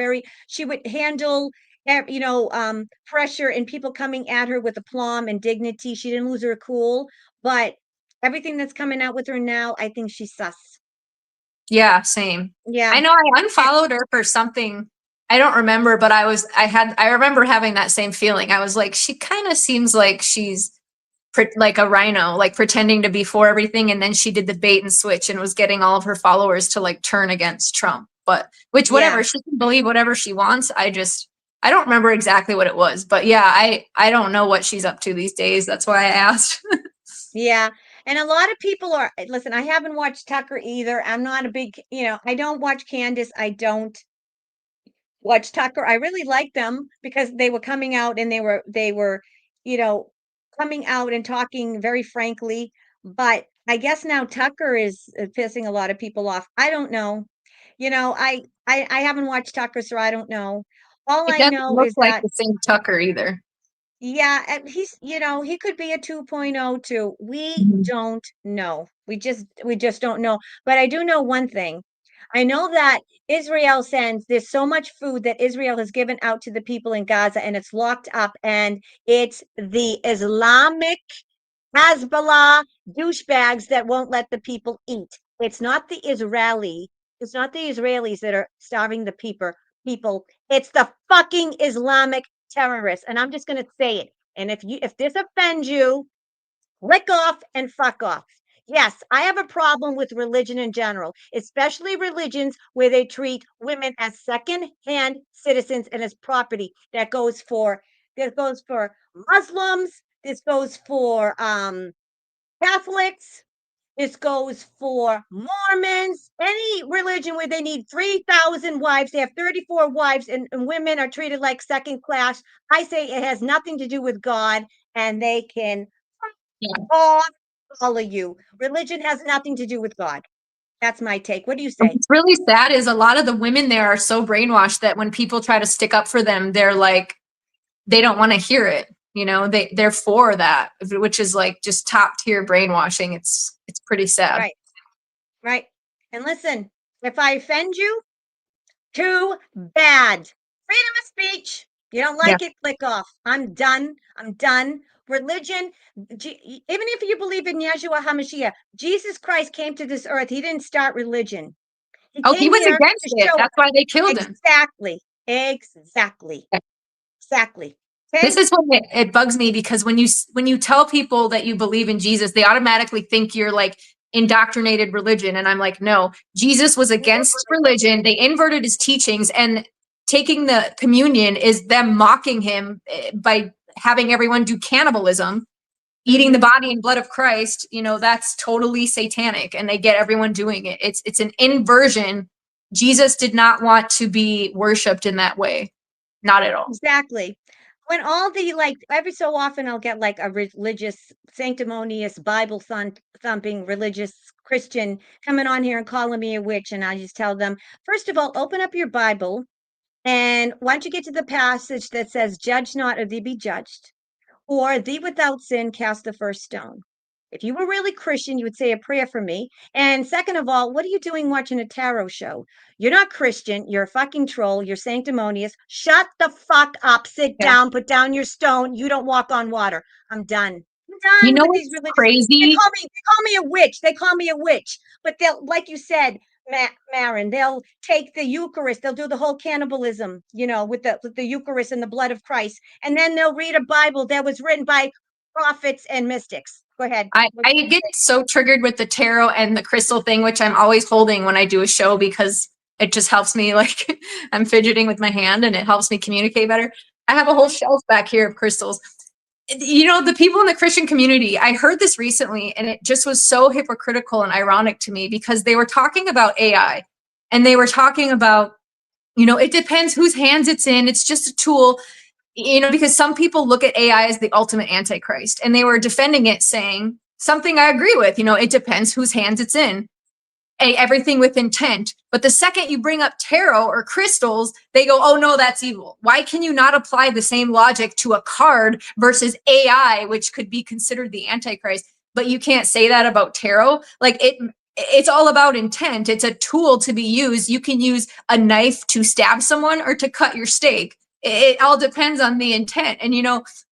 A: she would handle pressure and people coming at her with aplomb and dignity. She didn't lose her cool, but everything that's coming out with her now, I think she's sus.
B: Yeah, same.
A: Yeah.
B: I know I
A: And
B: unfollowed her for something. I don't remember, but I remember having that same feeling. I was like, she kind of seems like she's like a rhino, like pretending to be for everything. And then she did the bait and switch and was getting all of her followers to like turn against Trump. But which,
A: yeah.
B: whatever, she can believe whatever she wants. I don't remember exactly what it was, but yeah, I don't know what she's up to these days. That's why I asked.
A: Yeah. And a lot of people listen, I haven't watched Tucker either. I'm not a big, I don't watch Candace. I don't watch Tucker. I really like them because they were coming out and they were, you know, coming out and talking very frankly. But I guess now Tucker is pissing a lot of people off. I don't know. I haven't watched Tucker, so I don't know. All
B: It
A: I
B: doesn't
A: know
B: look
A: is
B: like
A: that
B: the same Tucker either.
A: Yeah, and he's, he could be a 2.0 too. We
B: Mhm.
A: don't know. We just don't know. But I do know one thing. I know that Israel sends, there's so much food that Israel has given out to the people in Gaza and it's locked up, and it's the Islamic Hezbollah douchebags that won't let the people eat. It's not the Israelis that are starving the people. It's the fucking Islamic terrorists. And I'm just gonna say it. And if this offends you, lick off and fuck off. Yes, I have a problem with religion in general, especially religions where they treat women as second-hand citizens and as property. That goes for Muslims, this goes for Catholics, this goes for Mormons, any religion where they need 3,000 wives, they have 34 wives, and women are treated like second class. I say it has nothing to do with God, and they can
B: Yeah.
A: all follow you. Religion has nothing to do with God. That's my take. What do you say?
B: What's really sad is a lot of the women there are so brainwashed that when people try to stick up for them, they're like, they don't want to hear it. They're for that, which is like just top tier brainwashing. It's pretty sad.
A: Right, right. And listen, if I offend you, too bad. Freedom of speech. You don't
B: Yeah.
A: like it, click off. I'm done. I'm done. Religion, even if you believe in Yeshua HaMashiach, Jesus Christ came to this earth. He didn't start religion. He
B: Oh, he
A: came
B: was
A: here
B: against
A: to
B: it.
A: show us.
B: That's why they killed him.
A: Exactly. Exactly. Exactly.
B: This
A: Okay?
B: is what it bugs me, because when you tell people that you believe in Jesus, they automatically think you're like indoctrinated religion, and I'm like, no, Jesus was against religion. They inverted his teachings, and taking the communion is them mocking him by having everyone do cannibalism, eating the
A: Mhm.
B: body and blood of Christ. That's totally satanic, and they get everyone doing it. It's an inversion. Jesus did not want to be worshipped in that way. Not at all.
A: Exactly. When all the like every so often I'll get like a religious, sanctimonious, Bible thumping religious Christian coming on here and calling me a witch, and I just tell them, first of all, open up your Bible, and once you get to the passage that says, "Judge not, or thee be judged," or "thee without sin cast the first stone." If you were really Christian, you would say a prayer for me. And second of all, what are you doing watching a tarot show? You're not Christian. You're a fucking troll. You're sanctimonious. Shut the fuck up. Sit
B: Yeah.
A: down. Put down your stone. You don't walk on water. I'm done. I'm
B: You
A: done
B: know
A: with these
B: what's
A: religious. They
B: crazy?
A: call me. They call me a witch. They call me a witch. But they'll, like you said, Maren, they'll take the Eucharist. They'll do the whole cannibalism, with the Eucharist and the blood of Christ, and then they'll read a Bible that was written by prophets and mystics. Go ahead.
B: I get so triggered with the tarot and the crystal thing, which I'm always holding when I do a show, because it just helps me, like, I'm fidgeting with my hand and it helps me communicate better. I have a whole
A: Mhm.
B: shelf back here of crystals. The people in the Christian community, I heard this recently and it just was so hypocritical and ironic to me, because they were talking about AI, and they were talking about, it depends whose hands it's in. It's just a tool. Because some people look at AI as the ultimate antichrist, and they were defending it, saying something I agree with. It depends whose hands it's in. Everything with intent. But the second you bring up tarot or crystals, they go, oh no, that's evil. Why can you not apply the same logic to a card versus AI, which could be considered the antichrist? But you can't say that about tarot. Like, it's all about intent. It's a tool to be used. You can use a knife to stab someone or to cut your steak. It all depends on the intent. And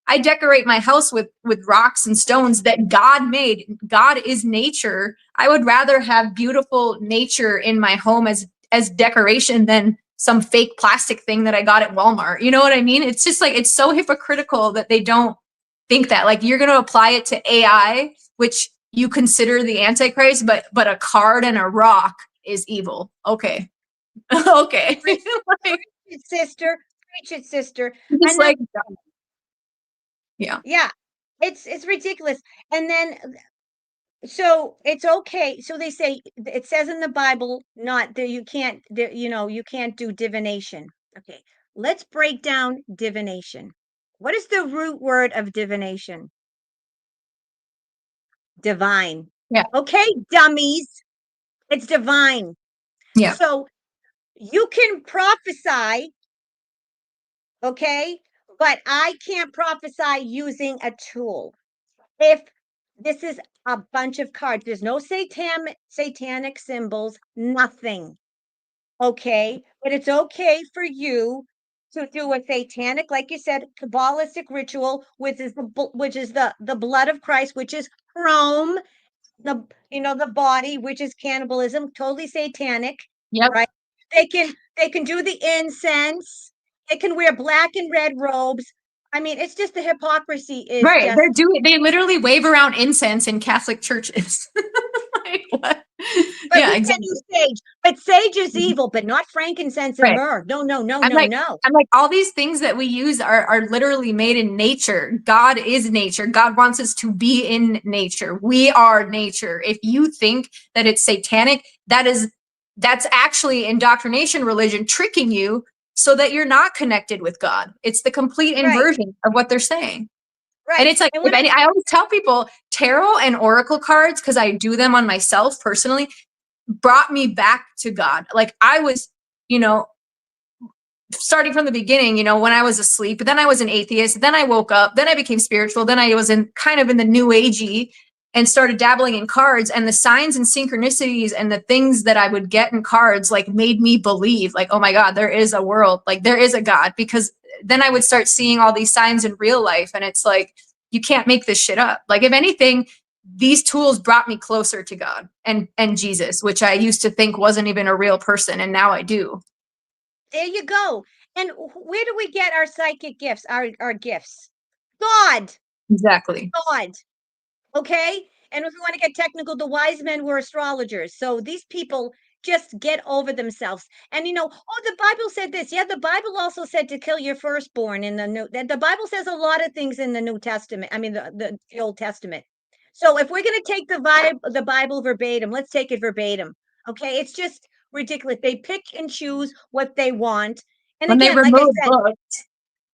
B: I decorate my house with rocks and stones that God made. God is nature. I would rather have beautiful nature in my home as decoration than some fake plastic thing that I got at Walmart. You know what I mean? It's just like, it's so hypocritical that they don't think that, like, you're going to apply it to AI, which you consider the antichrist, but a card and a rock is evil. Okay. Okay.
A: Preach
B: Like,
A: it, sister. Preach it, sister.
B: it's
A: And then,
B: like, yeah.
A: yeah, it's ridiculous. And then, so it's okay. So they say it says in the Bible, not that you can't, you can't do divination. Okay, let's break down divination. What is the root word of divination? Divine.
B: Yeah.
A: Okay, dummies. It's divine.
B: Yeah.
A: So you can prophesy, okay, but I can't prophesy using a tool. If this is a bunch of cards, there's no satanic symbols, nothing. Okay, but it's okay for you to do a satanic, like you said, Kabbalistic ritual, which is the blood of Christ, which is chrome, the body, which is cannibalism, totally satanic,
B: Yep.
A: right? They can do the incense, they can wear black and red robes. I mean, it's just the hypocrisy is
B: Right.
A: just.
B: They literally wave around incense in Catholic churches. Like, what?
A: But
B: Yeah,
A: we can
B: exactly.
A: use sage, but sage is evil, but not frankincense and
B: Right.
A: myrrh. No, no, no,
B: I'm
A: no,
B: like,
A: no.
B: I'm like, all these things that we use are literally made in nature. God is nature. God wants us to be in nature. We are nature. If you think that it's satanic, that's actually indoctrination religion tricking you so that you're not connected with God. It's the complete
A: Right,
B: inversion of what they're saying. And
A: right.
B: it's like,
A: And
B: if
A: when
B: any, I always tell people tarot and oracle cards, because I do them on myself personally, brought me back to God. Like I was, you know, starting from the beginning, when I was asleep, but then I was an atheist, then I woke up, then I became spiritual, then I was in kind of in the new agey and started dabbling in cards, and the signs and synchronicities and the things that I would get in cards like made me believe like, oh my God, there is a world, like there is a God, because then I would start seeing all these signs in real life, and it's like, you can't make this shit up. Like if anything, these tools brought me closer to God and Jesus, which I used to think wasn't even a real person, and now I do.
A: there you go. And where do we get our psychic gifts, our gifts? God,
B: Exactly.
A: God. Okay. And if we want to get technical, the wise men were astrologers. So these people just get over themselves. And oh, the Bible said this. Yeah, the Bible also said to kill your firstborn in the new. The Bible says a lot of things in the New Testament. I mean, the Old Testament. So if we're going to take the Bible verbatim, let's take it verbatim. Okay, it's just ridiculous. They pick and choose what they want. And
B: When they
A: again, like I
B: remove
A: said,
B: books.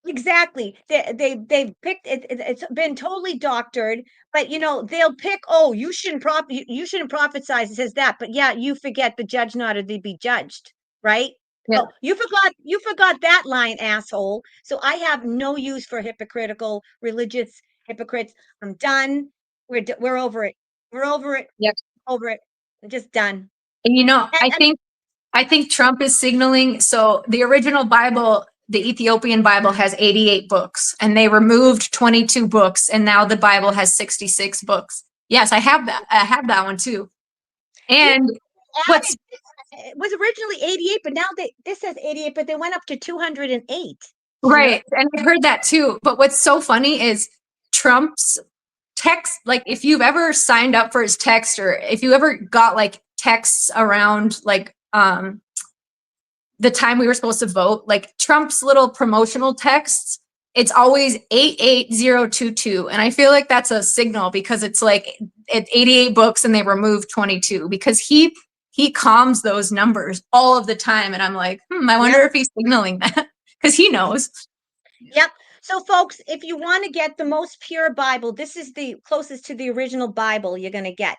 A: exactly. They've picked it. It's been totally doctored, but they'll pick. Oh, you shouldn't prophesize. It says that, but yeah, you forget the judge not to be judged, right?
B: Yeah.
A: Oh, you forgot that line, asshole. So I have no use for hypocritical religious hypocrites. I'm done. We're over it. We're over it.
B: Yep.
A: Over it. I'm just done.
B: And
A: And,
B: I think Trump is signaling. So the original Bible, the Ethiopian Bible, has 88 books, and they removed 22 books, and now the Bible has 66 books. Yes, I have that. I have that one too.
A: yeah,
B: And what's
A: added. It was originally 88, but now this says 88, but they went up to 208. You know,
B: right, and I heard that too. But what's so funny is Trump's text. Like, if you've ever signed up for his text, or if you ever got like texts around like the time we were supposed to vote, like Trump's little promotional texts, it's always 88022. And I feel like that's a signal, because it's like it's 88 books and they removed 22, because he calms those numbers all of the time. And I'm like, I wonder
A: yep,
B: if he's signaling that, because he knows.
A: yep. So, folks, if you want to get the most pure Bible, this is the closest to the original Bible you're going to get,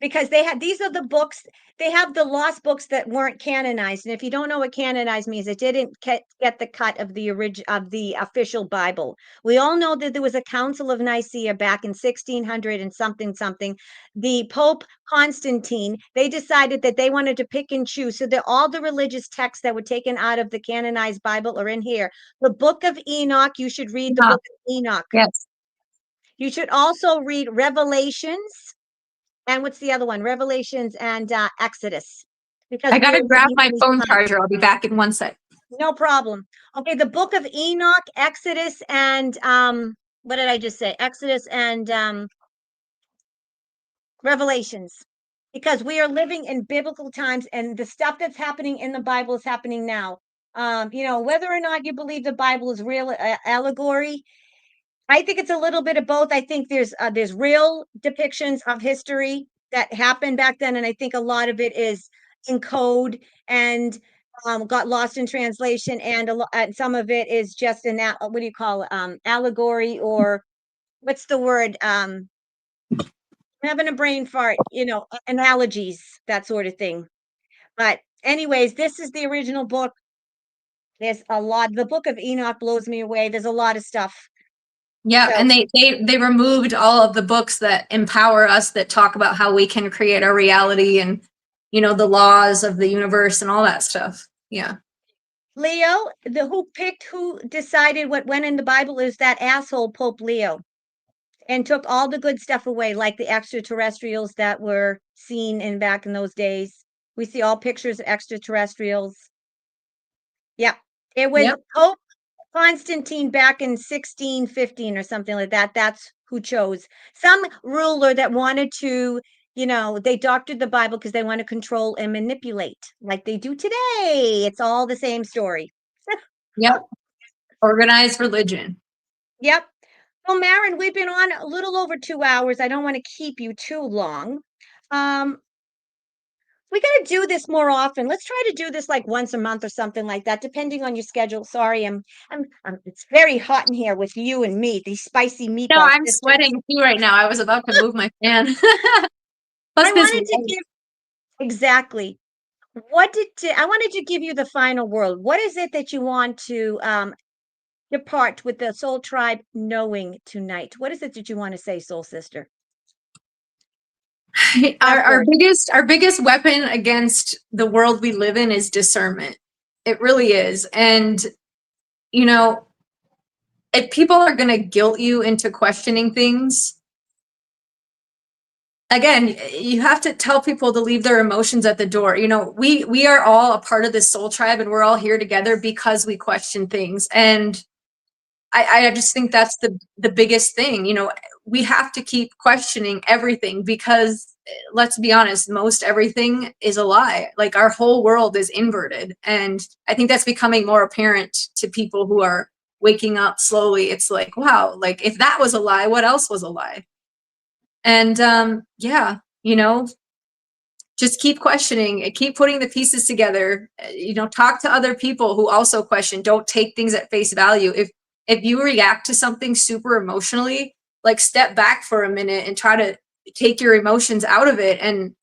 A: because these are the books. They have the lost books that weren't canonized, and if you don't know what canonized means, it didn't get the cut of the official Bible. We all know that there was a Council of Nicaea back in 1600 and something something. The Pope Constantine, they decided that they wanted to pick and choose, so that all the religious texts that were taken out of the canonized Bible are in here. The book of Enoch, you should read the
B: Yeah.
A: book of Enoch.
B: Yes.
A: You should also read Revelations. And what's the other one? Revelations and Exodus. Because
B: I
A: we
B: got
A: are
B: to grab
A: living
B: my
A: in these
B: phone
A: times.
B: charger. I'll be back in one sec.
A: No problem. Okay, the book of Enoch, Exodus, and what did I just say? Exodus and Revelations. Because we are living in biblical times, and the stuff that's happening in the Bible is happening now. Whether or not you believe the Bible is real allegory, I think it's a little bit of both. I think there's real depictions of history that happened back then, and I think a lot of it is in code and got lost in translation, and some of it is just what do you call it? Allegory, or what's the word? I'm having a brain fart. Analogies, that sort of thing. But anyways, this is the original book. There's a lot. The Book of Enoch blows me away. There's a lot of stuff.
B: Yeah,
A: So,
B: and they removed all of the books that empower us, that talk about how we can create our reality and, the laws of the universe and all that stuff. Yeah.
A: Leo, who decided what went in the Bible is that asshole Pope Leo, and took all the good stuff away, like the extraterrestrials that were seen in back in those days. We see all pictures of extraterrestrials. Yep. It was
B: Yep.
A: Pope Constantine back in 1615 or something like that. That's who chose. Some ruler that wanted to, they doctored the Bible because they want to control and manipulate like they do today. It's all the same story.
B: Yep. Organized religion.
A: Yep. Well, Maren, we've been on a little over 2 hours. I don't want to keep you too long. Um, we got to do this more often. Let's try to do this like once a month or something like that, depending on your schedule. Sorry, it's very hot in here with you and me, these spicy
B: No,
A: meatball
B: I'm
A: sisters.
B: sweating too right now. I was about to move my fan.
A: I
B: Plus this
A: wanted to
B: light.
A: give exactly I wanted to give you the final word. What is it that you want to depart with the soul tribe knowing tonight? What is it that you want to say, soul sister?
B: our,
A: Last
B: our
A: word.
B: biggest our biggest weapon against the world we live in is discernment. It really is. And if people are going to guilt you into questioning things, again, you have to tell people to leave their emotions at the door. We are all a part of this soul tribe, and we're all here together because we question things. And I just think that's the biggest thing. We have to keep questioning everything, because let's be honest, most everything is a lie. Like, our whole world is inverted. And I think that's becoming more apparent to people who are waking up slowly. It's like, wow, like, if that was a lie, what else was a lie? And yeah, just keep questioning and keep putting the pieces together. Talk to other people who also question. Don't take things at face value. If you react to something super emotionally, like, step back for a minute and try to take your emotions out of it, and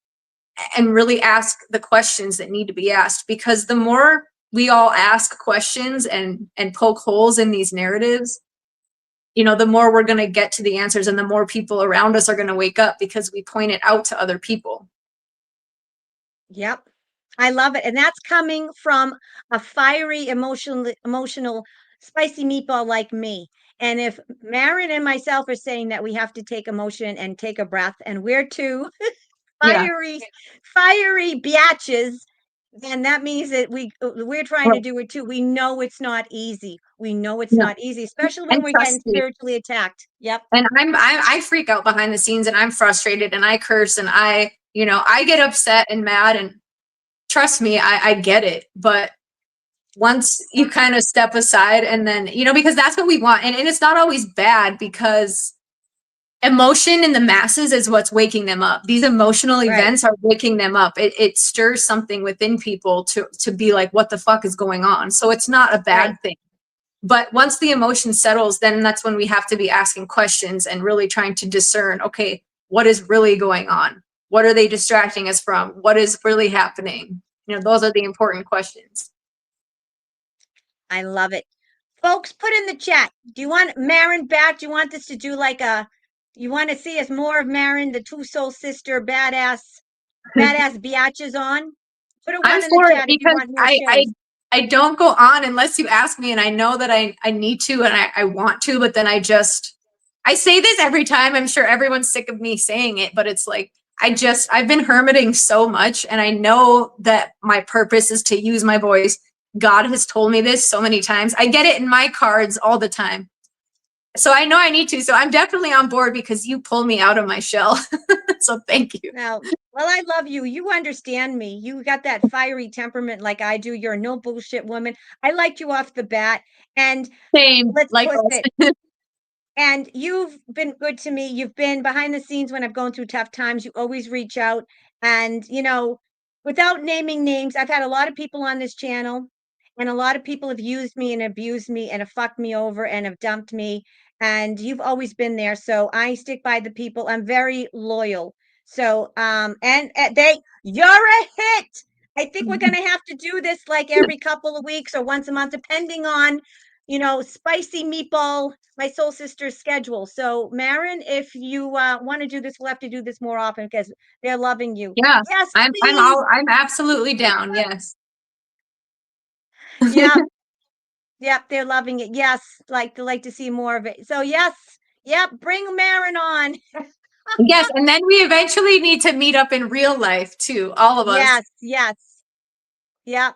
B: really ask the questions that need to be asked. Because the more we all ask questions and poke holes in these narratives, the more we're going to get to the answers, and the more people around us are going to wake up because we point it out to other people.
A: Yep. I love it. And that's coming from a fiery, emotional, spicy meatball like me. And if Maren and myself are saying that we have to take emotion and take a breath, and we're two
B: Yeah.
A: fiery biatches, then that means that we're trying to
B: Well,
A: do it too. We know it's not easy. We know it's
B: no.
A: not easy, especially when
B: And
A: we're getting
B: trust me.
A: spiritually attacked. Yep.
B: And I freak out behind the scenes, and I'm frustrated, and I curse, and I get upset and mad, and trust me, I get it. But once you kind of step aside, and then, because that's what we want. And it's not always bad, because emotion in the masses is what's waking them up. These emotional
A: Right.
B: events are waking them up. It stirs something within people to be like, what the fuck is going on? So it's not a
A: Right.
B: bad thing. But once the emotion settles, then that's when we have to be asking questions and really trying to discern, okay, what is really going on? What are they distracting us from? What is really happening? Those are the important questions.
A: I love it. Folks, put in the chat. Do you want Maren back? Do you want this to do like you want to see us more of Maren, the two soul sister, badass biatches on? Put a
B: I'm
A: one in the
B: for it,
A: chat if you
B: because
A: want more
B: I
A: shows.
B: I don't go on unless you ask me, and I know that I need to, and I want to, but then I say this every time. I'm sure everyone's sick of me saying it, but it's like, I've been hermiting so much, and I know that my purpose is to use my voice. God has told me this so many times. I get it in my cards all the time. So I know I need to. So I'm definitely on board, because you pull me out of my shell. So thank you.
A: Now, well, I love you. You understand me. You got that fiery temperament like I do. You're a no bullshit woman. I liked you off the bat. And
B: Same,
A: let's
B: like
A: push
B: us.
A: it. And you've been good to me. You've been behind the scenes when I've gone through tough times. You always reach out. And, without naming names, I've had a lot of people on this channel, and a lot of people have used me and abused me and have fucked me over and have dumped me. And you've always been there. So I stick by the people. I'm very loyal. So, and you're a hit. I think we're gonna have to do this like every couple of weeks or once a month, depending on, spicy meatball, my soul sister's schedule. So, Maren, if you want to do this, we'll have to do this more often because they're loving you.
B: Yeah,
A: Yes, please.
B: I'm absolutely down. Yes.
A: Yep, yep, they're loving it. Yes, they like to see more of it. So, yes, yep, bring Maren on.
B: Yes, and then we eventually need to meet up in real life too, all of us.
A: Yes, yes, yep.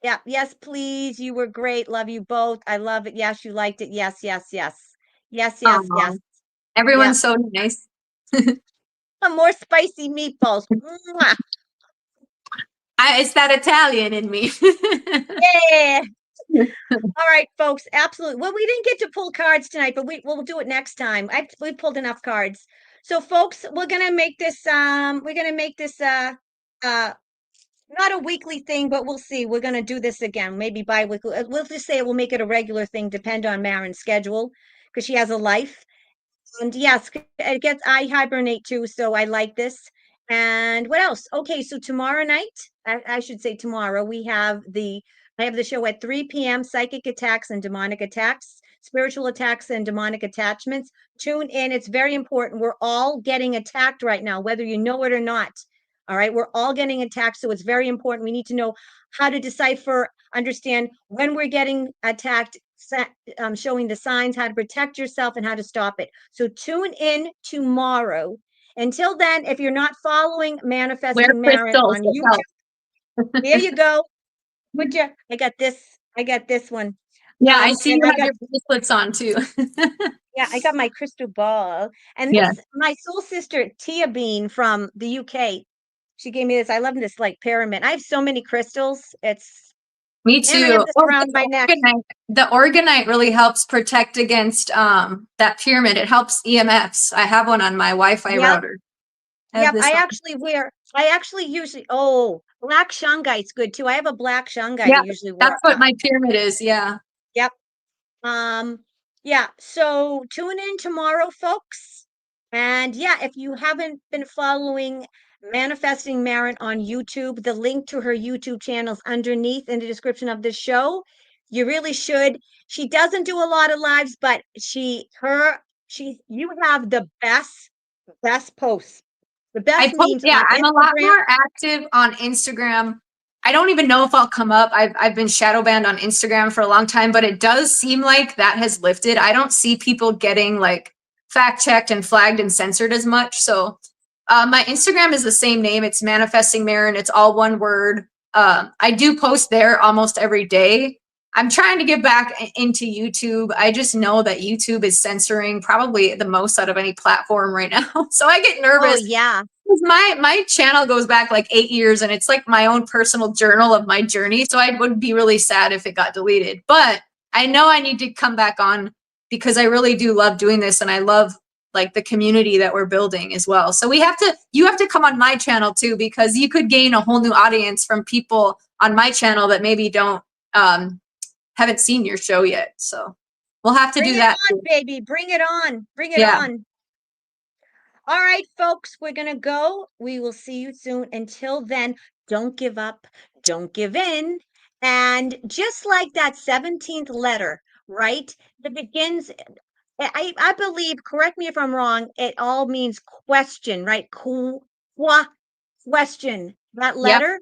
A: Yeah. Yes, please. You were great. Love you both. I love it. Yes, you liked it. Yes, yes, yes. Yes, yes, yes.
B: Aw,
A: Yep.
B: everyone's so nice.
A: More spicy meatballs. Mwah.
B: It's that Italian in me.
A: Yeah. All right, folks. Absolutely. Well, we didn't get to pull cards tonight, but we'll do it next time. We pulled enough cards. So, folks, we're gonna make this uh not a weekly thing, but we'll see. We're gonna do this again, maybe bi-weekly. We'll just say we'll make it a regular thing, depend on Maren's schedule, because she has a life. And yes, I hibernate too, so I like this. And what else? Okay, so tomorrow night, I should say tomorrow, I have the show at 3 p.m. Psychic attacks and demonic attacks, spiritual attacks and demonic attachments. Tune in. It's very important. We're all getting attacked right now, whether you know it or not. All right, we're all getting attacked, so it's very important. We need to know how to decipher, understand when we're getting attacked, showing the signs, how to protect yourself, and how to stop it. So tune in tomorrow. Until then, if you're not following
B: Wear
A: Manifesting Maren
B: crystals
A: on
B: that help.
A: YouTube, here you go. I got this. I got this one.
B: Yeah, I see
A: And
B: you have your bracelets on too.
A: I got my crystal ball. And
B: Yeah,
A: my soul sister, Tia Bean from the UK, she gave me this. I love this like pyramid. I have so many crystals.
B: me
A: And I
B: too.
A: have this
B: Oh,
A: around my neck.
B: the organite really helps protect against that pyramid. It helps EMFs. I have one on my Wi-Fi
A: Yep.
B: router. I have
A: Yep.
B: this one.
A: I actually usually, black shungite's good too. I have a black shungite I
B: Yeah,
A: usually wear.
B: that's what my pyramid is. Yeah.
A: Yep. Um, yeah, so tune in tomorrow, folks. And yeah, if you haven't been following Manifesting Maren on YouTube, the link to her YouTube channel is underneath in the description of this show. You really should. She doesn't do a lot of lives, but you have the best posts, the
B: I
A: best
B: post,
A: memes
B: yeah,
A: on
B: I'm a lot
A: Instagram.
B: more active on Instagram. I don't even know if I'll come up. I've been shadow banned on Instagram for a long time, but it does seem like that has lifted. I don't see people getting like fact checked and flagged and censored as much. So my Instagram is the same name. It's Manifesting Maren. It's all one word. I do post there almost every day. I'm trying to get back into YouTube. I just know that YouTube is censoring probably the most out of any platform right now. So I get
A: Oh
B: nervous.
A: yeah.
B: My channel goes back like 8 years and it's like my own personal journal of my journey. So I would be really sad if it got deleted. But I know I need to come back on because I really do love doing this and I love like the community that we're building as well. So you have to come on my channel too because you could gain a whole new audience from people on my channel that maybe don't haven't seen your show yet. So we'll have to
A: Bring
B: do
A: it
B: that
A: on,
B: too.
A: baby. Bring it on. Bring it
B: Yeah.
A: on. All right, folks, we're going to go. We will see you soon. Until then, don't give up, don't give in. And just like that 17th letter, right? That begins, I believe, correct me if I'm wrong, it all means question, right? Question. That
B: Yep.
A: letter.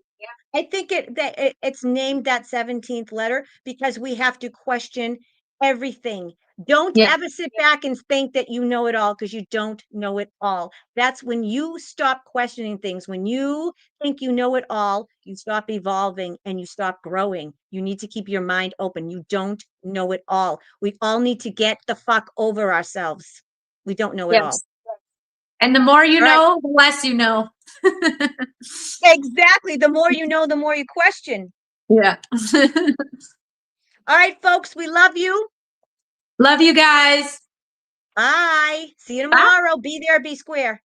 A: I think it's named that 17th letter because we have to question everything. Don't
B: Yeah.
A: ever sit back and think that you know it all because you don't know it all. That's when you stop questioning things. When you think you know it all, you stop evolving and you stop growing. You need to keep your mind open. You don't know it all. We all need to get the fuck over ourselves. We don't know it all.
B: Yes. And the more you
A: All right.
B: know, the less you know.
A: Exactly. The more you know, the more you question.
B: Yeah.
A: All right, folks, we love you.
B: Love you guys.
A: Bye. See you
B: Bye.
A: tomorrow. Be there, be square.